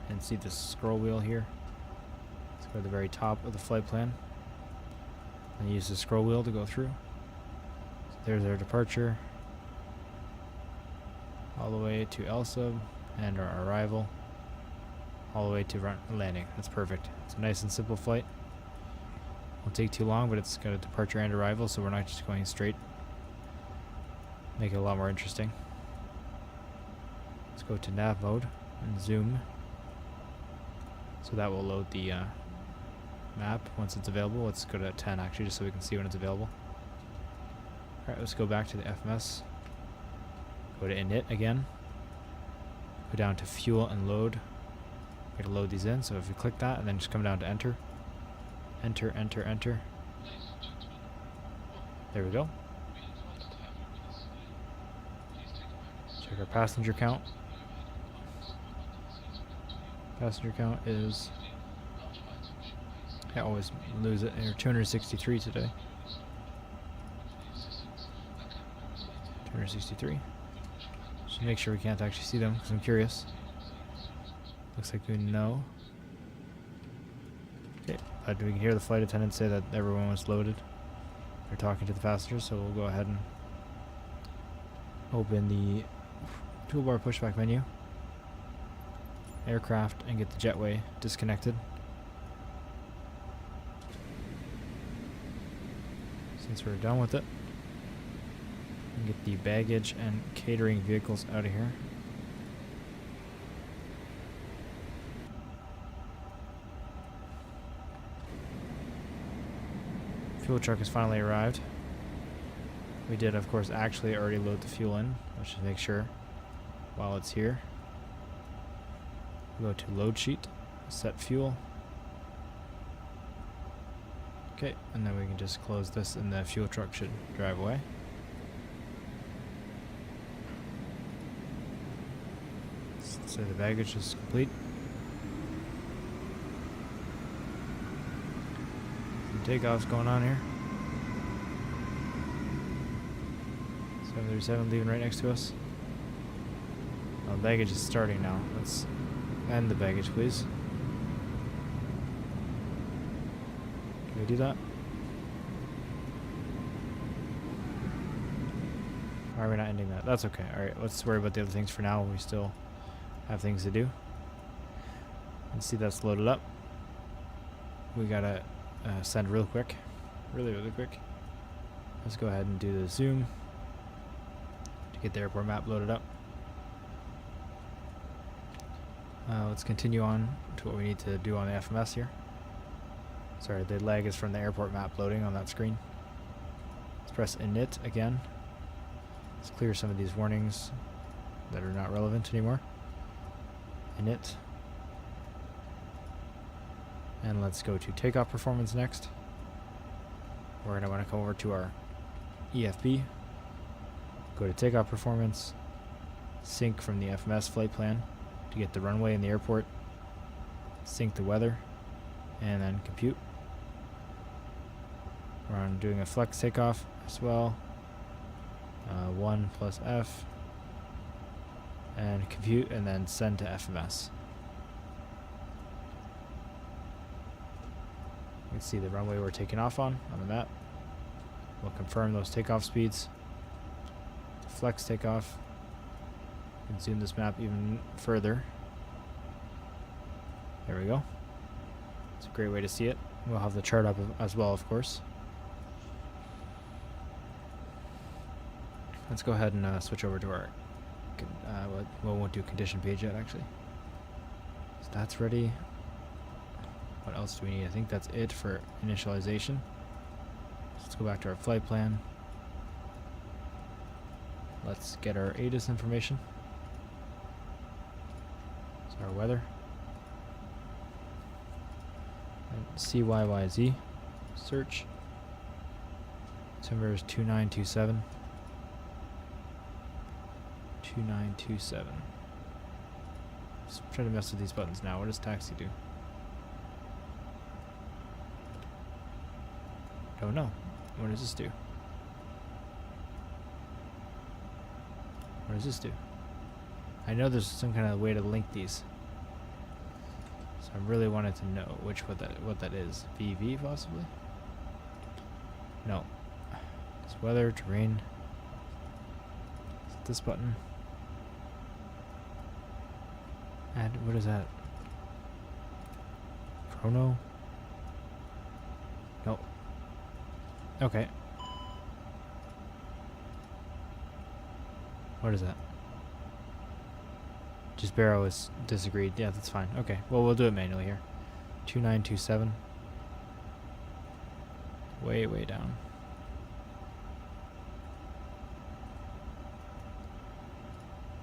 and see this scroll wheel here. Let's go to the very top of the flight plan and use the scroll wheel to go through. So there's our departure all the way to L-sub, and our arrival all the way to landing. That's perfect. It's a nice and simple flight. Won't take too long, but it's got a departure and arrival, so we're not just going straight. Make it a lot more interesting. Let's go to nav mode and zoom. So that will load the map once it's available. Let's go to 10 actually, just so we can see when it's available. Alright, let's go back to the FMS. Go to init again. Go down to fuel and load. We're going to load these in, so if you click that and then just come down to enter. Enter, enter, enter. There we go. Check our passenger count. Passenger count is... I always lose it. Here, 263 today. 263. Just make sure we can't actually see them because I'm curious. Looks like we know. Okay, but we can hear the flight attendant say that everyone was loaded. They're talking to the passengers, so we'll go ahead and open the toolbar pushback menu, aircraft, and get the jetway disconnected. Since we're done with it, and get the baggage and catering vehicles out of here. Fuel truck has finally arrived. We did, of course, actually already load the fuel in. Let's just make sure while it's here. Go to load sheet, set fuel. Okay, and then we can just close this and the fuel truck should drive away. So the baggage is complete. Takeoffs going on here. 737 leaving right next to us. Oh, baggage is starting now. Let's end the baggage, please. Can we do that? Why are we not ending that? That's okay. Alright, let's worry about the other things for now. We still have things to do. Let's see, that's loaded up. We gotta send real quick. Really quick. Let's go ahead and do the zoom to get the airport map loaded up. Let's continue on to what we need to do on the FMS here. Sorry, the lag is from the airport map loading on that screen. Let's press init again. Let's clear some of these warnings that are not relevant anymore. Init. And let's go to takeoff performance next. We're going to want to come over to our EFB. Go to takeoff performance. Sync from the FMS flight plan to get the runway and the airport. Sync the weather. And then compute. We're on doing a flex takeoff as well. 1 plus F. And compute and then send to FMS. You can see the runway we're taking off on the map. We'll confirm those takeoff speeds. Flex takeoff. You can zoom this map even further. There we go. It's a great way to see it. We'll have the chart up as well, of course. Let's go ahead and switch over to our... we won't do condition page yet, actually. So that's ready. What else do we need? I think that's it for initialization. Let's go back to our flight plan. Let's get our ATIS information. So our weather. And CYYZ. Search. September is 2927. 2927. Just try to mess with these buttons now. What does taxi do? Don't know. What does this do? What does this do? I know there's some kind of way to link these. So I really wanted to know what that is. VV possibly? No. It's weather, terrain. Is it this button? Add, what is that? Chrono? Nope. Okay. What is that? Just Barrow is disagreed. Yeah, that's fine. Okay. Well, we'll do it manually here. 2927. Way, way down.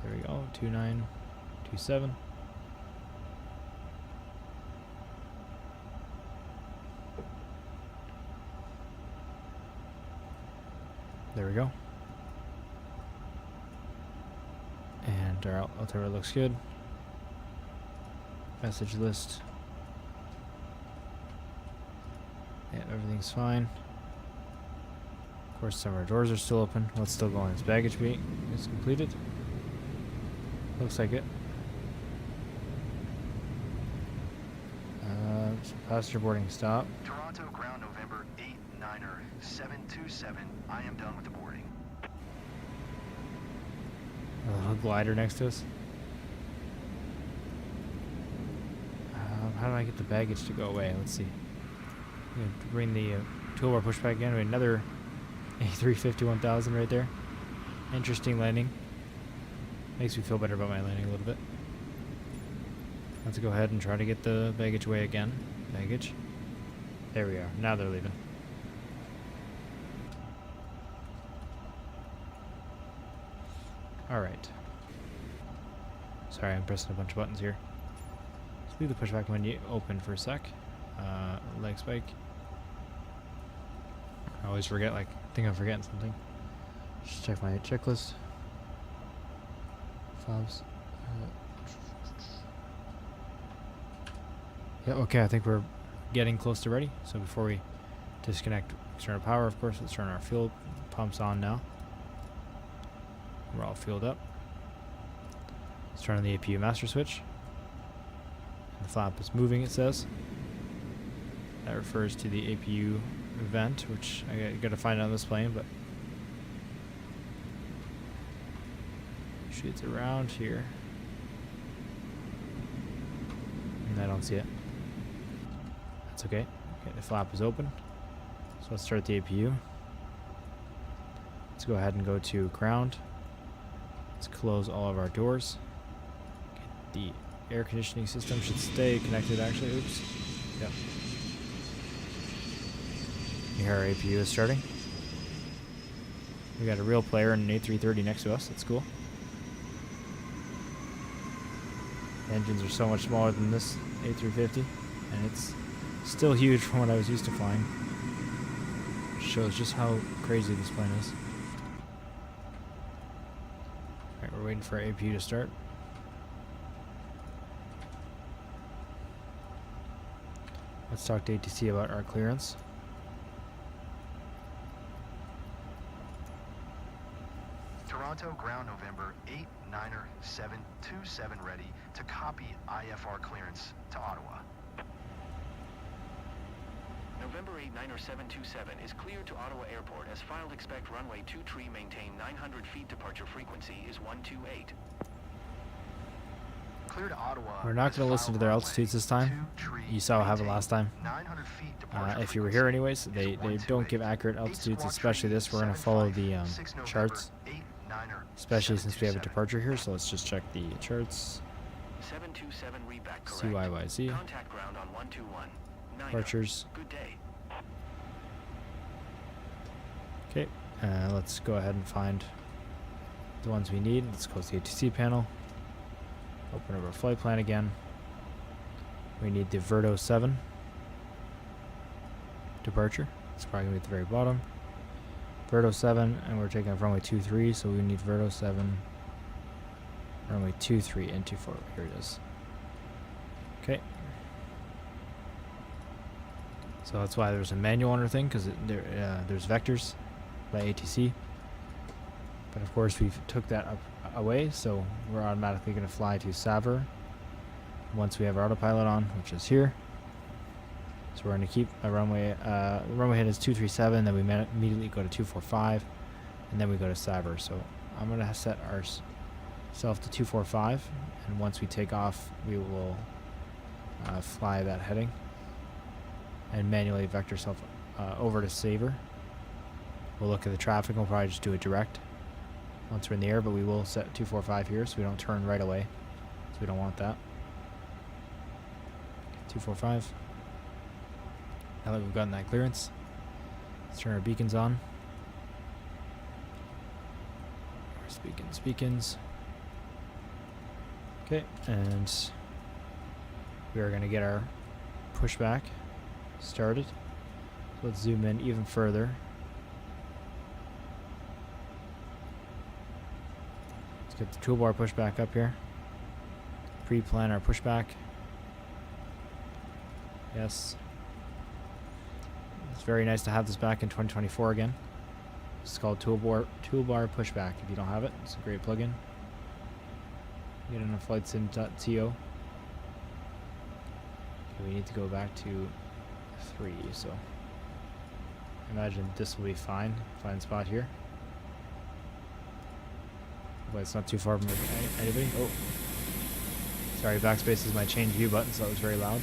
There we go. 2927. There we go. And our Altimeter looks good. Message list. Yeah, everything's fine. Of course, some of our doors are still open. What's still going? This baggage beat is completed. Looks like it. So passenger boarding stop. Toronto ground November 89er 727. I am done with the boarding. A little glider next to us. How do I get the baggage to go away? Let's see. I'm going to bring the toolbar pushback in. We have another A350-1000 right there. Interesting landing. Makes me feel better about my landing a little bit. Let's go ahead and try to get the baggage away again. Baggage. There we are. Now they're leaving. Alright. Sorry, I'm pressing a bunch of buttons here. Let's leave the pushback menu open for a sec. Leg spike. I always forget, like, I think I'm forgetting something. Just check my checklist. Fobs. Yeah, okay, I think we're getting close to ready. So before we disconnect external power, of course, let's turn our fuel pumps on now. We're all fueled up. Let's turn on the APU master switch. And the flap is moving, it says. That refers to the APU vent, which I gotta find on this plane, but usually it's around here. And I don't see it. That's okay. Okay, the flap is open. So let's start the APU. Let's go ahead and go to ground. Let's close all of our doors. Okay, the air conditioning system should stay connected actually. Oops. Yep. Here our APU is starting. We got a real player and an A330 next to us. That's cool. The engines are so much smaller than this A350, and it's still huge from what I was used to flying. Shows just how crazy this plane is. Alright, we're waiting for our APU to start. Let's talk to ATC about our clearance. Toronto ground November 89er 727 ready to copy IFR clearance to Ottawa. November 89er 727 is cleared to Ottawa Airport as filed. Expect runway 23 maintain 900 feet. Departure frequency is 128. Clear to Ottawa. We're not going to listen to their altitudes this time. You saw how I have it last time. 900 feet If you were here anyways, they don't give accurate altitudes, especially this. We're going to follow the charts, especially since we have a departure here. So let's just check the charts. 727 read back correct. CYYZ. Contact ground on 121. Departures. Good day. Okay, let's go ahead and find the ones we need. Let's close the ATC panel. Open up our flight plan again. We need the Verdo 7 departure. It's probably going to be at the very bottom. Verdo 7, and we're taking off runway 23, so we need Verdo 7, runway 23 and 24. Here it is. Okay. So that's why there's a manual on our thing, because there's vectors by ATC. But of course we took that away, so we're automatically going to fly to Savre once we have our autopilot on, which is here. So we're going to keep a runway. The runway head is 237, then we immediately go to 245, and then we go to Savre. So I'm going to set our self to 245, and once we take off, we will fly that heading and manually vector self over to Saver. We'll look at the traffic. We'll probably just do it direct once we're in the air, but we will set 245 here so we don't turn right away. So we don't want that. 245. Now that we've gotten that clearance, let's turn our beacons on. Where's beacons? Okay, and we are going to get our pushback started. So let's zoom in even further. Let's get the toolbar pushback up here. Pre-plan our pushback. Yes. It's very nice to have this back in 2024 again. It's called toolbar pushback. If you don't have it, it's a great plugin. Get it on flightsim.to. Okay, we need to go back to 3, so I imagine this will be fine. Fine spot here. But it's not too far from anybody. Oh, sorry, backspace is my change view button, so that was very loud.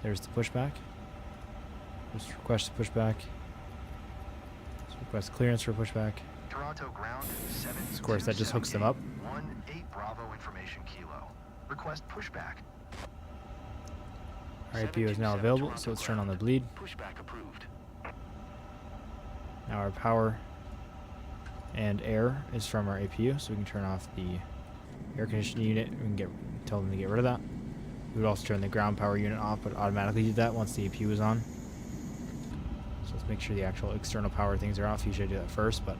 There's the pushback. Just request a pushback. Let's request clearance for pushback. Toronto ground 7. Of course, that just hooks them up. 18 Bravo information kilo. Request pushback. Our APU is now available, so let's turn on the bleed. Pushback approved. Now our power and air is from our APU, so we can turn off the air conditioning unit. We can tell them to get rid of that. We would also turn the ground power unit off, but automatically did that once the APU is on. So let's make sure the actual external power things are off. Usually I do that first, but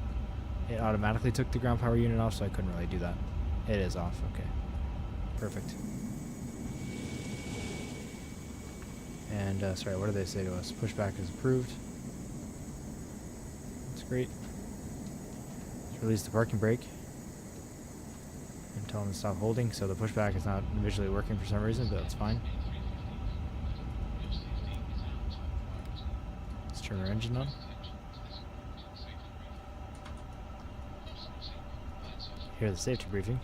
it automatically took the ground power unit off, so I couldn't really do that. It is off, okay. Perfect. And, sorry, what did they say to us? Pushback is approved. That's great. Let's release the parking brake. And tell them to stop holding, so the pushback is not visually working for some reason, but that's fine. Let's turn our engine on. Hear the safety briefing.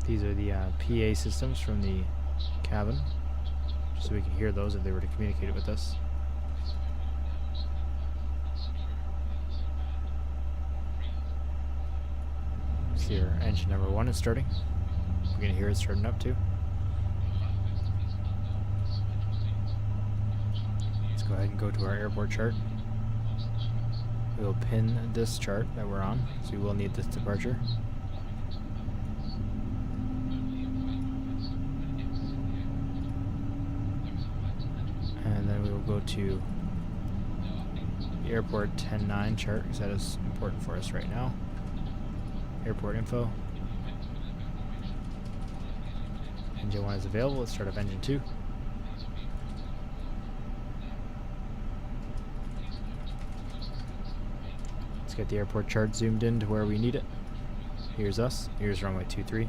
These are the PA systems from the cabin, just so we can hear those if they were to communicate it with us. See our engine number 1 is starting. We're going to hear it starting up too. Let's go ahead and go to our airport chart. We'll pin this chart that we're on, so we will need this departure. And then we will go to the airport 10-9 chart, because that is important for us right now. Airport info. Engine 1 is available. Let's start up engine 2. Let's get the airport chart zoomed in to where we need it. Here's us. Here's runway 23.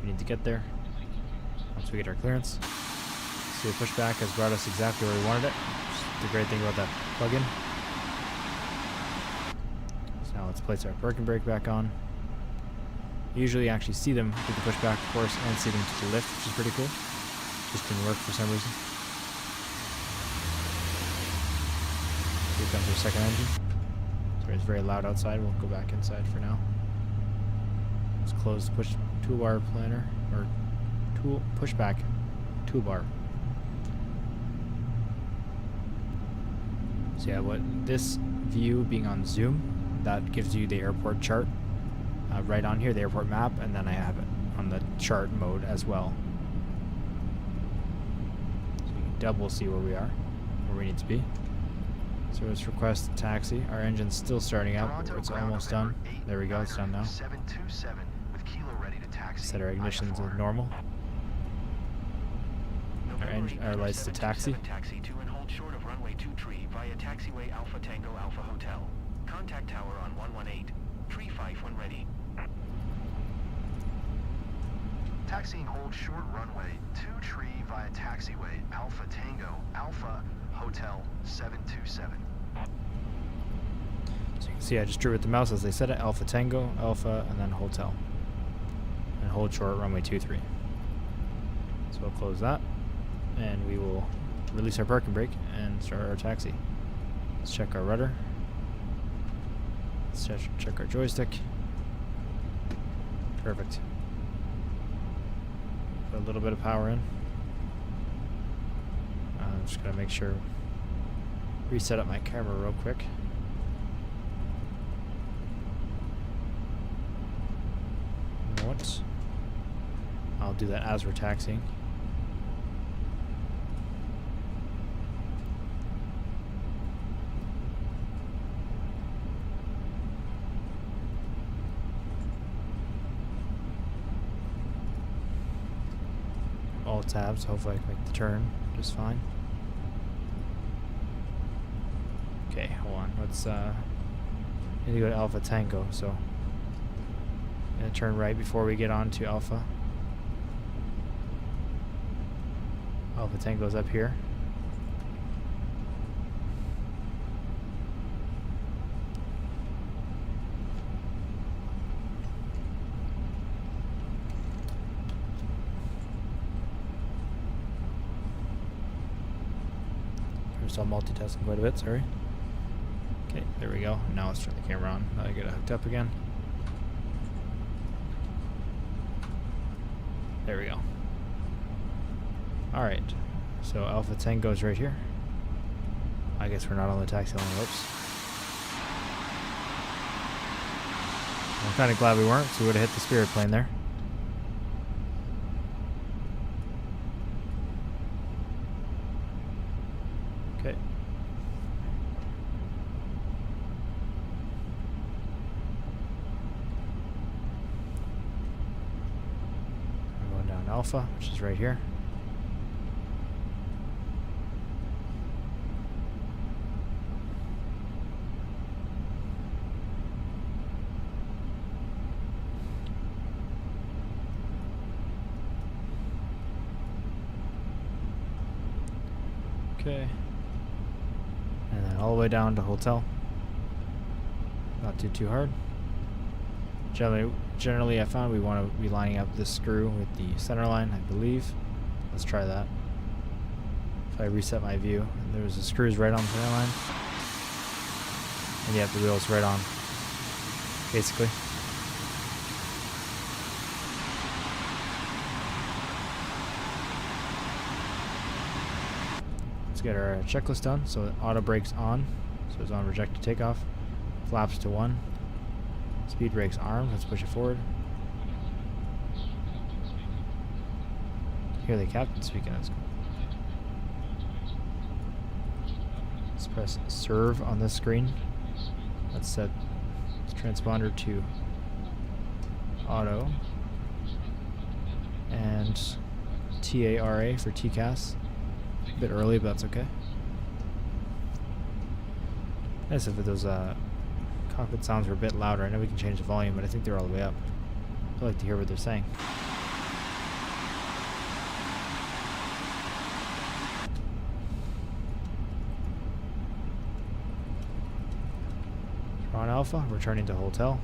We need to get there. Once we get our clearance. See, the pushback has brought us exactly where we wanted it. Just the great thing about that plugin. So now let's place our parking brake back on. Usually you actually see them do the pushback, of course, and see them to the lift, which is pretty cool. Just didn't work for some reason. Here comes our second engine. Sorry, it's very loud outside. We'll go back inside for now. Let's close the toolbar planner, or pushback toolbar. So yeah, what this view being on zoom, that gives you the airport chart right on here, the airport map, and then I have it on the chart mode as well. So you can double see where we are, where we need to be. So let's request taxi. Our engine's still starting up. It's almost done. There we go, it's done now. 727 with kilo ready to taxi. Set our ignitions to normal. Our lights to taxi. Taxi to and hold short of runway 23 via taxiway Alpha Tango Alpha Hotel. Contact tower on 118. Tree 5 when ready. Taxiing hold short runway 2 tree via taxiway Alpha Tango, Alpha Hotel 727. So you can see I just drew with the mouse as they said it. Alpha Tango, Alpha, and then Hotel. And hold short runway 23. So we'll close that. And we will release our parking brake and start our taxi. Let's check our rudder. Let's check our joystick. Perfect. Put a little bit of power in. I'm just gonna make sure, reset up my camera real quick. You know what? I'll do that as we're taxiing. All tabs, hopefully I can make the turn just fine. Okay, hold on. Let's need to go to Alpha Tango, so I'm gonna turn right before we get on to Alpha. Alpha Tango's up here. I'm still multitasking quite a bit, sorry. Okay, there we go. Now let's turn the camera on. Now I get it hooked up again. There we go. Alright, so Alpha Tango's right here. I guess we're not on the taxi line. Whoops. I'm kind of glad we weren't, so we would have hit the Spirit plane there. Okay. I'm going down Alpha, which is right here. Okay. And then all the way down to Hotel. Not too hard. Generally I found we want to be lining up this screw with the center line, I believe. Let's try that. If I reset my view, there's the screws right on the center line. And you have the wheels right on, basically. Let's get our checklist done. So auto brakes on, so it's on rejected takeoff. Flaps to 1. Speed brakes armed. Let's push it forward. Hear the captain speaking. That's cool. Let's press serve on this screen. Let's set transponder to auto and TARA for TCAS. A bit early, but that's okay. Nice if those cockpit sounds were a bit louder. I know we can change the volume, but I think they're all the way up. I'd like to hear what they're saying. We're on Alpha, returning to Hotel.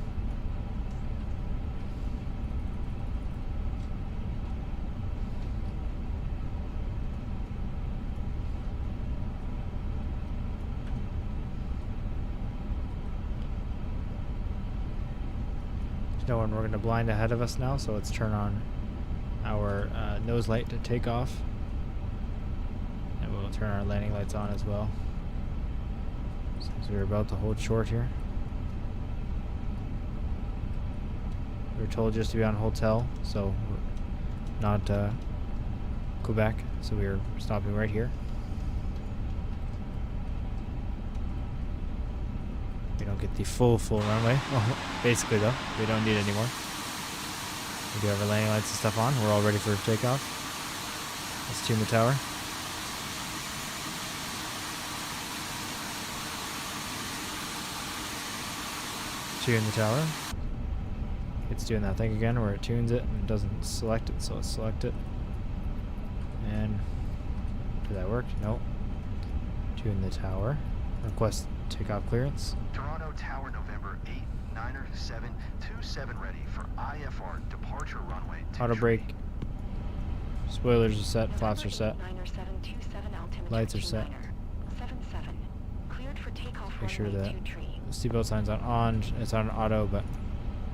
No one, we're going to blind ahead of us now, so let's turn on our nose light to take off. And we'll turn our landing lights on as well. Since we're about to hold short here. We were told just to be on Hotel, so not Quebec, so we are stopping right here. We don't get the full runway. Well, basically though, we don't need it anymore. We do have our landing lights and stuff on. We're all ready for takeoff. Let's tune the tower. Tune the tower. It's doing that thing again where it tunes it and it doesn't select it, so let's select it. And did that work? Nope. Tune the tower. Request takeoff clearance. Toronto Tower, November 8, 9er 727 ready for IFR departure runway. Auto brake. Spoilers are set. Flaps are set. Lights are set. Make sure that the seatbelt sign's on. It's on auto, but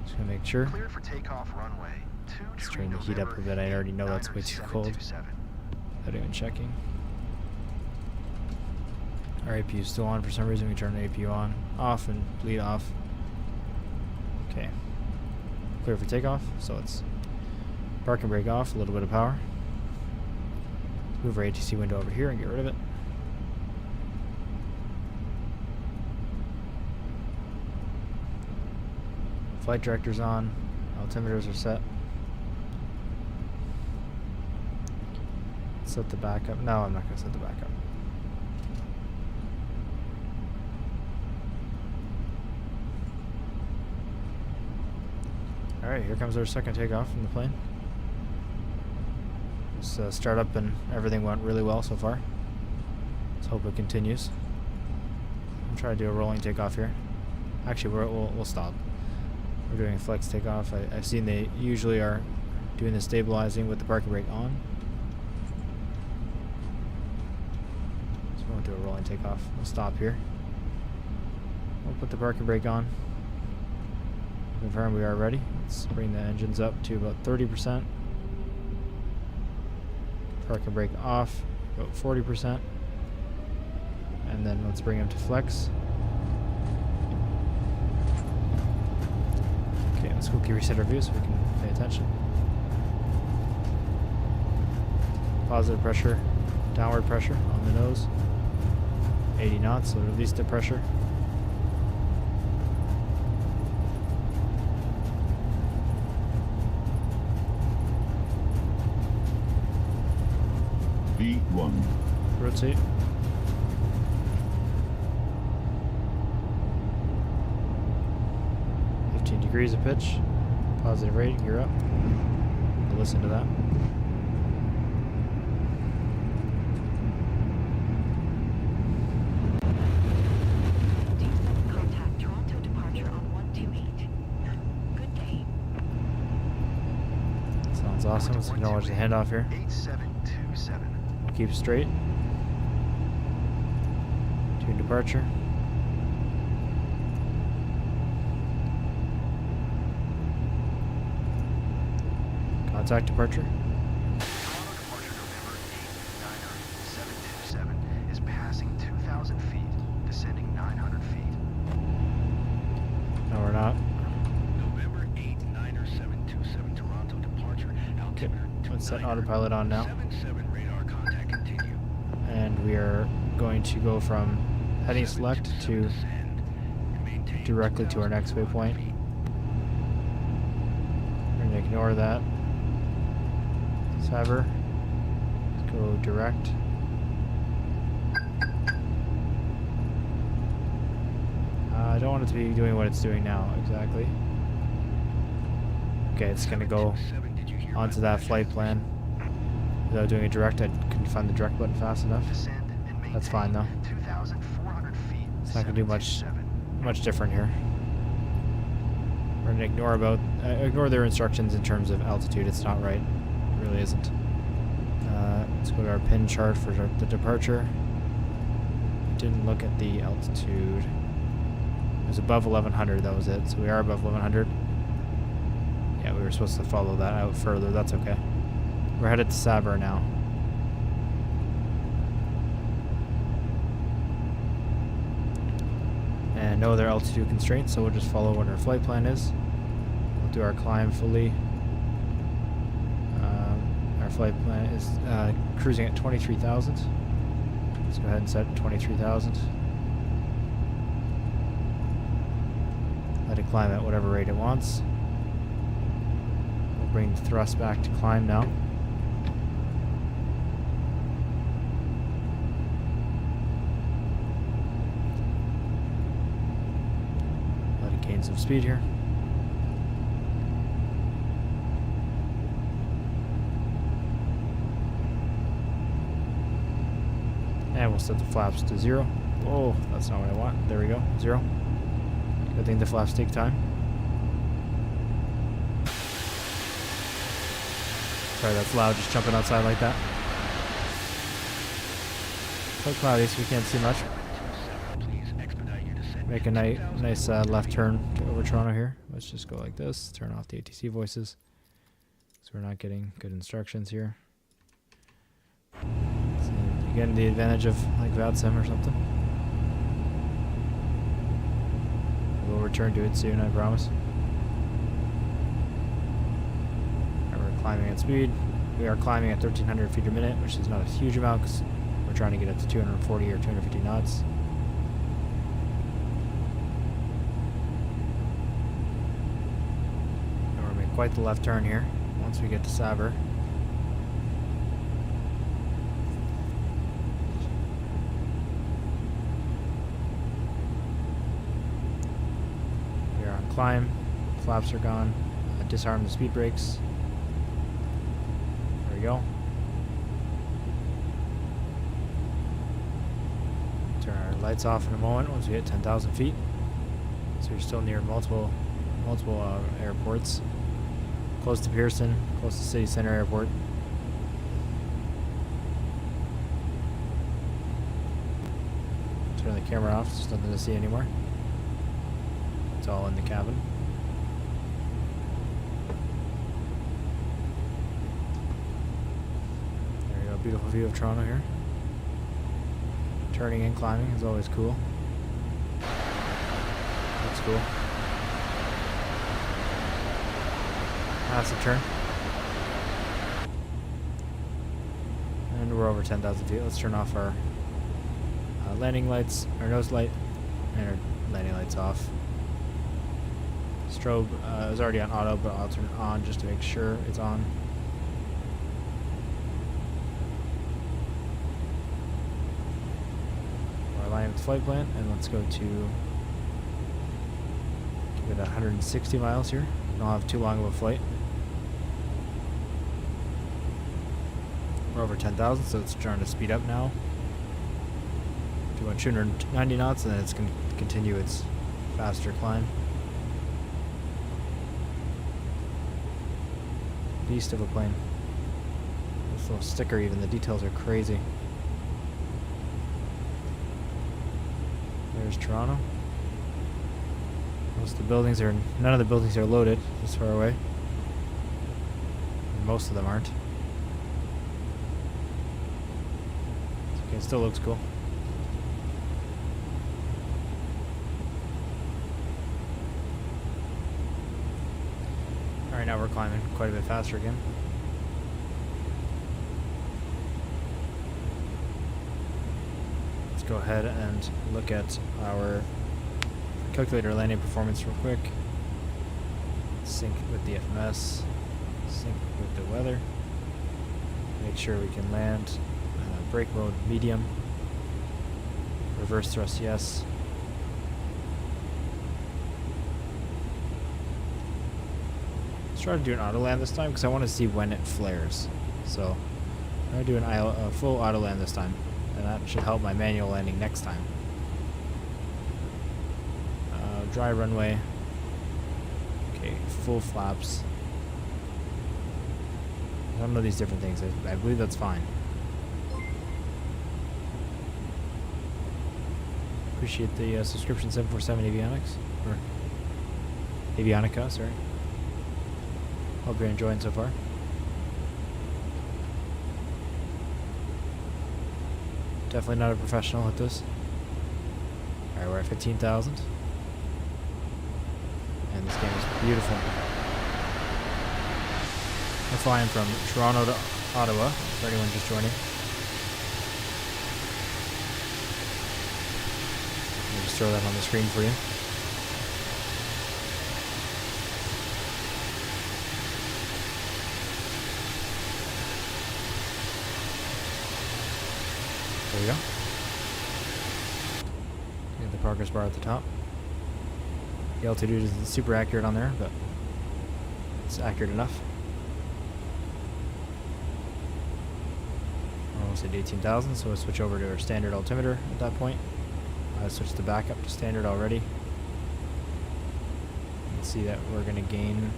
just gonna make sure. Cleared for takeoff runway. Let's turn the heat up a bit. I already know that's way too cold. Without even checking. Our APU is still on for some reason. We turn the APU on, off, and bleed off. Okay. Clear for takeoff. So it's park and brake off. A little bit of power. Move our ATC window over here and get rid of it. Flight director's on. Altimeters are set. Set the backup. No, I'm not going to set the backup. Alright, here comes our second takeoff from the plane. Let's start up, and everything went really well so far. Let's hope it continues. I'm trying to do a rolling takeoff here. Actually, we'll stop. We're doing a flex takeoff. I've seen they usually are doing the stabilizing with the parking brake on. So we won't do a rolling takeoff. We'll stop here. We'll put the parking brake on. Confirm we are ready. Let's bring the engines up to about 30%. Parking brake off, about 40%. And then let's bring them to flex. Okay, let's quickly reset our view so we can pay attention. Positive pressure, downward pressure on the nose. 80 knots, so release the pressure. V1. Rotate. Degrees of pitch, positive rate, gear up. We'll listen to that. Contact Toronto departure on 128. Good day. Sounds awesome. Let's acknowledge the handoff here. 8727. Keep it straight. Tune departure. Contact departure. Toronto departure November 8, 9er 727 is passing 2,000 feet, descending 900 feet. No, we're not. November 8, 9er 727 Toronto departure. Altimeter Let's set autopilot on now. 77 radar contact continue. And we are going to go from heading select to directly to our next waypoint. We're going to ignore that. Saver. Let's go direct. I don't want it to be doing what it's doing now, exactly. Okay, it's going to go onto that flight plan. Without doing a direct, I couldn't find the direct button fast enough. Descend and maintain That's fine though. 2,400 feet. It's not going to do much 727. different here. We're going to ignore their instructions in terms of altitude. It's not right. It really isn't. Let's go to our pin chart for the departure. Didn't look at the altitude. It was above 1100, that was it. So we are above 1100. Yeah, we were supposed to follow that out further. That's okay. We're headed to Saber now. And no other altitude constraints, so we'll just follow what our flight plan is. We'll do our climb fully. Our flight plan is cruising at 23,000. Let's go ahead and set 23,000. Let it climb at whatever rate it wants. We'll bring the thrust back to climb now. Let it gain some speed here. And we'll set the flaps to 0. Oh, that's not what I want. There we go. 0. Good thing the flaps take time. Sorry, that's loud, just jumping outside like that. Quite cloudy, so we can't see much. Make a nice left turn over Toronto here. Let's just go like this. Turn off the ATC voices, so we're not getting good instructions here. So you're getting the advantage of like VATSIM or something. We'll return to it soon, I promise. We're climbing at speed. We are climbing at 1,300 feet a minute, which is not a huge amount because we're trying to get up to 240 or 250 knots. And we're making quite the left turn here once we get to Sabre. We are on climb. Flaps are gone. Disarm the speed brakes. There we go. Turn our lights off in a moment once we hit 10,000 feet. So we're still near multiple airports. Close to Pearson, close to City Center Airport. Turn the camera off, there's nothing to see anymore. It's all in the cabin. There you go, beautiful view of Toronto here. Turning and climbing is always cool. Looks cool. Massive turn. And we're over 10,000 feet. Let's turn off our landing lights, our nose light, and our landing lights off. Strobe is already on auto, but I'll turn it on just to make sure it's on. We're aligning with the flight plan, and let's go to give it 160 miles here. Don't have too long of a flight. We're over 10,000, so it's trying to speed up now. Do 290 knots, and then it's going to continue its faster climb. Beast of a plane. This little sticker, even the details are crazy. There's Toronto. Most of the buildings are, none of the buildings are loaded this far away. And most of them aren't. Okay, it still looks cool. Alright, now we're climbing quite a bit faster again. Let's go ahead and look at our calculator landing performance real quick. Sync with the FMS. Sync with the weather. Make sure we can land. Brake mode medium. Reverse thrust yes. Let's try to do an auto land this time because I want to see when it flares. So I'm going to do a full auto land this time, and that should help my manual landing next time. Dry runway. Okay, full flaps. I don't know these different things. I believe that's fine. Appreciate the subscription 747 Avionics. Or Avionica, sorry. Hope you're enjoying so far. Definitely not a professional at this. Alright, we're at 15,000. And this game is beautiful. We're flying from Toronto to Ottawa, for anyone just joining. I'll just throw that on the screen for you. There we go. Get the progress bar at the top. The altitude isn't super accurate on there, but it's accurate enough. almost at 18,000, so we'll switch over to our standard altimeter at that point. Switch the backup to standard already. You can see that we're going to gain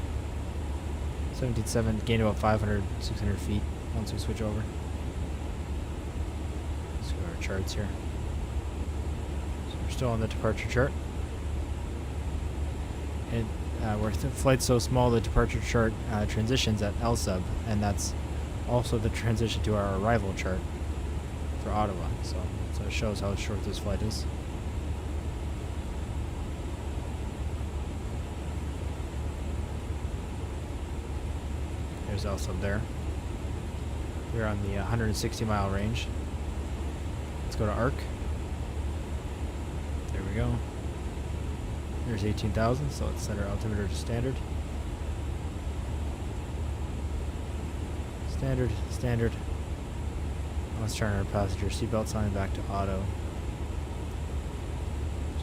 17.7, gain about 500, 600 feet once we switch over. Let's go to our charts here. So we're still on the departure chart. And where the flight's so small, the departure chart transitions at L sub, and that's also the transition to our arrival chart for Ottawa. So it shows how short this flight is. There's L sub there. We're on the 160 mile range. Let's go to ARC. There we go. There's 18,000, so let's set our altimeter to standard. Standard, standard. Let's turn our passenger seatbelt sign back to auto.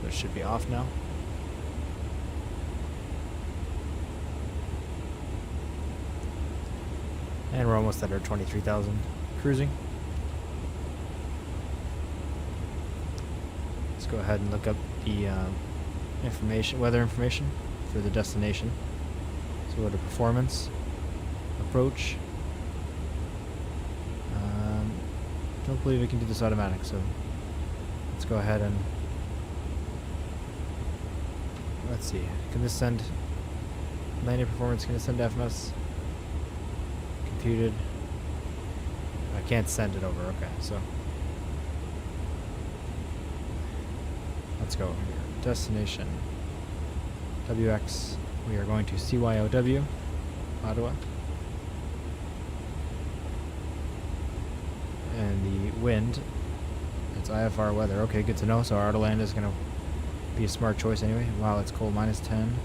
So it should be off now. And we're almost at our 23,000 cruising. Let's go ahead and look up the weather information for the destination. So go to performance, approach. Don't believe we can do this automatic, so let's go ahead and let's see. Can this send landing performance? Can it send FMS? Computed. I can't send it over. Okay, so let's go here. Destination WX. We are going to CYOW, Ottawa. And the wind, it's IFR weather. Okay, good to know. So our Autoland is going to be a smart choice anyway. Wow, it's cold, -10.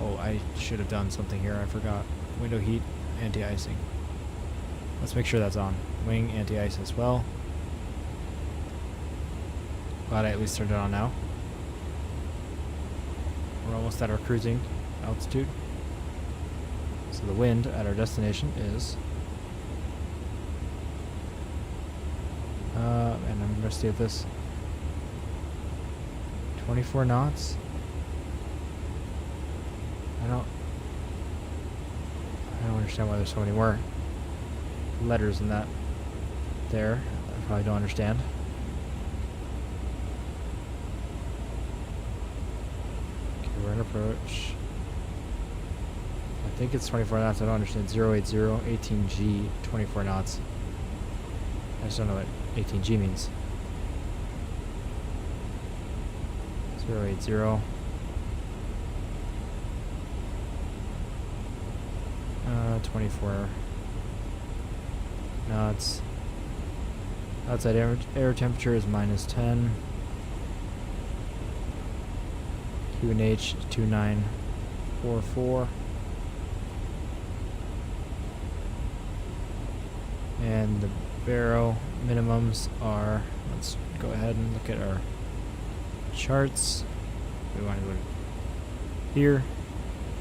Oh, I should have done something here. I forgot. Window heat, anti-icing. Let's make sure that's on. Wing, anti-ice as well. Glad I at least turned it on now. We're almost at our cruising altitude. So the wind at our destination is and I'm rusty at this. 24 knots. I don't understand why there's so many more letters in that there. I probably don't understand. Okay, we're in approach. I think it's 24 knots. I don't understand. 080, 18G, 24 knots. I just don't know what 18G means. 080. 24 knots. Outside air temperature is -10. QNH 2944. And the baro minimums are, let's go ahead and look at our charts. We want to go here.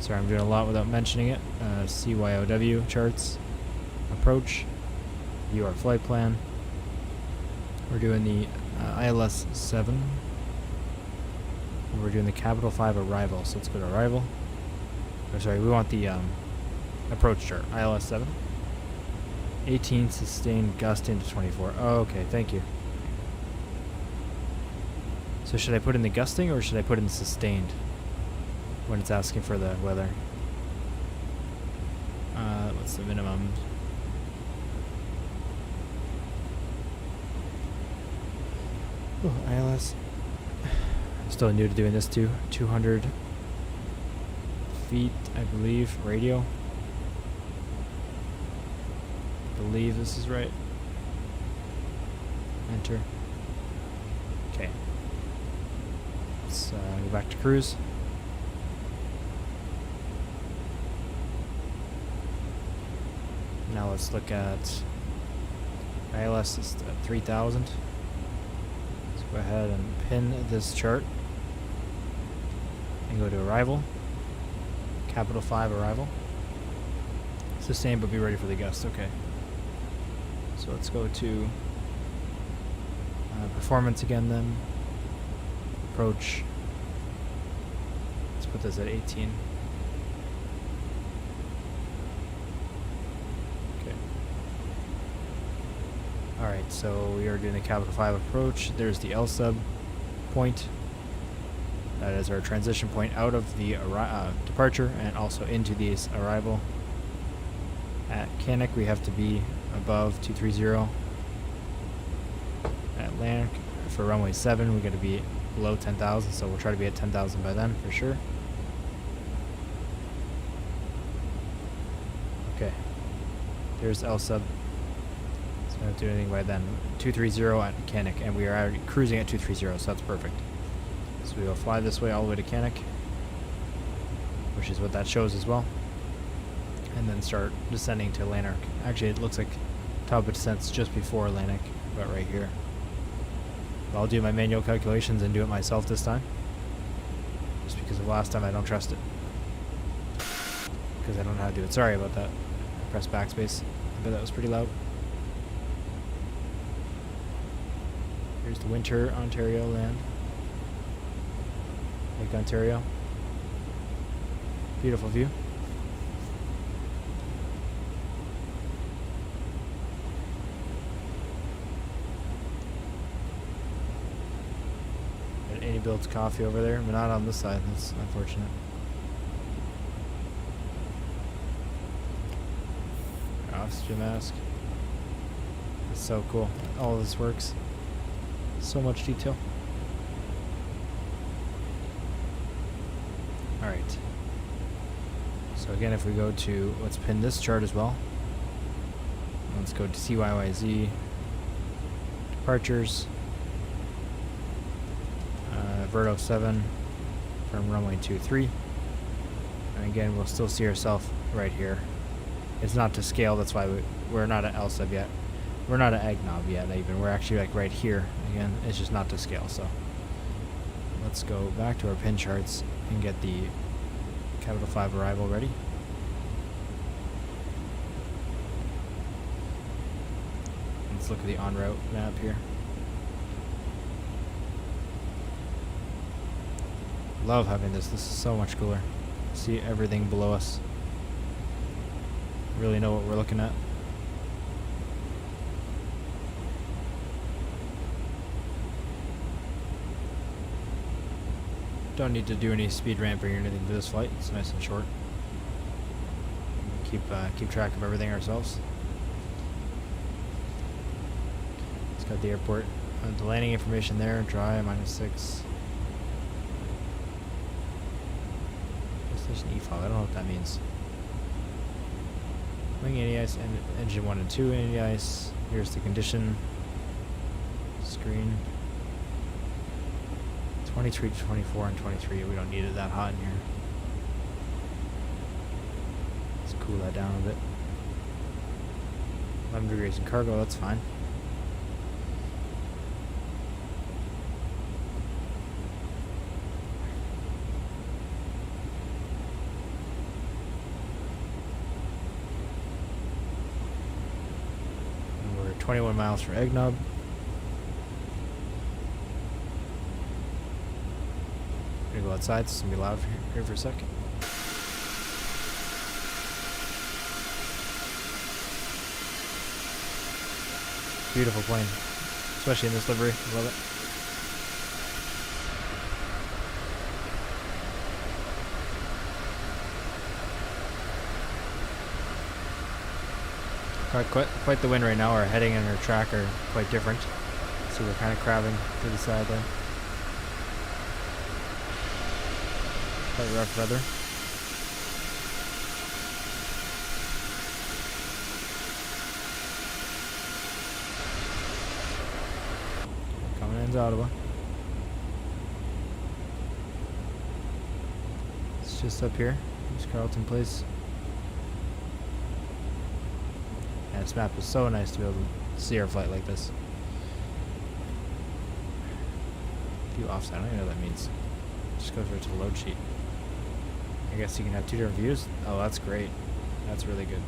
Sorry, I'm doing a lot without mentioning it. CYOW charts, approach, view our flight plan. We're doing the ILS 7. And we're doing the Capital 5 arrival. So let's go to arrival. Oh, sorry, we want the approach chart, ILS 7. 18 sustained gust into 24. Oh, okay, thank you. So should I put in the gusting or should I put in sustained when it's asking for the weather? What's the minimum? Oh, ILS. I'm still new to doing this too. 200 feet, I believe, radio. Believe this is right. Enter. Okay. Let's go back to cruise. Now let's look at ILS is 3000. Let's go ahead and pin this chart and go to arrival. Capital 5 arrival. It's the same, but be ready for the gust. Okay. So let's go to performance again then. Approach. Let's put this at 18. Okay. Alright, so we are doing the capital 5 approach. There's the L sub point. That is our transition point out of the departure and also into the arrival. At Canuck, we have to be above 230. At Lanark, for runway 7, we got to be below 10,000, so we'll try to be at 10,000 by then for sure. Okay, there's L sub. So we don't do anything by then. 230 at Canuck, and we are already cruising at 230, so that's perfect. So we will fly this way all the way to Canuck, which is what that shows as well. And then start descending to Lanark. Actually, it looks like top of descent's just before Lanark, but right here. But I'll do my manual calculations and do it myself this time. Just because of last time I don't trust it. Because I don't know how to do it. Sorry about that. I pressed backspace. I bet that was pretty loud. Here's the Winter Ontario land. Lake Ontario. Beautiful view. iniBuilds coffee over there, but not on this side. That's unfortunate. Oxygen mask. It's so cool. All of this works. So much detail. Alright. So again, if we go to, let's pin this chart as well. Let's go to CYYZ. Departures. Verto 7 from runway 23. And again, we'll still see ourselves right here. It's not to scale, that's why we're not at L sub yet. We're not at Agnob yet even. We're actually like right here. Again, it's just not to scale, so. Let's go back to our pin charts and get the capital 5 arrival ready. Let's look at the en route map here. Love having this. This is so much cooler. See everything below us. Really know what we're looking at. Don't need to do any speed ramping or anything for this flight. It's nice and short. Keep track of everything ourselves. It's got the airport, the landing information there. Dry -6. Destination EFOG. I don't know what that means. Wing anti-ice and engine 1 and 2 anti-ice. Here's the condition screen. 23, 24, and 23. We don't need it that hot in here. Let's cool that down a bit. 11 degrees in cargo, that's fine. And we're 21 miles from Agnob. Go outside, so it's gonna be loud here for a second. Beautiful plane, especially in this livery. I love it. Quite the wind right now. Our heading and our track are quite different, so we're kind of crabbing to the side there. Quite rough weather. Coming into Ottawa. It's just up here. There's Carleton Place. And this map is so nice to be able to see our flight like this. View offset. I don't even know what that means. Just goes right to the load sheet. I guess you can have two different views. Oh, that's great. That's really good.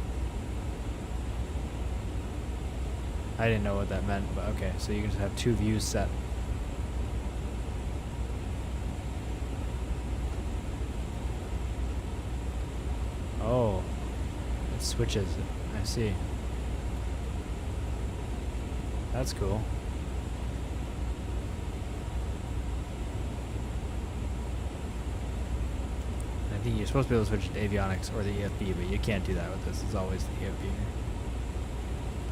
I didn't know what that meant, but okay, so you can just have 2 views set. Oh, it switches. I see. That's cool. I think you're supposed to be able to switch to avionics or the EFB, but you can't do that with this. It's always the EFB.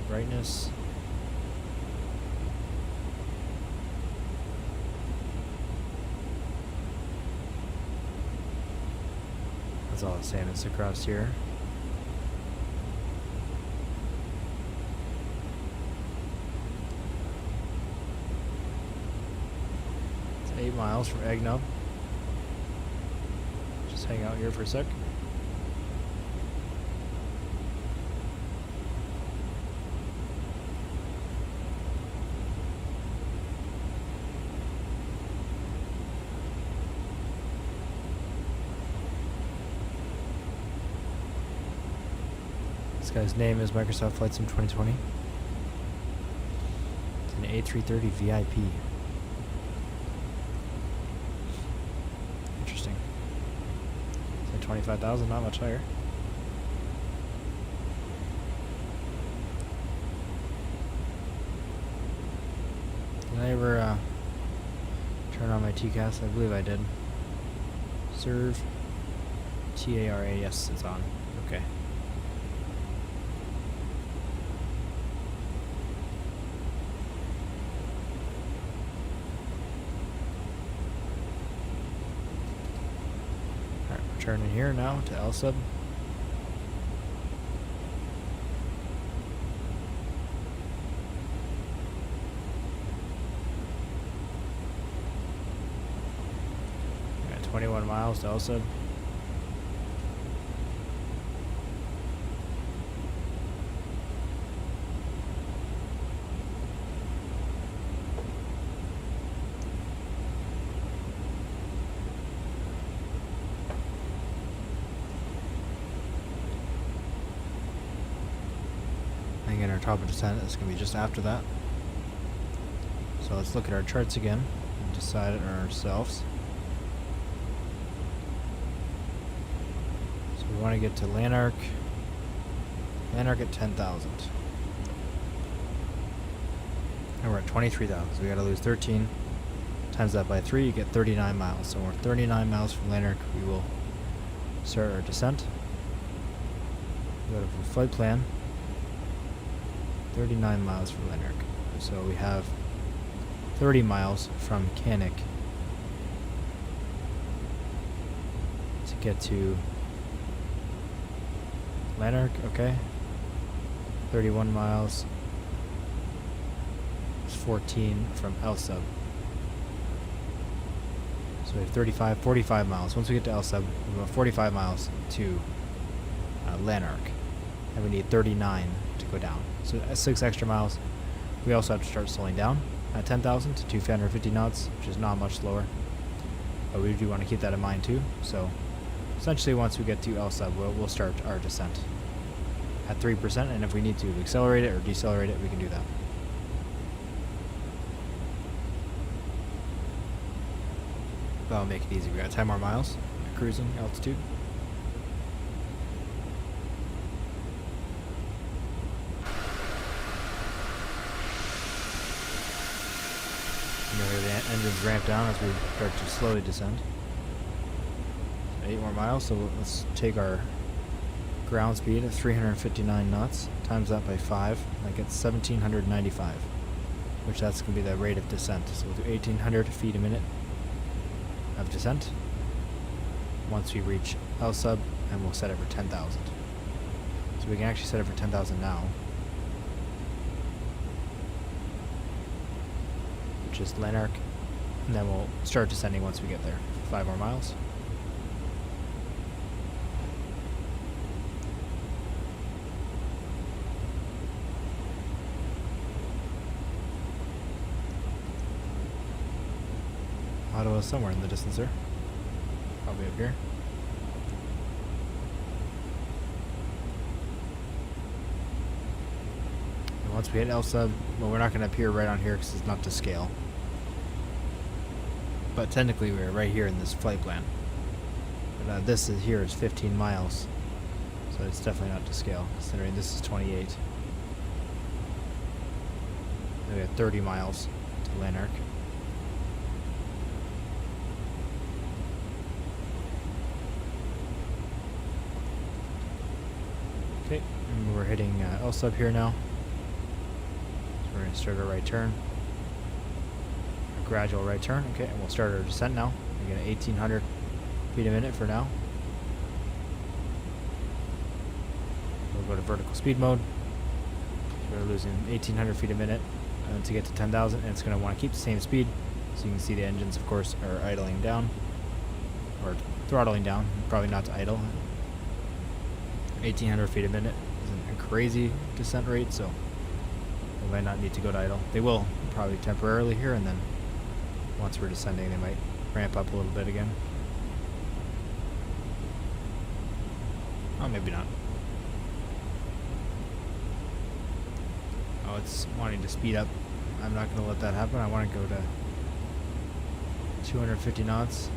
Brightness. That's all the same as across here. It's 8 miles from Egnub. Just hang out here for a sec. This guy's name is Microsoft Flight Sim 2020. It's an A330 VIP. Interesting. It's like 25,000, not much higher. Did I ever turn on my TCAS? I believe I did. Serve. TARA, yes, it's on. Okay. Turning here now to LSUB. Got 21 miles to LSUB. Again, our top of descent is going to be just after that. So let's look at our charts again and decide it ourselves. So we want to get to Lanark. Lanark at 10,000. And we're at 23,000. So we got to lose 13. Times that by 3, you get 39 miles. So we're 39 miles from Lanark. We will start our descent. Go to flight plan. 39 miles from Lanark. So we have 30 miles from Canik to get to Lanark, okay. 31 miles. It's 14 from LSUB. So we have 45 miles. Once we get to LSUB, we have 45 miles to Lanark. And we need 39 to go down. So 6 extra miles. We also have to start slowing down at 10,000 to 250 knots, which is not much slower. But we do want to keep that in mind too. So essentially once we get to LSUB, we'll start our descent at 3%, and if we need to accelerate it or decelerate it, we can do that. That'll make it easy. We got 10 more miles at cruising altitude. The engines ramp down as we start to slowly descend. 8 more miles, so let's take our ground speed of 359 knots, times that by 5, that gets 1,795, which that's going to be the rate of descent. So we'll do 1,800 feet a minute of descent once we reach LSUB, and we'll set it for 10,000. So we can actually set it for 10,000 now. Just Lanark, and then we'll start descending once we get there. 5 more miles. Ottawa's somewhere in the distance there. Probably up here. And once we hit L sub, well, we're not going to appear right on here because it's not to scale. But technically we're right here in this flight plan. But this is here is 15 miles. So it's definitely not to scale, considering this is 28. Then we have 30 miles to Lanark. Okay, and we're hitting L sub here now. So we're going to start our right turn. A gradual right turn, okay, and we'll start our descent now. We get 1,800 feet a minute for now. We'll go to vertical speed mode. So we're losing 1,800 feet a minute to get to 10,000, and it's going to want to keep the same speed. So you can see the engines, of course, are idling down, or throttling down, probably not to idle. 1,800 feet a minute isn't a crazy descent rate, so they might not need to go to idle. They will probably temporarily here, and then once we're descending, they might ramp up a little bit again. Oh, maybe not. Oh, it's wanting to speed up. I'm not going to let that happen. I want to go to 250 knots.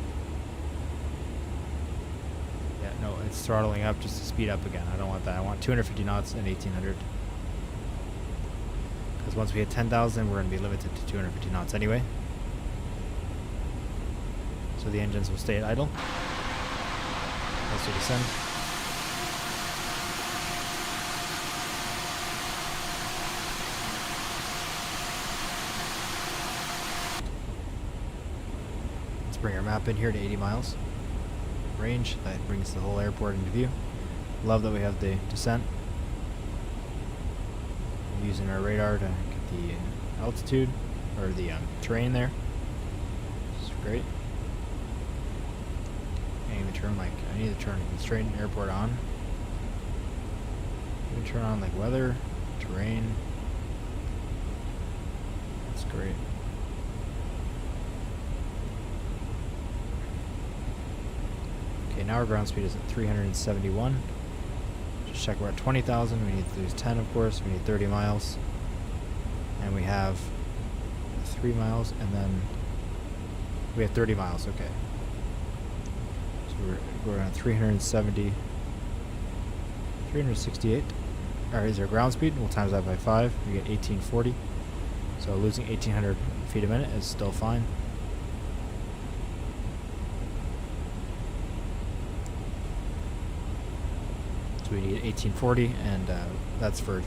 Yeah, no, it's throttling up just to speed up again. I don't want that. I want 250 knots and 1,800. Because once we hit 10,000, we're going to be limited to 250 knots anyway. So the engines will stay at idle as we descend. Let's bring our map in here to 80 miles range. That brings the whole airport into view. Love that we have the descent. I'm using our radar to get the altitude or the terrain there. It's great. Can't even turn I need to turn the straight airport on. Can we turn on like weather, terrain? That's great. Okay, now our ground speed is at 371. Just check we're at 20,000. We need to lose 10, of course. We need 30 miles. And we have 3 miles, and then we have 30 miles, okay. So we're on 370, 368. Alright, is our ground speed. We'll times that by 5. We get 1840. So losing 1,800 feet a minute is still fine. So we need 1840, and that's for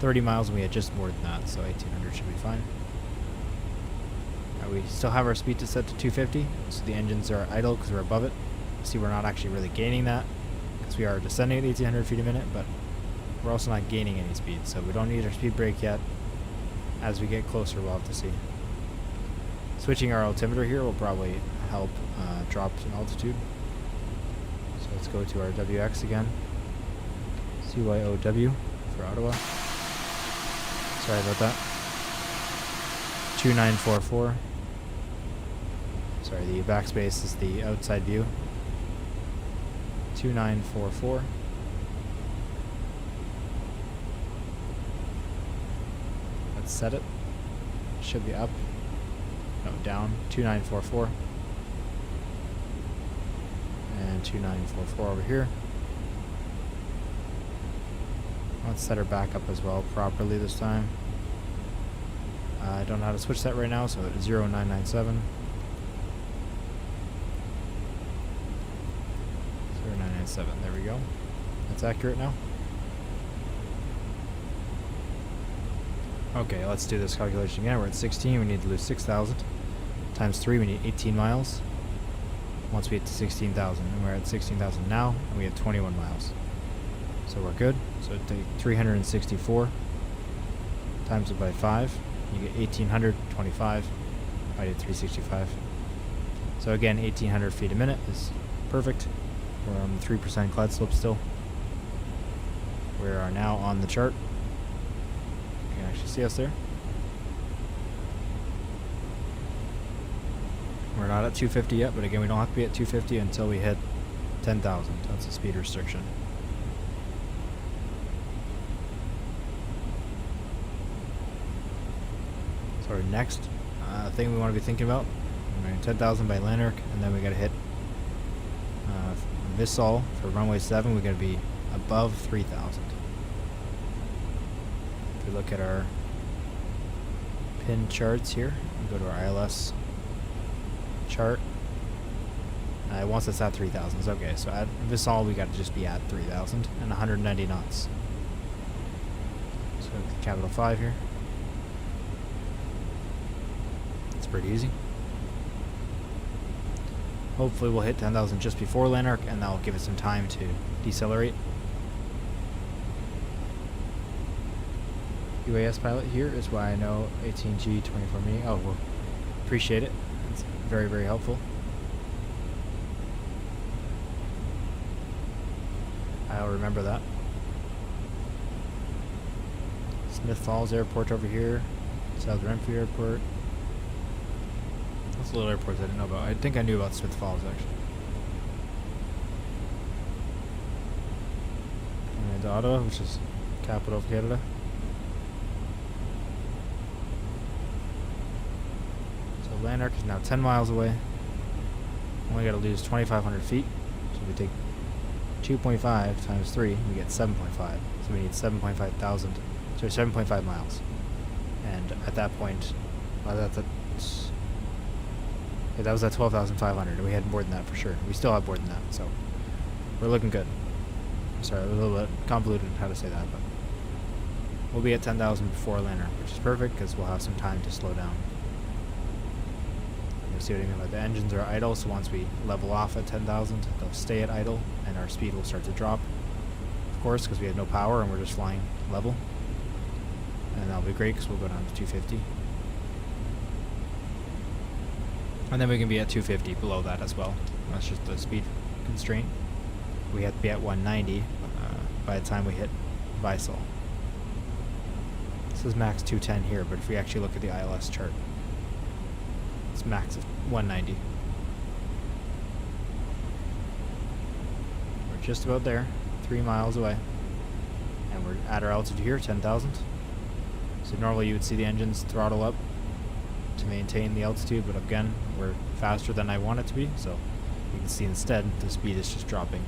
30 miles, and we had just more than that, so 1,800 should be fine. We still have our speed to set to 250, so the engines are idle because we're above it. See, we're not actually really gaining that because we are descending at 1,800 feet a minute, but we're also not gaining any speed, so we don't need our speed brake yet. As we get closer, we'll have to see. Switching our altimeter here will probably help drop in altitude. So let's go to our WX again. CYOW for Ottawa. Sorry about that. 2944. Sorry, the backspace is the outside view. 2944. Let's set it. Should be up. No, down. 2944. And 2944 over here. Let's set her back up as well properly this time. I don't know how to switch that right now, so 0997. 0997, there we go. That's accurate now. Okay, let's do this calculation again. We're at 16, we need to lose 6,000. Times 3, we need 18 miles. Once we get to 16,000, and we're at 16,000 now, and we have 21 miles. So we're good. So take 364, times it by 5. You get 1,825. I did 365. So again, 1,800 feet a minute is perfect. We're on the 3% glide slope still. We are now on the chart. You can actually see us there. We're not at 250 yet, but again, we don't have to be at 250 until we hit 10,000. That's a speed restriction. So our next thing we want to be thinking about, we're going 10,000 by Lanark, and then we got to hit Vissol for runway 7. We got to be above 3,000. If we look at our pin charts here, we go to our ILS chart. Once it's at 3,000, it's okay. So at Vissol, we got to just be at 3,000 and 190 knots. So capital 5 here. It's pretty easy. Hopefully we'll hit 10,000 just before Lanark, and that'll give us some time to decelerate. UAS pilot here is why I know 18G24 me. Oh, well, appreciate it. It's very, very helpful. I'll remember that. Smith Falls Airport over here. South Renfrew Airport. That's little airports I didn't know about. I think I knew about Smith Falls actually. And Ottawa, which is capital of Canada. So Lanark is now 10 miles away. Only got to lose 2,500 feet. So we take 2.5 times 3, we get 7.5. So we need 7.5 thousand. So 7.5 miles. And at that point, well, that was at 12,500. We had more than that for sure. We still have more than that, so we're looking good. Sorry, a little bit convoluted how to say that, but we'll be at 10,000 before Lanark, which is perfect because we'll have some time to slow down. You'll see what I mean by the engines are idle, so once we level off at 10,000, they'll stay at idle, and our speed will start to drop, of course, because we have no power and we're just flying level. And that'll be great because we'll go down to 250. And then we can be at 250 below that as well. That's just the speed constraint. We have to be at 190 by the time we hit Vissol. This is max 210 here, but if we actually look at the ILS chart, it's max of 190. We're just about there, 3 miles away. And we're at our altitude here, 10,000. So normally you would see the engines throttle up to maintain the altitude, but again, we're faster than I want it to be, so you can see instead the speed is just dropping.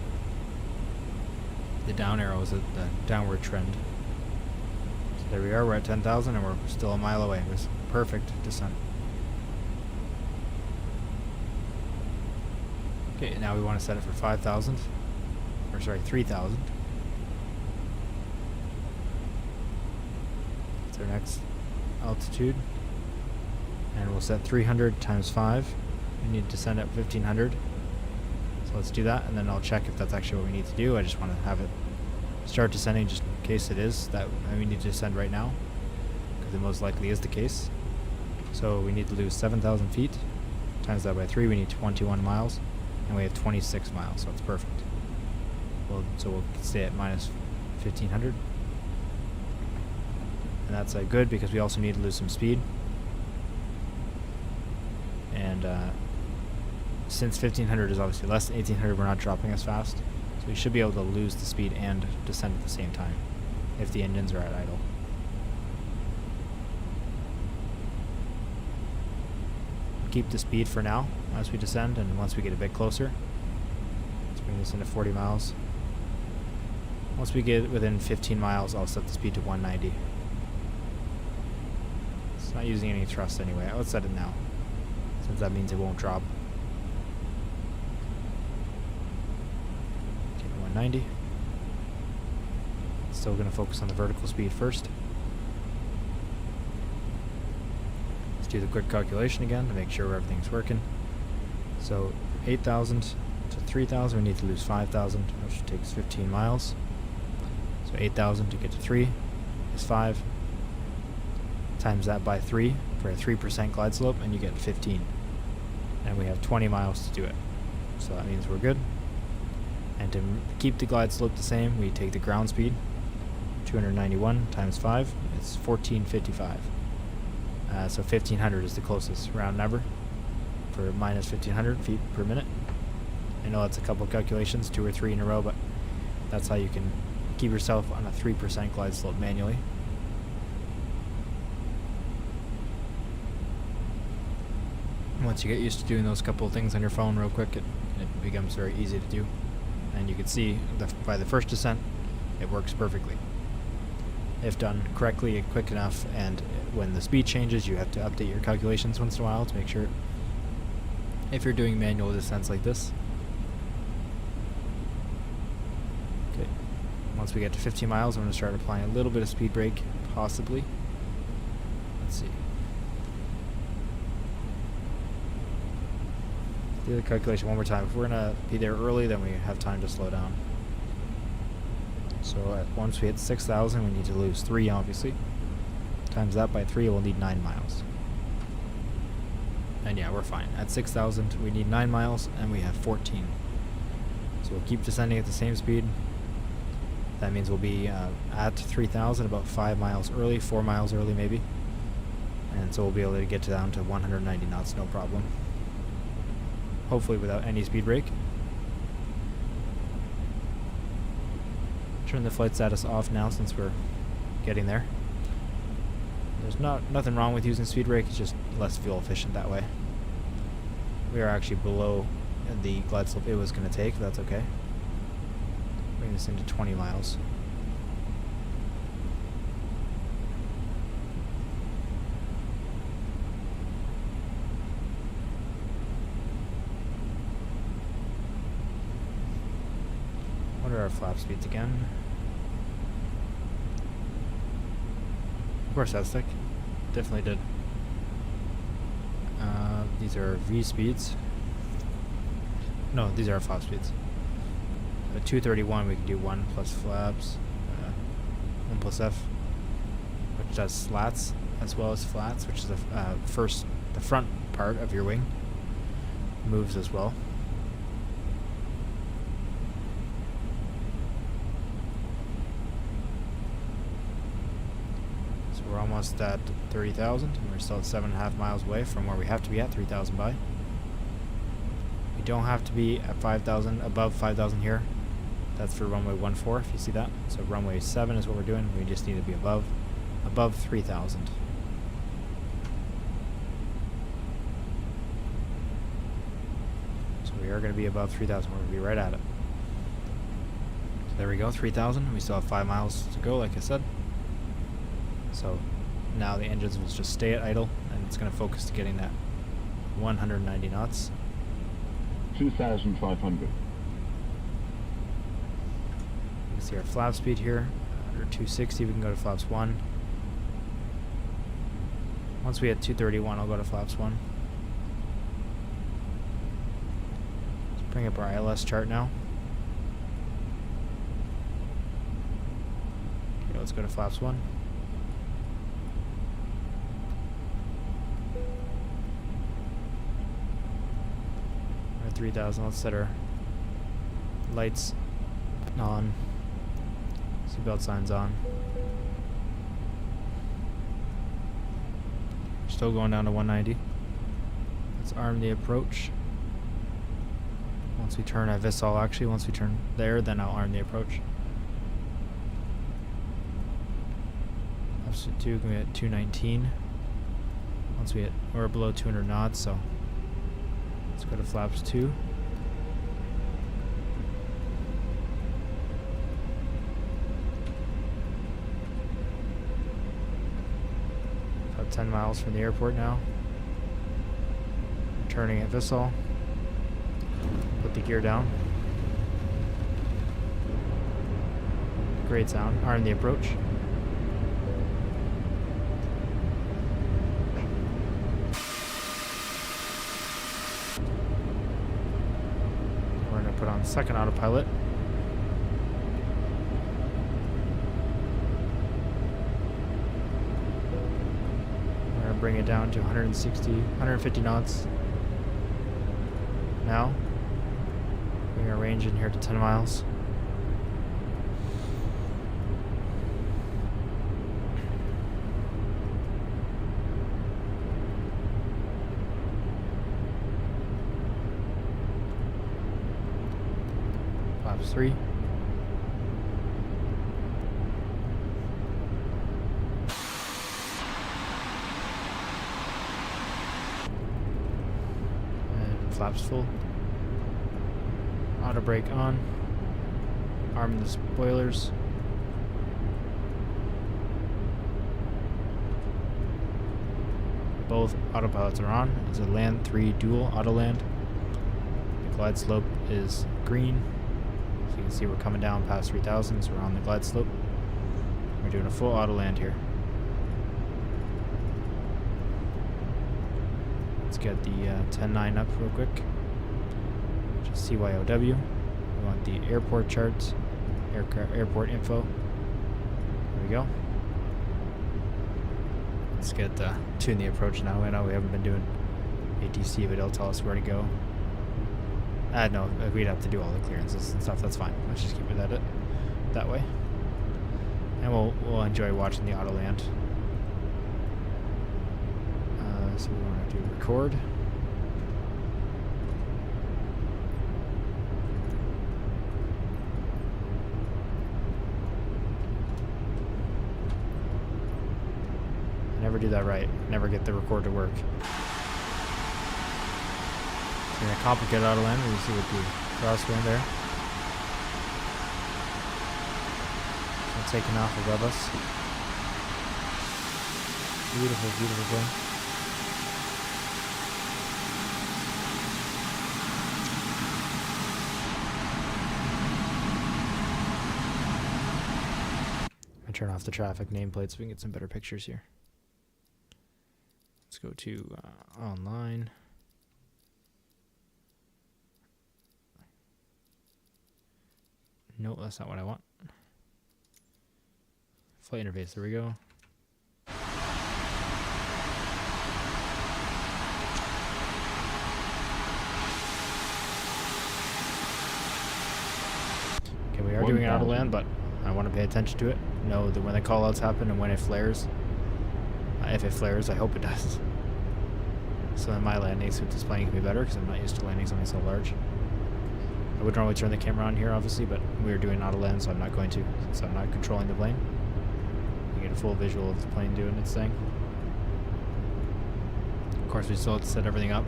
The down arrow is the downward trend. So there we are, we're at 10,000 and we're still a mile away. It was perfect descent. Okay, now we want to set it for 5,000, or sorry, 3,000. That's our next altitude. And we'll set 300 times 5. We need to descend at 1,500. So let's do that, and then I'll check if that's actually what we need to do. I just want to have it start descending just in case it is that we need to descend right now, because it most likely is the case. So we need to lose 7,000 feet. Times that by 3, we need 21 miles. And we have 26 miles, so it's perfect. So we'll stay at minus 1,500. And that's good because we also need to lose some speed. And since 1,500 is obviously less than 1,800, we're not dropping as fast. So we should be able to lose the speed and descend at the same time if the engines are at idle. Keep the speed for now as we descend, and once we get a bit closer, let's bring this into 40 miles. Once we get within 15 miles, I'll set the speed to 190. It's not using any thrust anyway. I'll set it now, since that means it won't drop. Okay, 190. Still going to focus on the vertical speed first. Let's do the quick calculation again to make sure everything's working. So 8,000 to 3,000, we need to lose 5,000, which takes 15 miles. So 8,000 to get to 3 is 5. Times that by 3 for a 3% glide slope, and you get 15. And we have 20 miles to do it. So that means we're good. And to keep the glide slope the same, we take the ground speed, 291 times 5, it's 1455. So 1,500 is the closest round number for minus 1,500 feet per minute. I know that's a couple of calculations, 2 or 3 in a row, but that's how you can keep yourself on a 3% glide slope manually. Once you get used to doing those couple of things on your phone real quick, it becomes very easy to do. And you can see by the first descent, it works perfectly. If done correctly and quick enough, and when the speed changes, you have to update your calculations once in a while to make sure, if you're doing manual descents like this. Okay, once we get to 15 miles, I'm going to start applying a little bit of speed brake, possibly. Let's see. Do the calculation one more time. If we're going to be there early, then we have time to slow down. So once we hit 6,000, we need to lose 3, obviously. Times that by 3, we'll need 9 miles. And yeah, we're fine. At 6,000, we need 9 miles, and we have 14. So we'll keep descending at the same speed. That means we'll be at 3,000 about 5 miles early, 4 miles early maybe. And so we'll be able to get down to 190 knots, no problem. Hopefully without any speed brake. Turn the flight status off now since we're getting there. There's nothing wrong with using speed brake, it's just less fuel efficient that way. We are actually below the glide slope it was going to take, but that's okay. Bring this into 20 miles. What are our flap speeds again? Of course that's thick. Definitely did. These are V speeds. No, these are flap speeds. At 231 we can do 1 plus flaps, 1 plus F, which does slats as well as flats, which is the front part of your wing. Moves as well. We're almost at 30,000, and we're still at 7.5 miles away from where we have to be at 3,000 by. We don't have to be at 5,000, above 5,000 here. That's for runway 14, if you see that. So runway 7 is what we're doing. We just need to be above 3,000. So we are going to be above 3,000. We're going to be right at it. So there we go, 3,000. We still have 5 miles to go, like I said. So now the engines will just stay at idle, and it's going to focus to getting that 190 knots. 2,500. You can see our flap speed here. Under 260, we can go to flaps 1. Once we hit 231, I'll go to flaps 1. Let's bring up our ILS chart now. Okay, let's go to flaps 1. 3,000. Let's set our lights on, seatbelt signs on. Still going down to 190. Let's arm the approach. Once we turn at Vissal, actually, once we turn there, then I'll arm the approach. Altitude 2, going to be at 219. Once we hit, we're below 200 knots, so let's go to flaps 2. About 10 miles from the airport now. Turning at Vissal. Put the gear down. Great sound. Arm the approach. Put on second autopilot. We're going to bring it down to 150 knots. Now, bring our range in here to 10 miles. Flaps 3. flaps full. Auto brake on. Arming the spoilers. Both autopilots are on. It's a land 3 dual auto land. The glide slope is green. So you can see we're coming down past 3,000, so we're on the glide slope. We're doing a full auto land here. Let's get the 10.9 up real quick. Just CYOW. We want the airport charts, airport info. There we go. Let's get tune the approach now. I know we haven't been doing ATC, but it'll tell us where to go. No, we'd have to do all the clearances and stuff. That's fine. Let's just keep it at it that way, and we'll enjoy watching the auto land. So we want to do record. Never do that right. Never get the record to work. So in a complicated auto land, we see what the crosswind there. So taking off above us. Beautiful, beautiful plane. I turn off the traffic nameplate so we can get some better pictures here. Let's go to online. No, that's not what I want. Flight interface, there we go. Okay, we are doing an auto land, but I want to pay attention to it. Know that when the callouts happen and when it flares. If it flares, I hope it does. So then my landings with this plane can be better because I'm not used to landing something so large. I would normally turn the camera on here, obviously, but we are doing auto land, so I'm not going to, since I'm not controlling the plane. You get a full visual of the plane doing its thing. Of course, we still have to set everything up.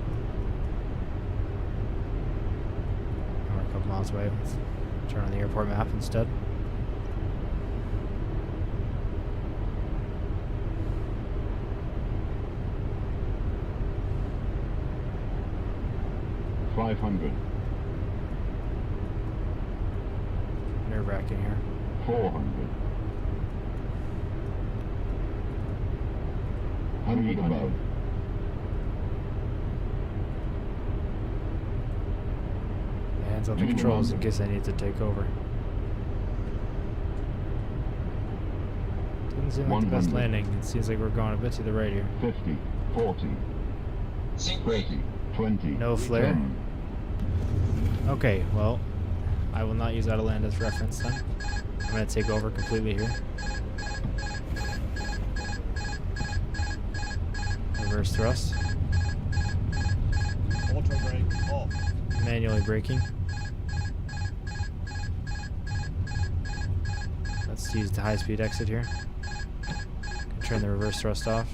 We're a couple miles away. Let's turn on the airport map instead. Nerve-wracking here. 400. 100 above. Hands on the controls in case I need to take over. Doesn't seem like the best landing. It seems like we're going a bit to the right here. 50, 40, 30, 20. No flare. 10. Okay, well, I will not use auto land as reference then. I'm going to take over completely here. Reverse thrust. Auto brake off. Manually braking. Let's use the high-speed exit here. Turn the reverse thrust off.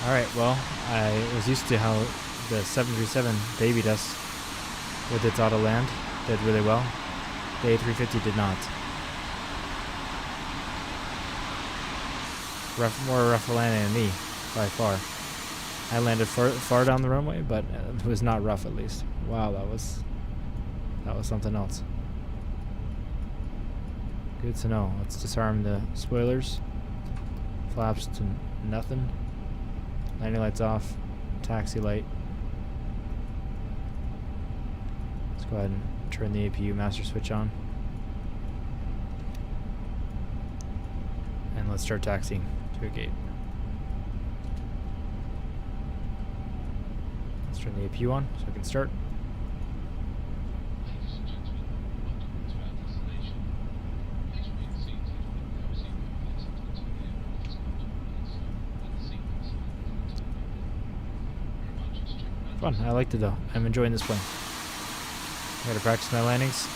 Alright, well, I was used to how the 737 babied us with its auto land. Did really well. The A350 did not. More rough landing than me, by far. I landed far down the runway, but it was not rough at least. Wow, that was something else. Good to know. Let's disarm the spoilers. Flaps to nothing. Landing lights off. Taxi light. Let's go ahead and turn the APU master switch on. And let's start taxiing to a gate. Let's turn the APU on so I can start. Fun. I liked it though. I'm enjoying this plane. I gotta practice my landings.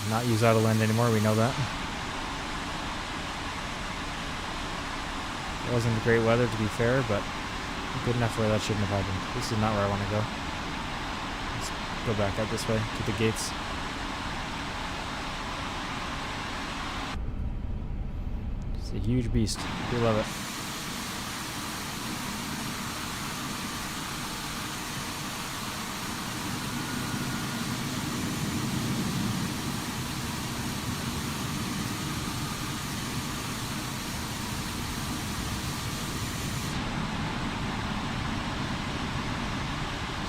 Not use auto land anymore, we know that. It wasn't great weather to be fair, but good enough where that shouldn't have happened. This is not where I want to go. Let's go back out this way to the gates. It's a huge beast. We love it.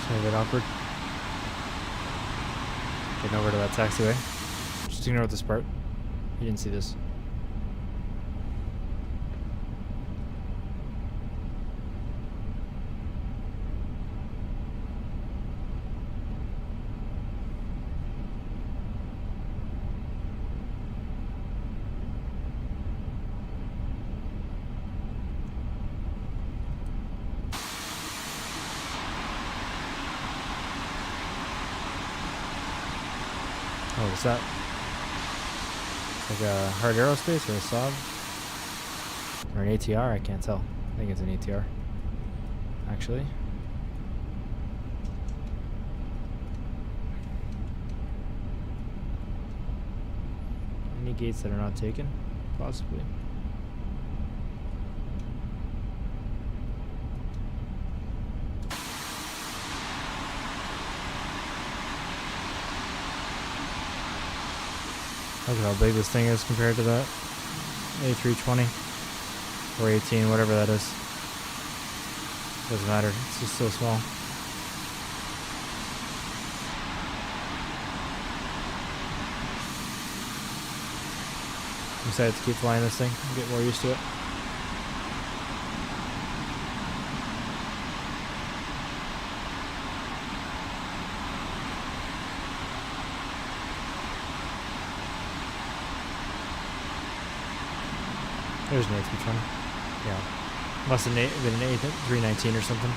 A bit awkward. Getting over to that taxiway. Just ignore this part. You didn't see this. Oh, what's that? It's like a hard aerospace or a Saab? Or an ATR? I can't tell. I think it's an ATR. Actually. Any gates that are not taken? Possibly. Look at how big this thing is compared to that A320 or 18, whatever that is. Doesn't matter, it's just so small. I'm excited to keep flying this thing and get more used to it. There's an A320. Yeah. Must have been an A319 or something.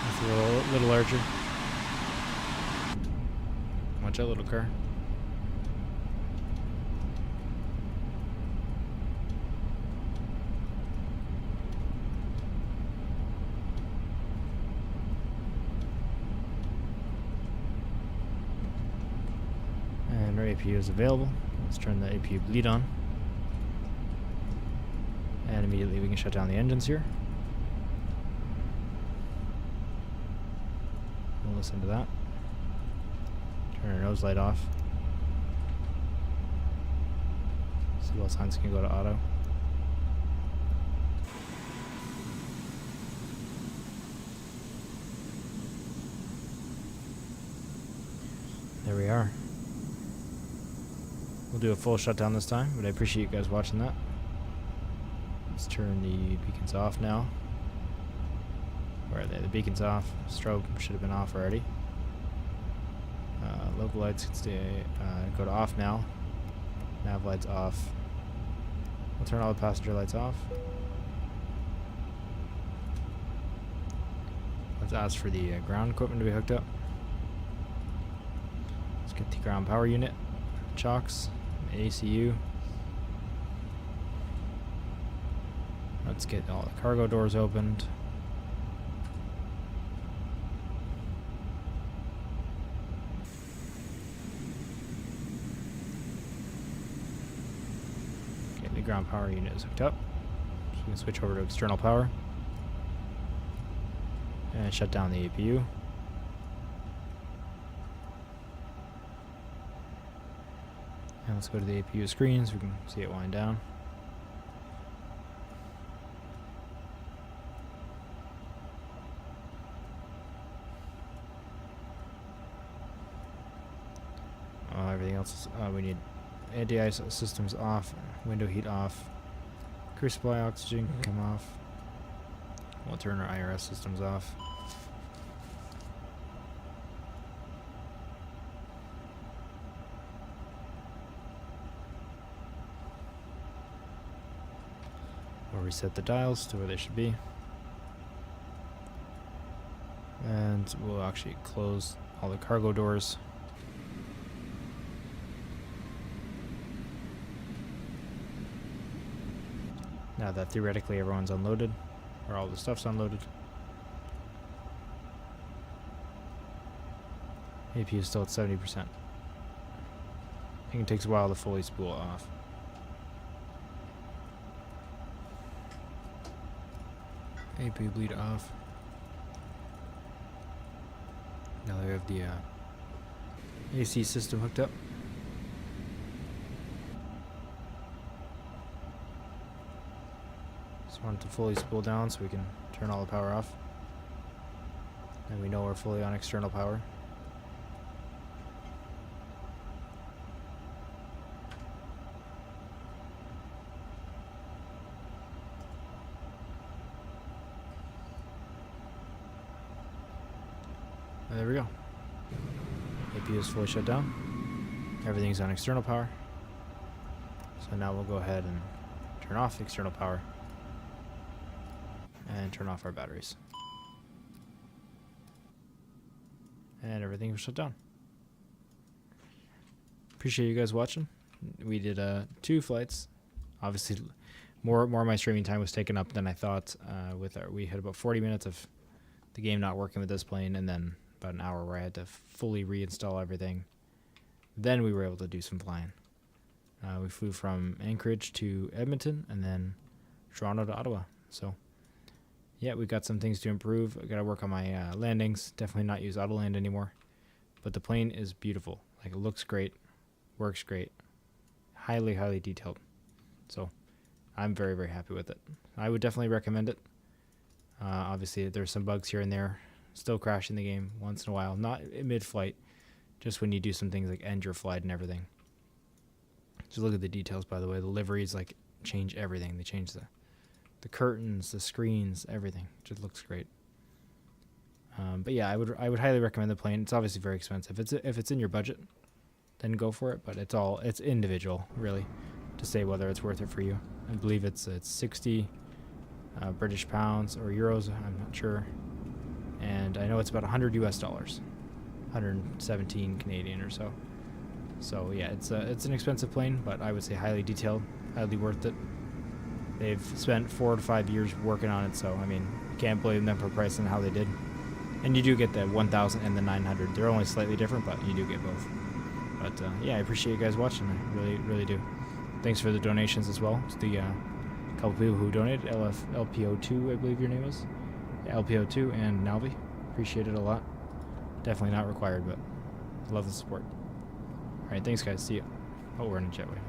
It's a little larger. Watch out, little car. And our APU is available. Let's turn the APU bleed on. And immediately we can shut down the engines here. We'll listen to that. Turn our nose light off. Seatbelt signs can go to auto. There we are. We'll do a full shutdown this time, but I appreciate you guys watching that. Let's turn the beacons off now. Where are they? The beacon's off. Strobe should have been off already. Local lights can stay. Go to off now. Nav lights off. We'll turn all the passenger lights off. Let's ask for the ground equipment to be hooked up. Let's get the ground power unit, chocks, ACU. Let's get all the cargo doors opened. Okay, the ground power unit is hooked up. So we can switch over to external power. And shut down the APU. And let's go to the APU screen so we can see it wind down. Everything else, we need anti-ice systems off, window heat off, crew supply oxygen can come off. We'll turn our IRS systems off. We'll reset the dials to where they should be. And we'll actually close all the cargo doors. Now that theoretically everyone's unloaded, or all the stuff's unloaded. APU is still at 70%. I think it takes a while to fully spool off. APU bleed off. Now they have the AC system hooked up. Just want it to fully spool down so we can turn all the power off. And we know we're fully on external power. And there we go. APU is fully shut down. Everything's on external power. So now we'll go ahead and turn off the external power and turn off our batteries. And everything was shut down. Appreciate you guys watching. We did 2 flights. Obviously, more of my streaming time was taken up than I thought. We had about 40 minutes of the game not working with this plane, and then about an hour where I had to fully reinstall everything. Then we were able to do some flying. We flew from Anchorage to Edmonton and then Toronto to Ottawa. So yeah, we got some things to improve. I got to work on my landings. Definitely not use Autoland anymore. But the plane is beautiful. Like, it looks great, works great, highly, highly detailed. So I'm very, very happy with it. I would definitely recommend it. Obviously, there's some bugs here and there. Still crashing the game once in a while. Not mid-flight, just when you do some things like end your flight and everything. Just look at the details, by the way. The liveries like change everything. They change the curtains, the screens, everything. Just looks great. But yeah, I would highly recommend the plane. It's obviously very expensive. If it's in your budget, then go for it. But it's individual, really, to say whether it's worth it for you. I believe it's 60 British pounds or euros. I'm not sure. And I know it's about $100 US, 117 Canadian or so. So yeah, it's an expensive plane, but I would say highly detailed, highly worth it. They've spent 4 to 5 years working on it, so I mean, you can't blame them for pricing how they did. And you do get the 1000 and the 900. They're only slightly different, but you do get both. But yeah, I appreciate you guys watching. I really, really do. Thanks for the donations as well. It's the couple people who donated. LPO2, I believe your name is. LPO2 and Nalvi. Appreciate it a lot. Definitely not required, but love the support. Alright, thanks guys. See ya. Oh, we're in a jetway.